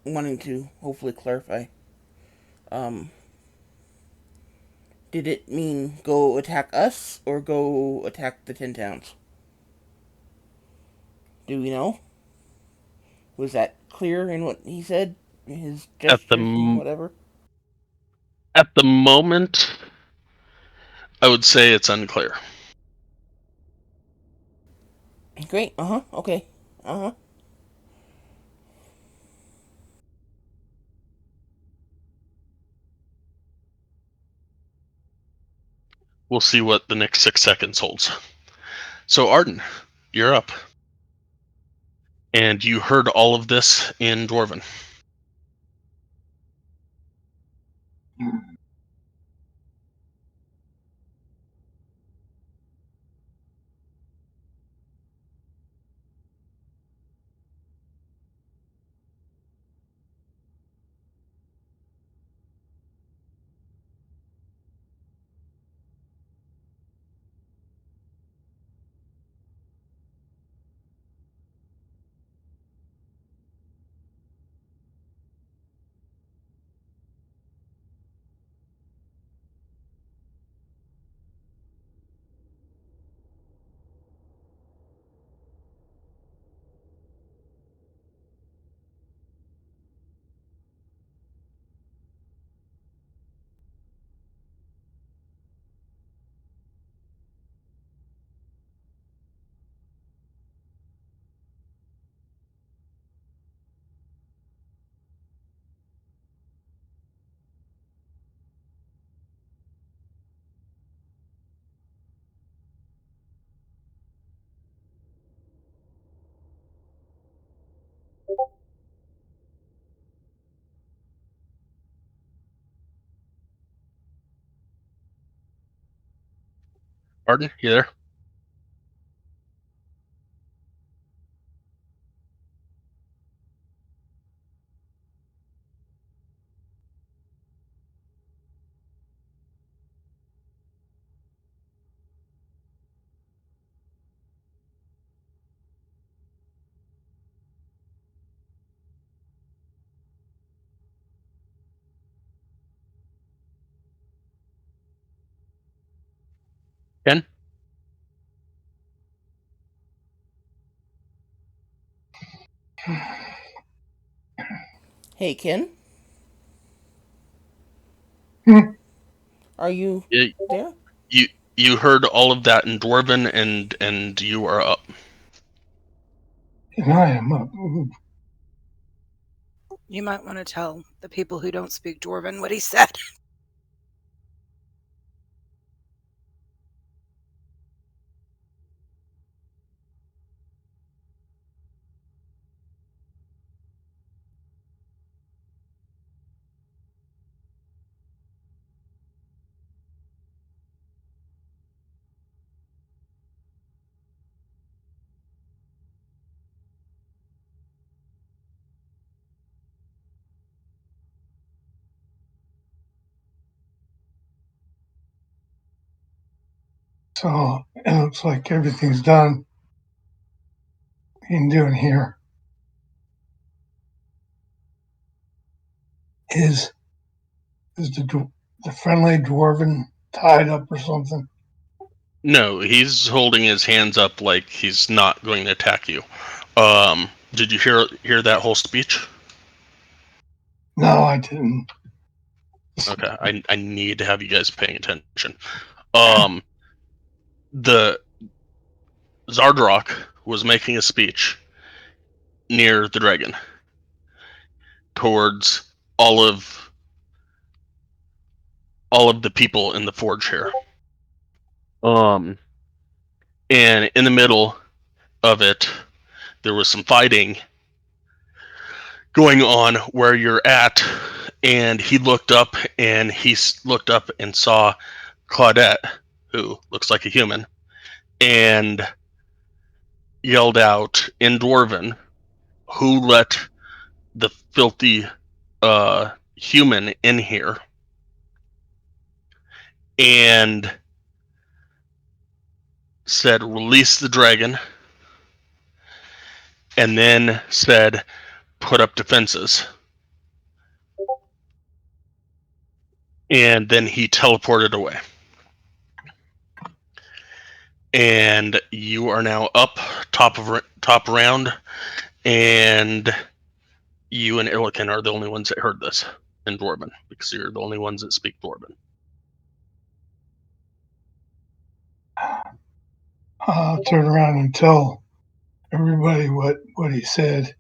wanting to hopefully clarify. Did it mean go attack us or go attack the 10 towns? Do we know? Was that clear in what he said? His gestures and whatever? At the moment, I would say it's unclear. Great. Okay. we'll see what the next 6 seconds holds. So Arden, you're up. And you heard all of this in Dwarven. Arden, you there? Ken? Hey, Ken, Hmm. are you Yeah, there? you heard all of that in Dwarven, and you are up. And I am up. Ooh. You might want to tell the people who don't speak Dwarven what he said. So it looks like everything's done. What are you doing here? Is the friendly dwarven tied up or something? No, he's holding his hands up like he's not going to attack you. Did you hear that whole speech? No, I didn't. Okay, I need to have you guys paying attention. Um, the Zardrock was making a speech near the dragon towards all of the people in the forge here. Um, and in the middle of it, there was some fighting going on where you're at, and he looked up and saw Claudette, who looks like a human, and yelled out in Dwarven, "Who let the filthy human in here?" And said, "Release the dragon," and then said, "Put up defenses." And then he teleported away. And you are now up top round, and you and Illiken are the only ones that heard this in Dwarven, because you're the only ones that speak Dwarven. I'll turn around and tell everybody what he said.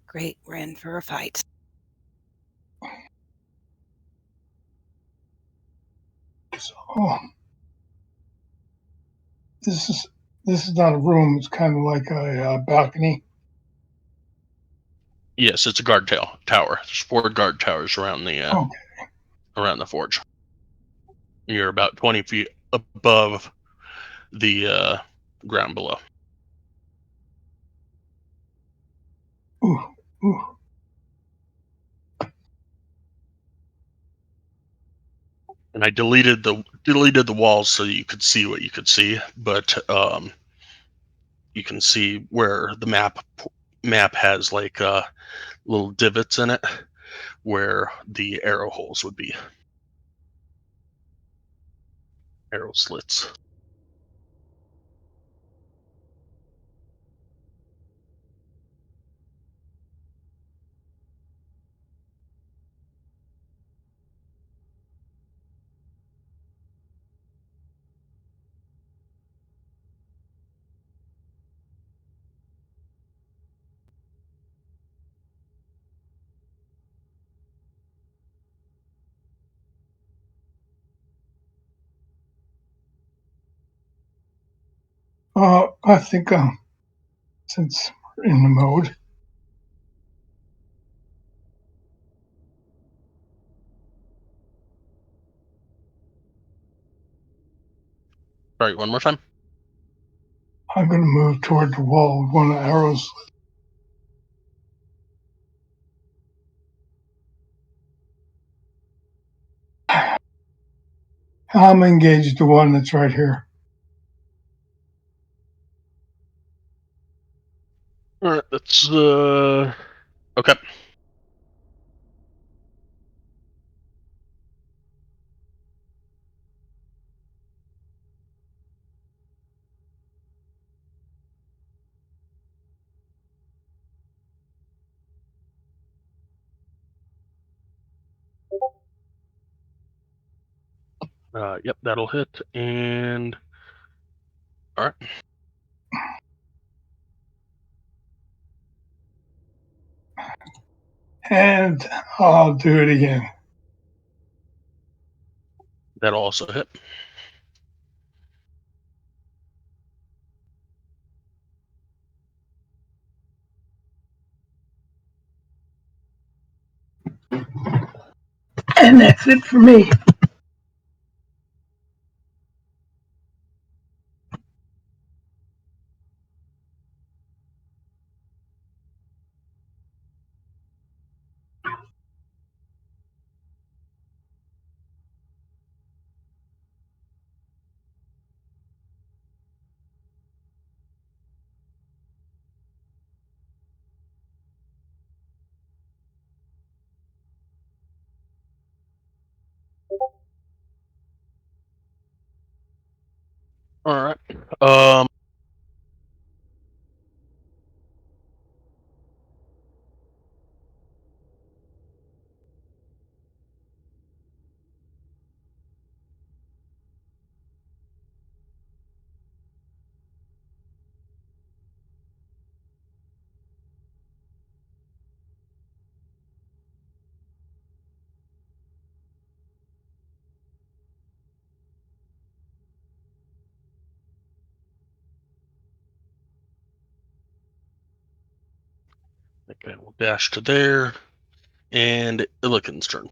Great, we're in for a fight. So, this is not a room. It's kind of like a balcony. Yes, it's a guard tower. There's 4 guard towers around the forge. You're about 20 feet above the ground below. Ooh, ooh. And I deleted the walls so you could see what you could see, but you can see where the map has like little divots in it where the arrow holes would be. Arrow slits. I think since we're in the mode, Sorry, one more time. I'm going to move toward the wall with one of the arrows. I'm engaged the one that's right here. All right, that's okay. Yep, that'll hit. And all right. And I'll do it again. That'll also hit. And that's it for me. All right. Okay, we'll dash to there, and Illiken's turn.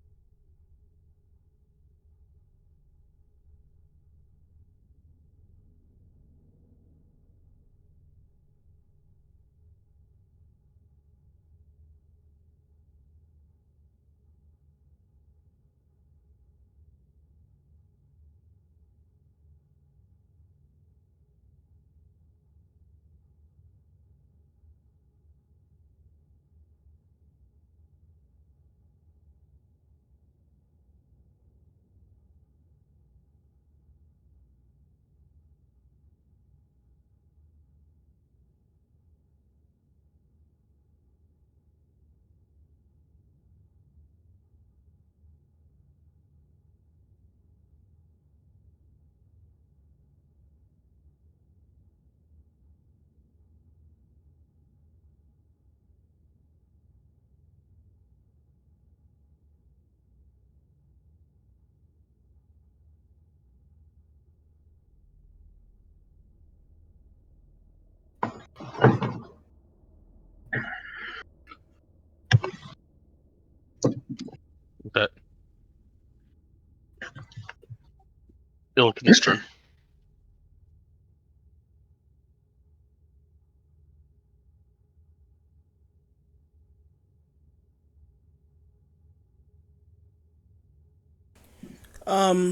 Illiken's turn.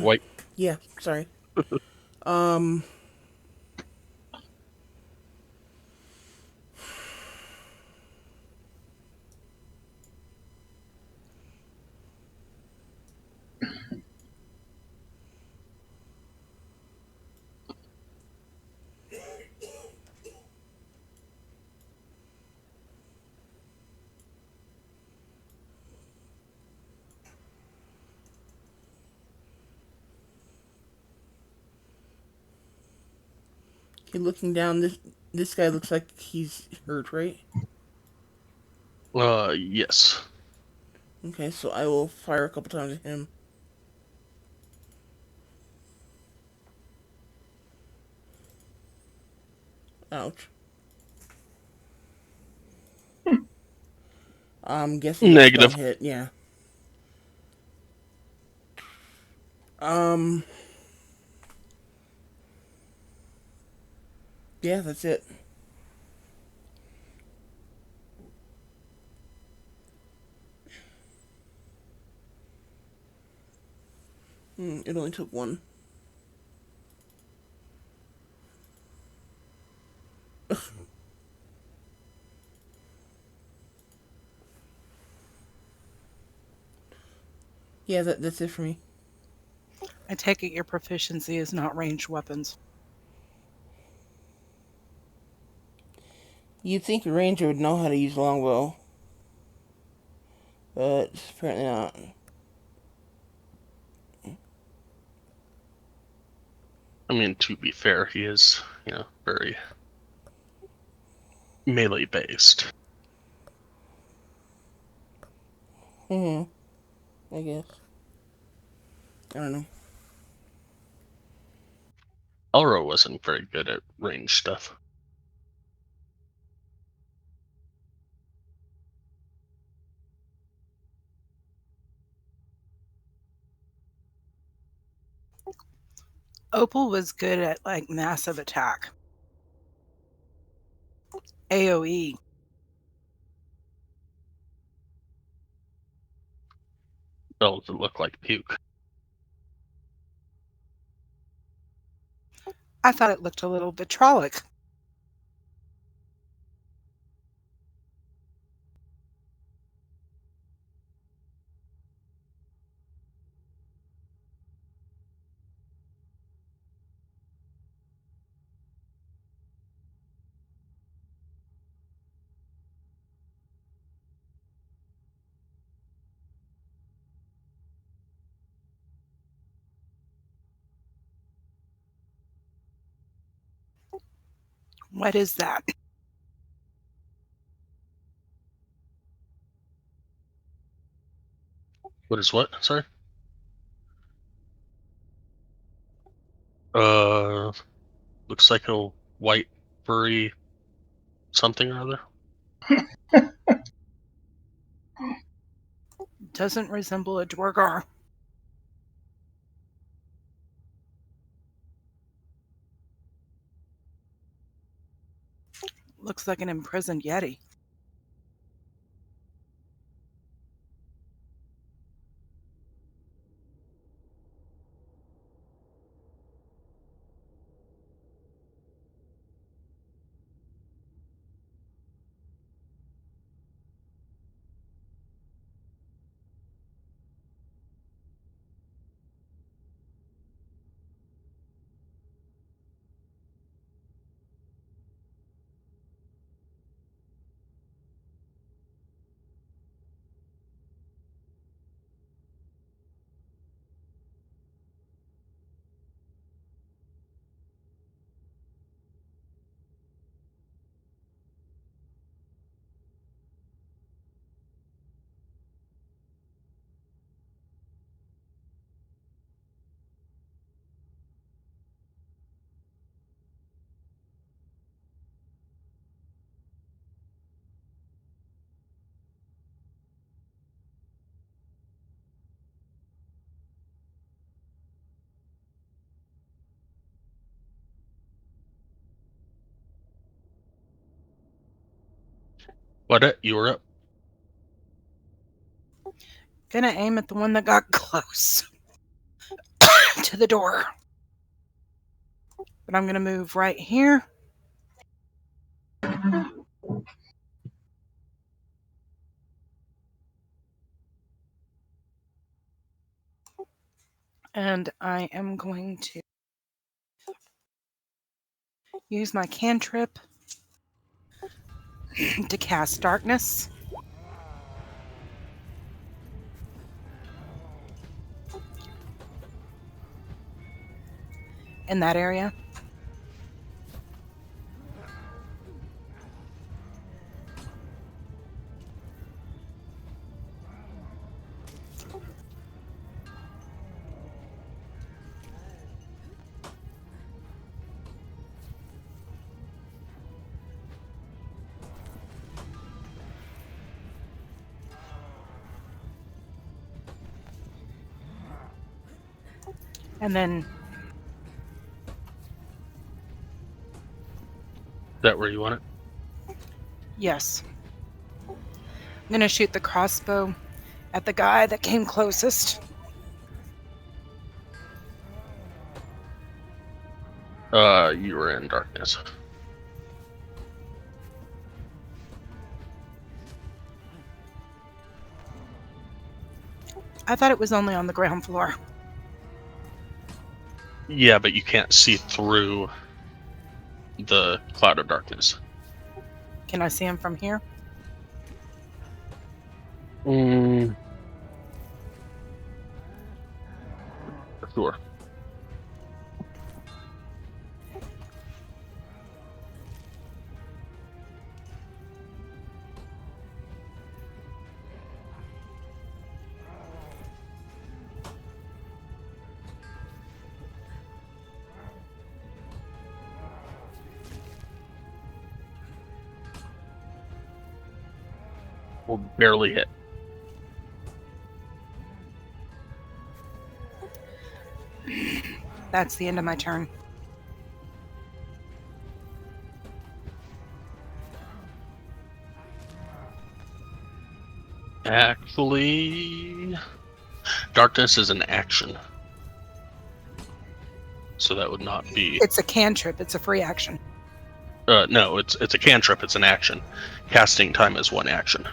White. Yeah, sorry. Um, okay, looking down, this guy looks like he's hurt, right? Yes. Okay, so I will fire a couple times at him. Ouch. I'm guessing that's gonna Negative. hit, yeah. Um, yeah, that's it. It only took one. Yeah, that's it for me. I take it your proficiency is not ranged weapons. You'd think a ranger would know how to use a longbow, but apparently not. I mean, to be fair, he is, very melee based. I guess. I don't know. Elro wasn't very good at range stuff. Opal was good at like massive attack. AoE. Does it look like puke? I thought it looked a little vitrolic. What is that? What is what? Sorry. Looks like a white furry something or other. Doesn't resemble a Dwargar. Looks like an imprisoned Yeti. What? You were up. Gonna aim at the one that got close to the door. But I'm gonna move right here. And I am going to use my cantrip to cast darkness. In that area. And then... Is that where you want it? Yes. I'm going to shoot the crossbow at the guy that came closest. You were in darkness. I thought it was only on the ground floor. Yeah, but you can't see through the cloud of darkness. Can I see him from here? Sure. Will barely hit. That's the end of my turn. Actually, darkness is an action. So that would not be... It's a cantrip. It's a free action. No, it's a cantrip. It's an action. Casting time is one action.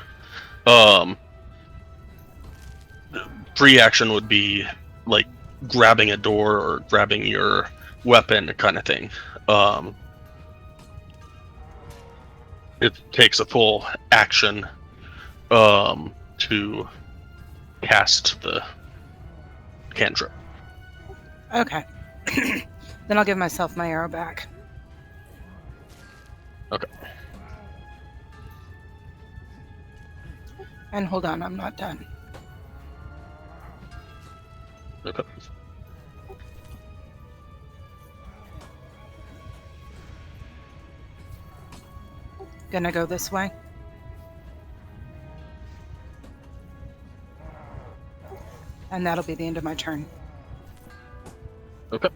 Free action would be like grabbing a door or grabbing your weapon kind of thing. It takes a full action to cast the cantrip. Okay. Then I'll give myself my arrow back. Okay. And hold on, I'm not done. Okay. Gonna go this way. And that'll be the end of my turn. Okay.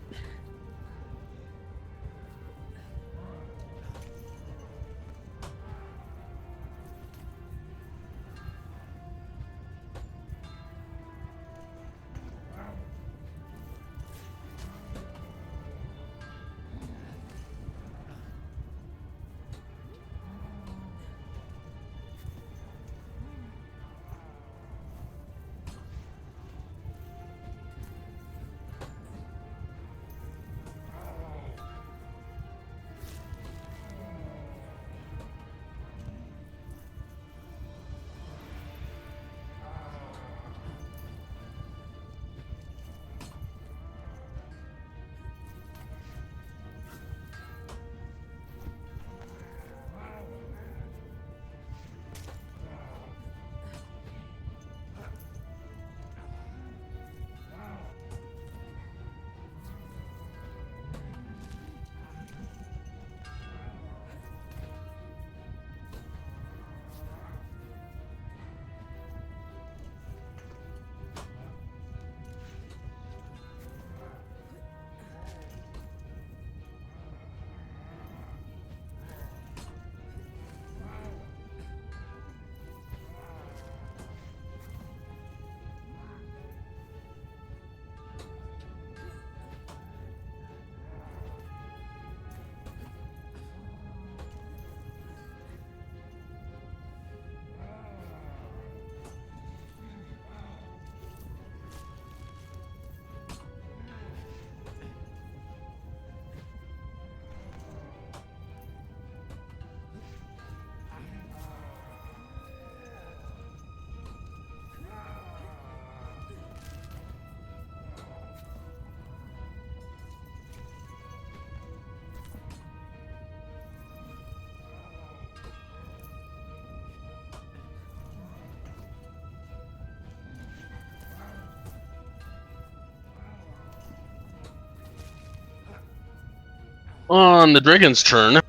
On the dragon's turn,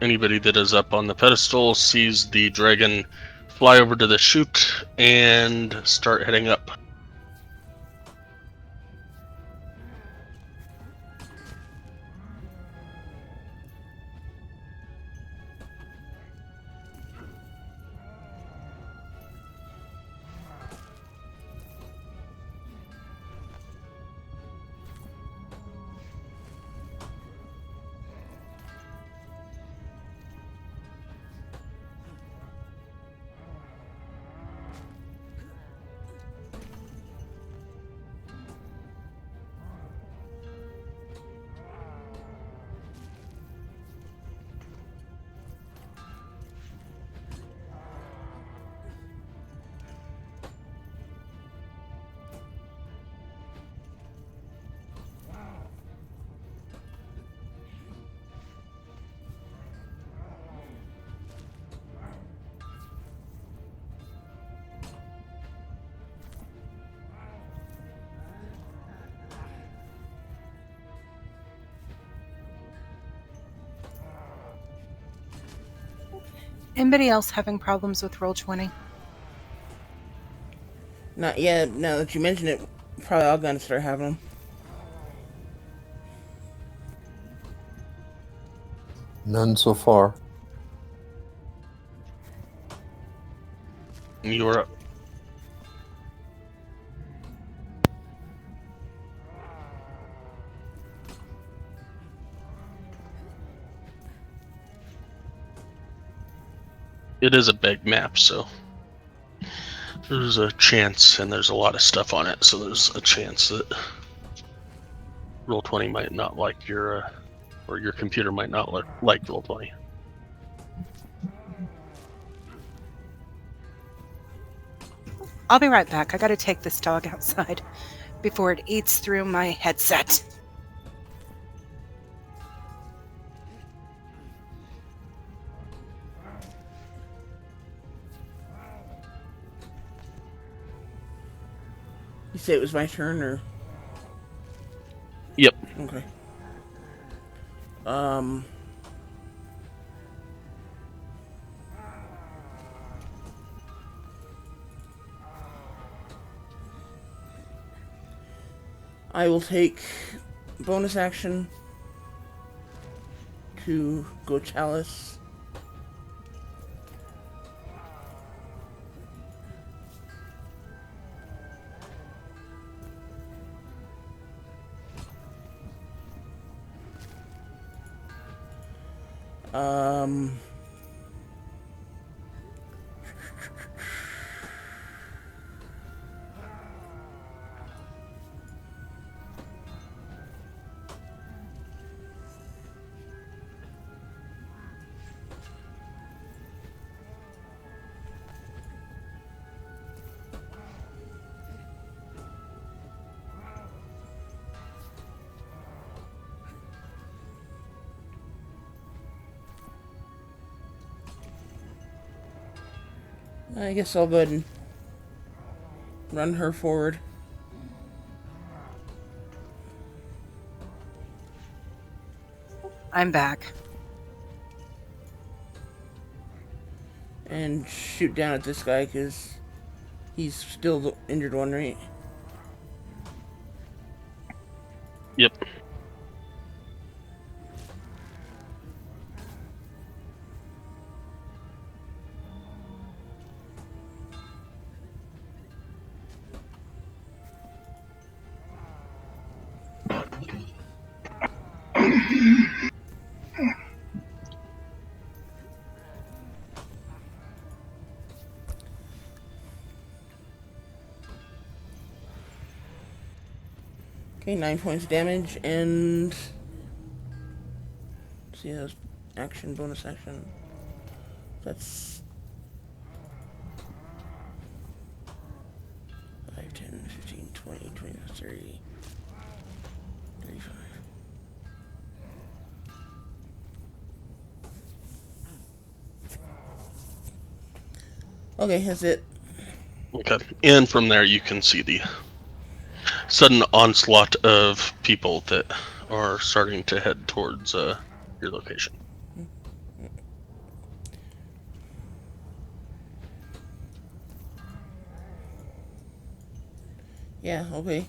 anybody that is up on the pedestal sees the dragon fly over to the chute and start heading up. Anybody else having problems with Roll20? Not yet. Now that you mention it, probably all gonna start having them. None so far. You're up. It is a big map, so there's a chance, and there's a lot of stuff on it, so there's a chance that Roll20 might not like your, or your computer might not like Roll20. I'll be right back. I gotta take this dog outside before it eats through my headset. You say it was my turn, or? Yep. Okay. I will take bonus action to go Chalice. I guess I'll go ahead and run her forward. I'm back. And shoot down at this guy, because he's still the injured one, right? Yep. Okay, 9 points damage, and... see, that's action, bonus action. That's... 5, 10, 15, 20, 20, 30, 35. Okay, that's it. Okay. And from there, you can see the sudden onslaught of people that are starting to head towards your location. Yeah, okay.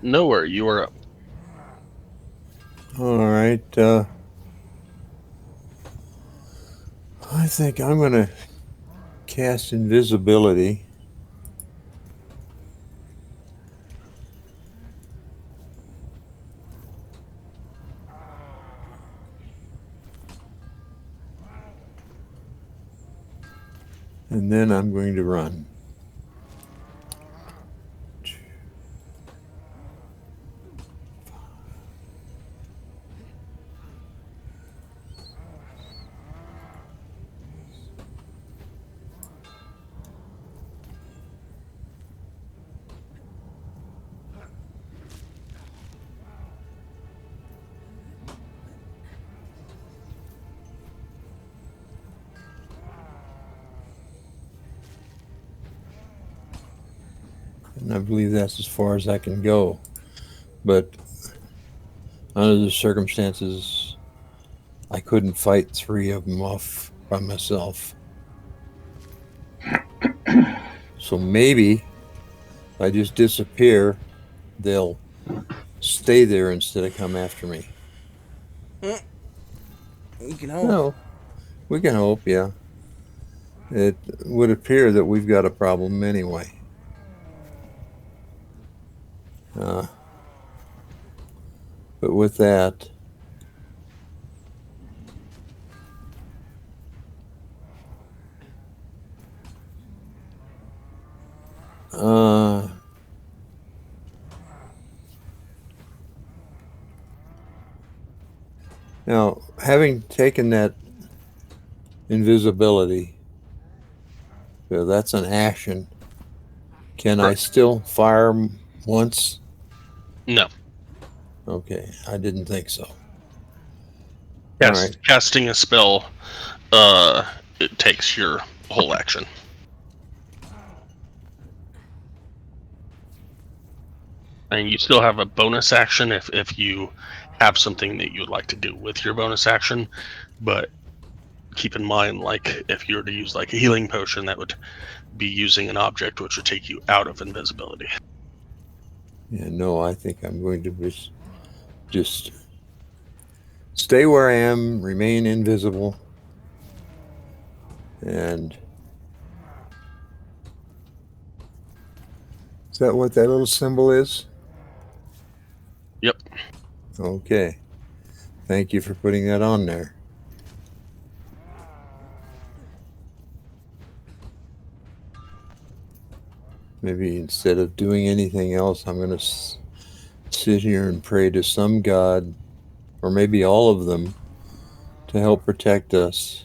Nowhere, you are up. All right. I think I'm going to cast invisibility. And then I'm going to run. And I believe that's as far as I can go. But under the circumstances, I couldn't fight 3 of them off by myself. So maybe if I just disappear, they'll stay there instead of come after me. You can hope. No, we can hope, yeah. It would appear that we've got a problem anyway. But with that, now, having taken that invisibility, so that's an action. Can I still fire once? No. Okay, I didn't think so. All right. Casting a spell, it takes your whole action. And you still have a bonus action if you have something that you would like to do with your bonus action, but keep in mind, like, if you were to use like a healing potion, that would be using an object which would take you out of invisibility. Yeah, no, I think I'm going to just stay where I am, remain invisible, and is that what that little symbol is? Yep. Okay. Thank you for putting that on there. Maybe instead of doing anything else, I'm going to sit here and pray to some god, or maybe all of them, to help protect us.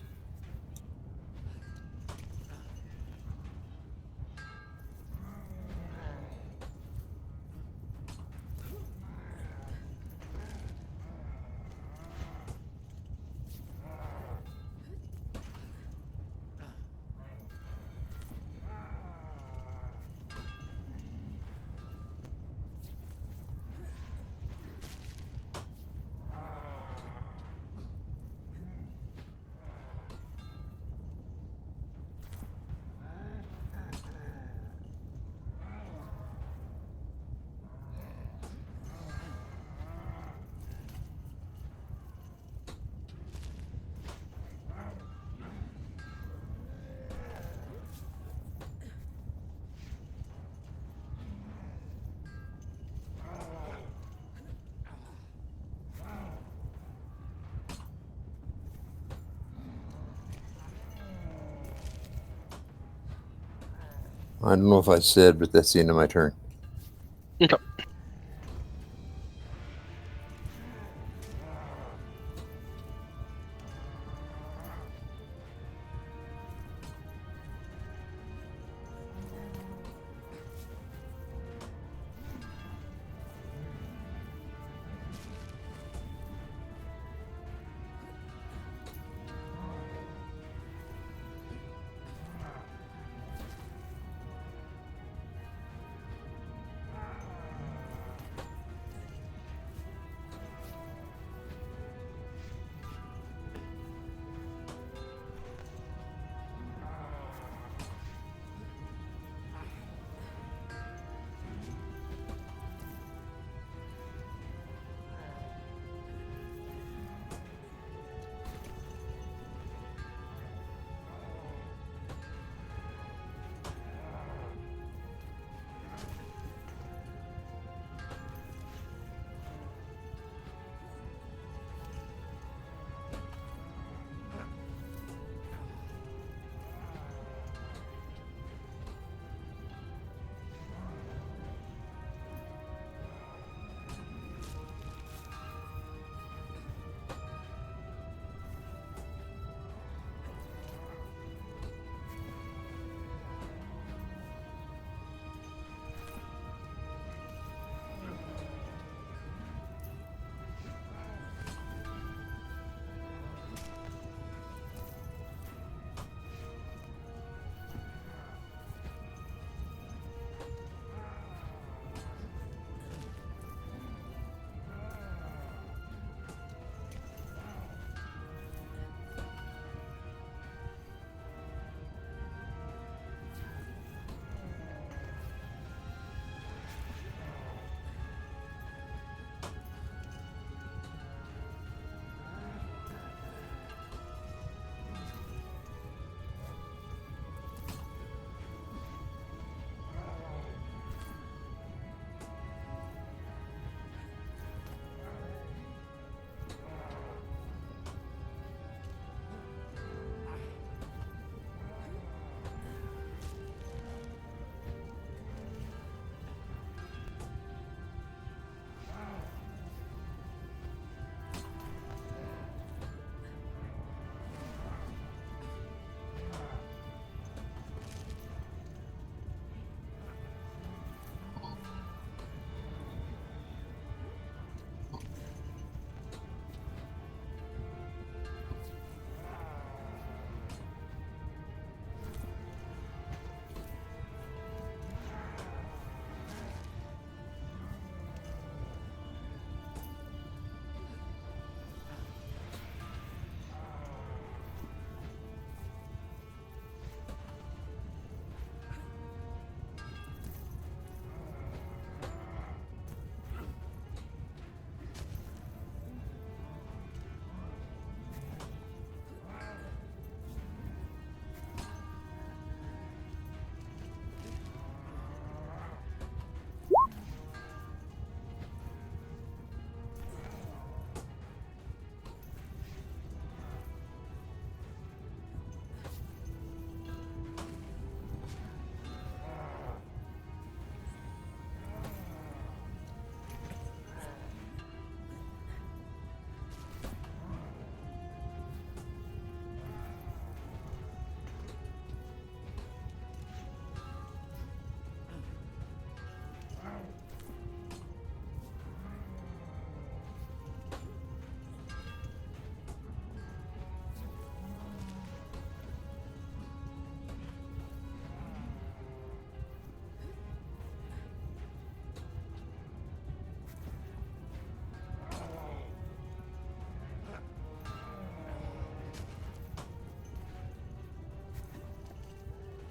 I don't know if I said, but that's the end of my turn. Okay.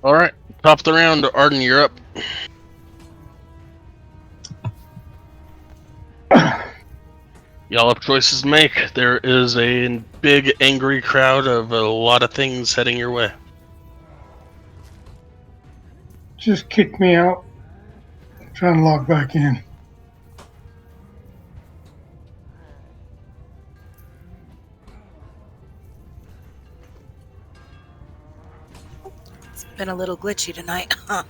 All right, top of the round, Arden, you're up. Y'all have choices to make. There is a big, angry crowd of a lot of things heading your way. Just kick me out. I'm trying to log back in. It's been a little glitchy tonight, huh?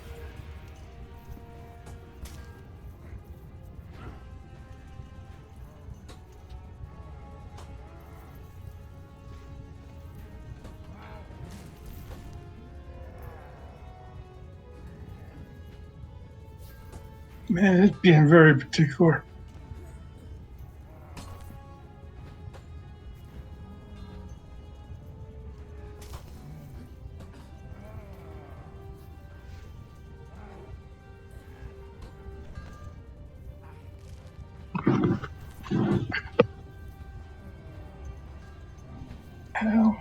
Man, it's being very particular. Hell.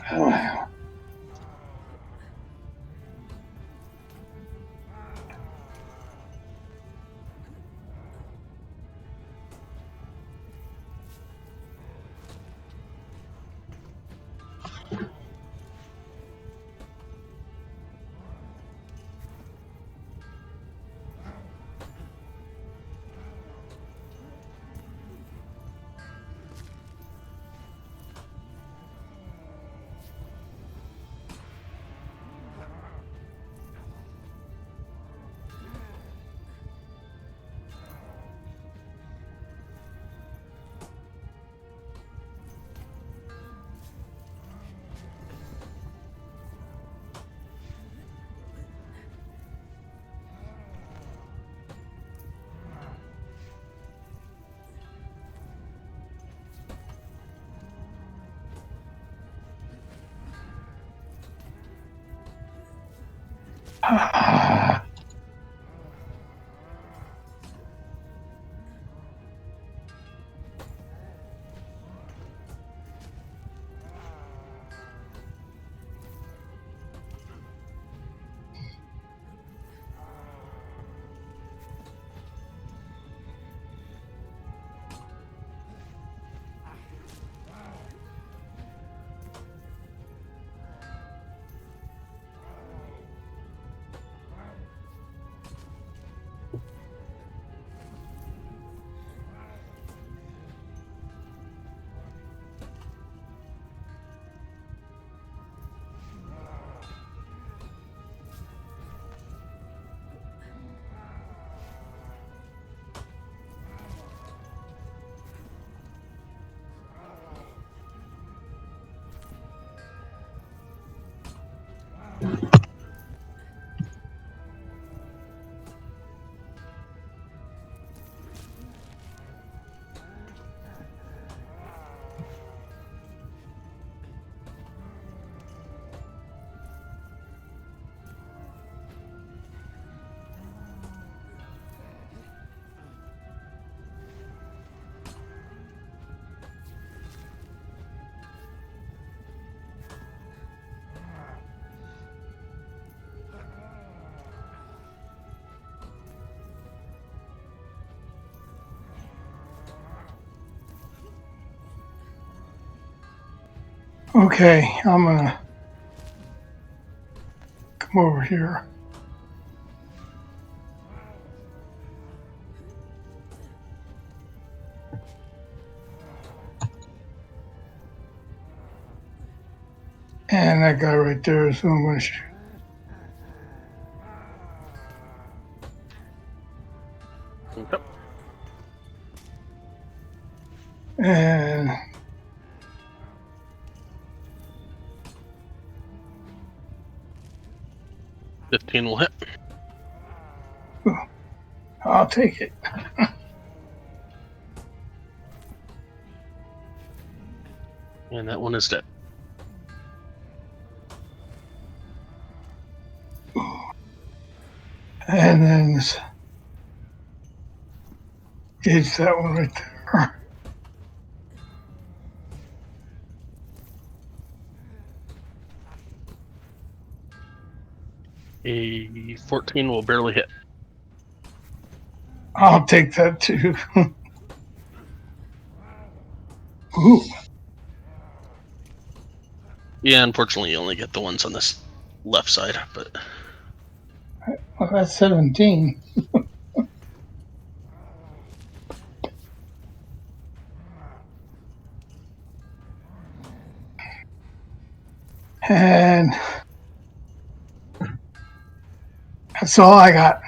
Okay, I'm gonna come over here. And that guy right there is who I'm going to shoot. Yep. And 15 will hit. I'll take it. And that one is dead. And then it's that one right there. A 14 will barely hit. I'll take that too. Ooh. Yeah, unfortunately, you only get the ones on this left side, but Well, that's 17. And that's all I got.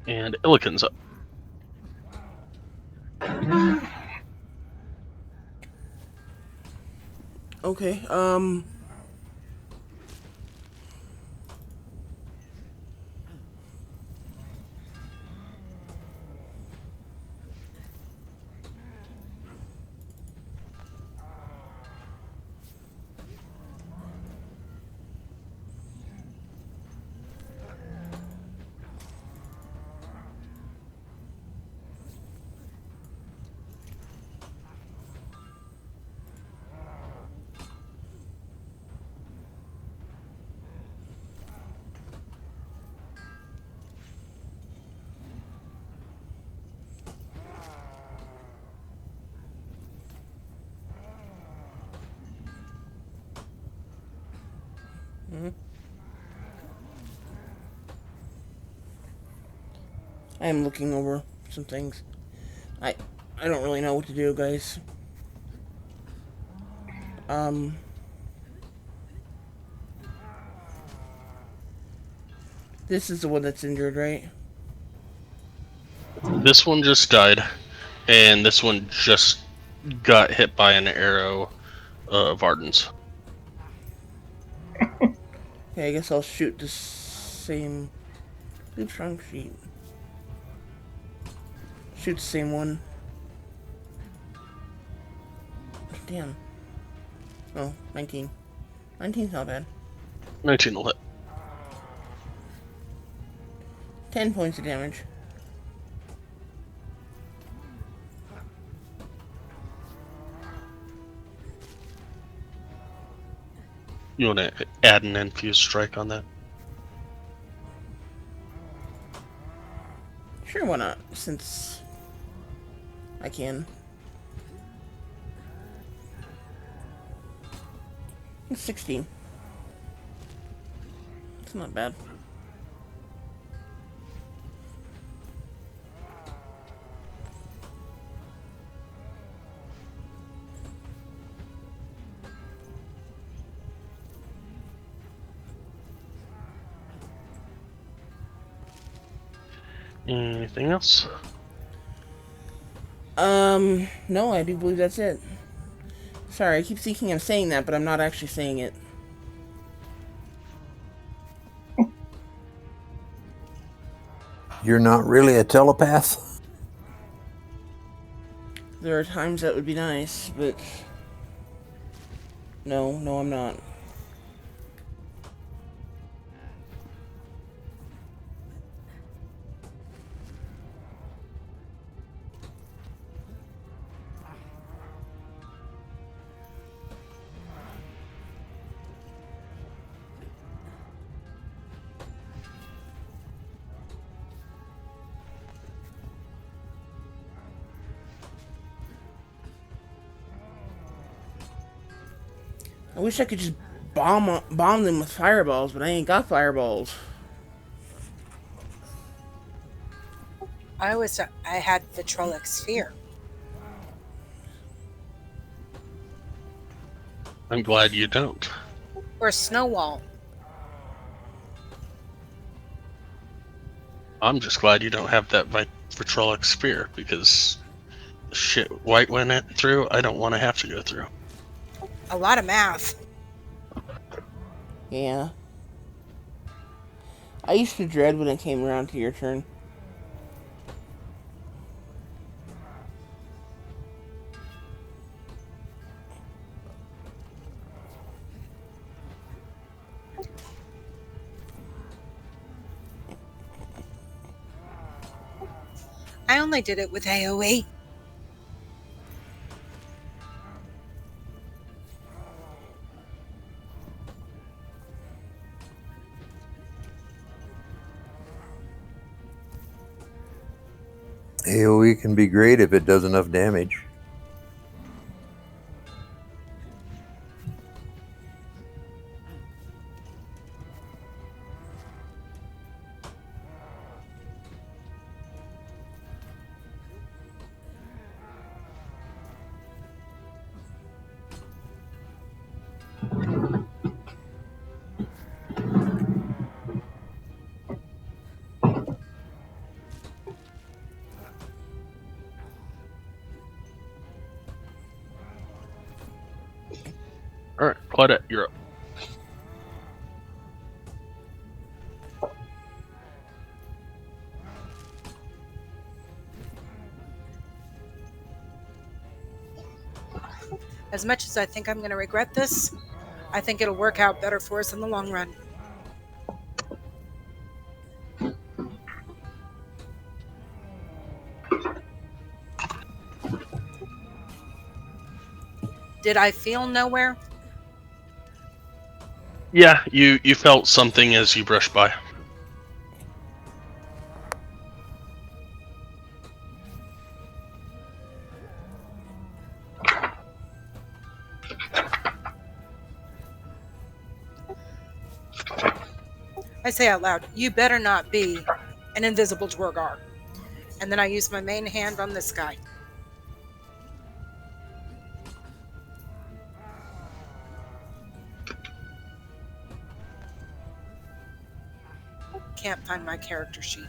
And Illiken's up. Okay. I am looking over some things. I I don't really know what to do, guys. Um, this is the one that's injured, right? This one just died, and this one just got hit by an arrow of Arden's. Okay, I guess I'll shoot the same. Blue trunk sheet. Shoot the same one. Damn. Oh, 19. 19's not bad. 19 will hit. 10 points of damage. You want to add an infused strike on that? Sure, why not? Since I can. It's 16. It's not bad. Anything else? No, I do believe that's it. Sorry, I keep thinking I'm saying that, but I'm not actually saying it. You're not really a telepath? There are times that would be nice, but... No, I'm not. I wish I could just bomb them with fireballs, but I ain't got fireballs. I had vitrolic sphere. I'm glad you don't. Or snow wall. I'm just glad you don't have that vitrolic sphere, because the shit White went through, I don't want to have to go through. A lot of math. Yeah. I used to dread when it came around to your turn. I only did it with AoE. AoE can be great if it does enough damage. Claudette, you're up. As much as I think I'm going to regret this, I think it'll work out better for us in the long run. Did I feel nowhere? Yeah, you felt something as you brushed by. I say out loud, you better not be an invisible Dwargar. And then I use my main hand on this guy. Can't find my character sheet.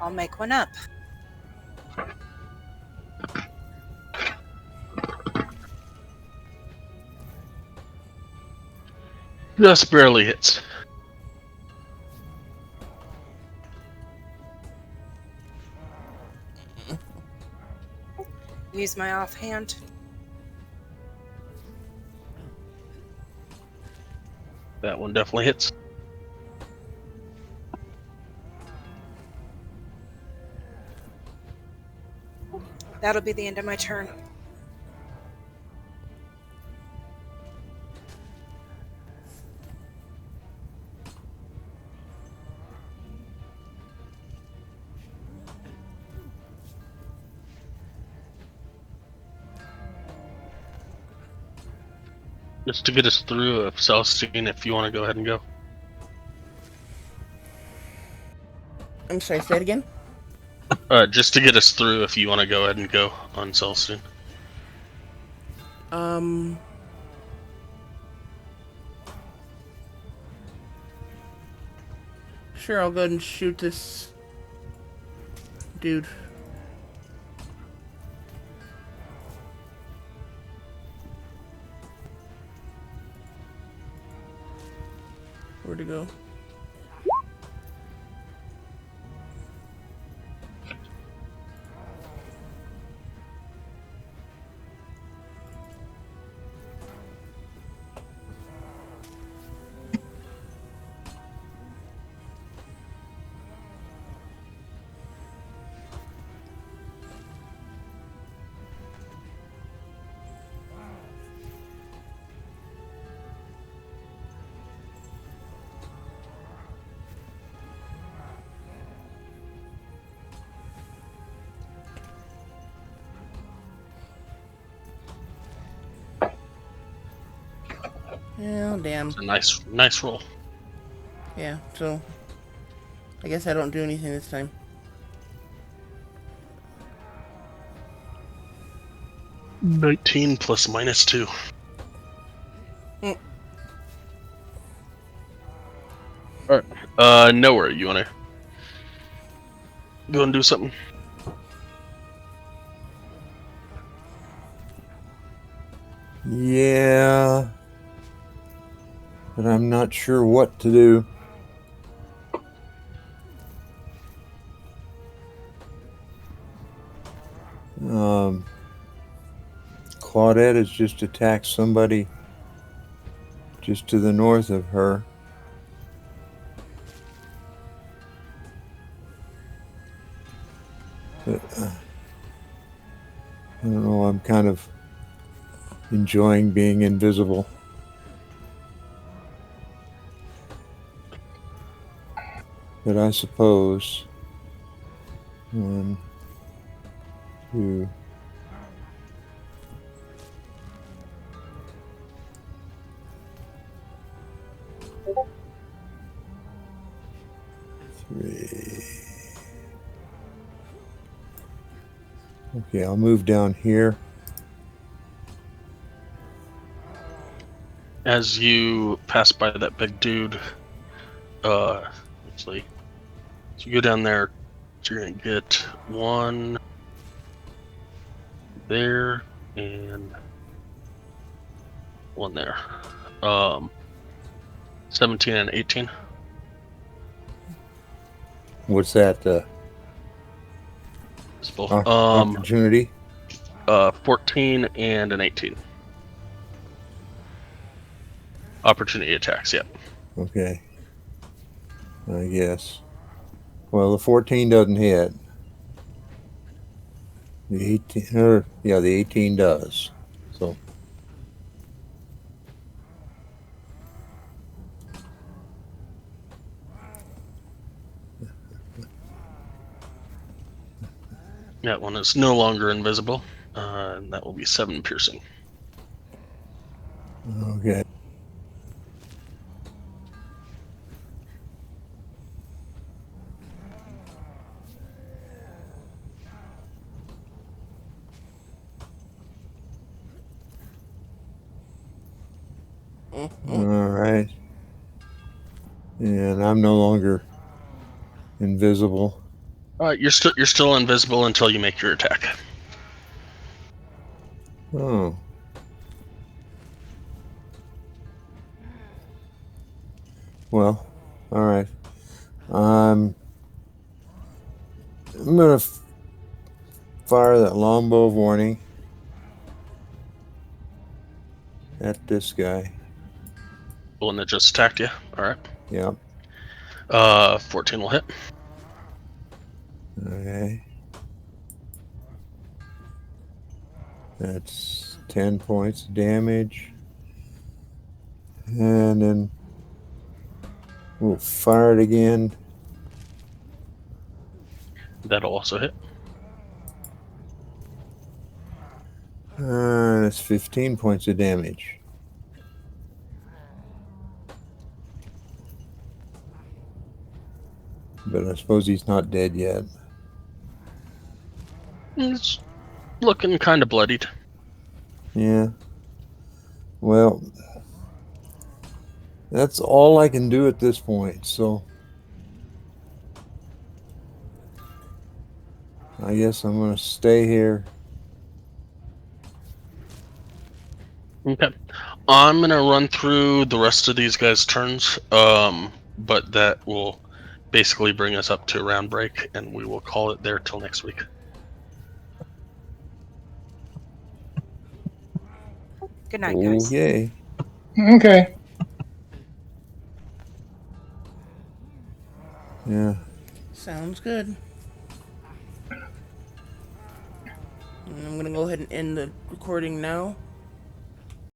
I'll make one up. Just barely hits. Use my offhand. That one definitely hits. That'll be the end of my turn. Just to get us through a Celestine, if you want to go ahead and go. I'm sorry, say it again? Just to get us through, if you want to go ahead and go on Celestine. Sure, I'll go ahead and shoot this dude. Where'd it go? Oh, damn. It's a nice roll. Yeah, so I guess I don't do anything this time. $19 plus -2. Alright. Nowhere, you wanna go and do something? Yeah, but I'm not sure what to do. Claudette has just attacked somebody just to the north of her. But, I don't know, I'm kind of enjoying being invisible. But I suppose 1, 2, 3. Okay, I'll move down here. As you pass by that big dude, actually, so you go down there, so you're gonna get one there, And one there. 17 and 18. What's that? Opportunity? 14 and an 18. Opportunity attacks, yep. Okay. I guess. Well, the 14 doesn't hit. The 18, the 18 does. So. That one is no longer invisible, and that will be 7 piercing. Okay. All right. And I'm no longer invisible. You're still invisible until you make your attack. Oh. Well, all right. I'm gonna fire that longbow of warning at this guy. The one that just attacked you. All right. Yep. 14 will hit. Okay. That's 10 points of damage. And then we'll fire it again. That'll also hit. That's 15 points of damage. But I suppose he's not dead yet. It's looking kind of bloodied. Yeah. Well, that's all I can do at this point, so I guess I'm going to stay here. Okay. I'm going to run through the rest of these guys' turns, but that will basically bring us up to round break, and we will call it there till next week. Good night, guys. Okay. Okay. Yeah. Sounds good. And I'm gonna go ahead and end the recording now.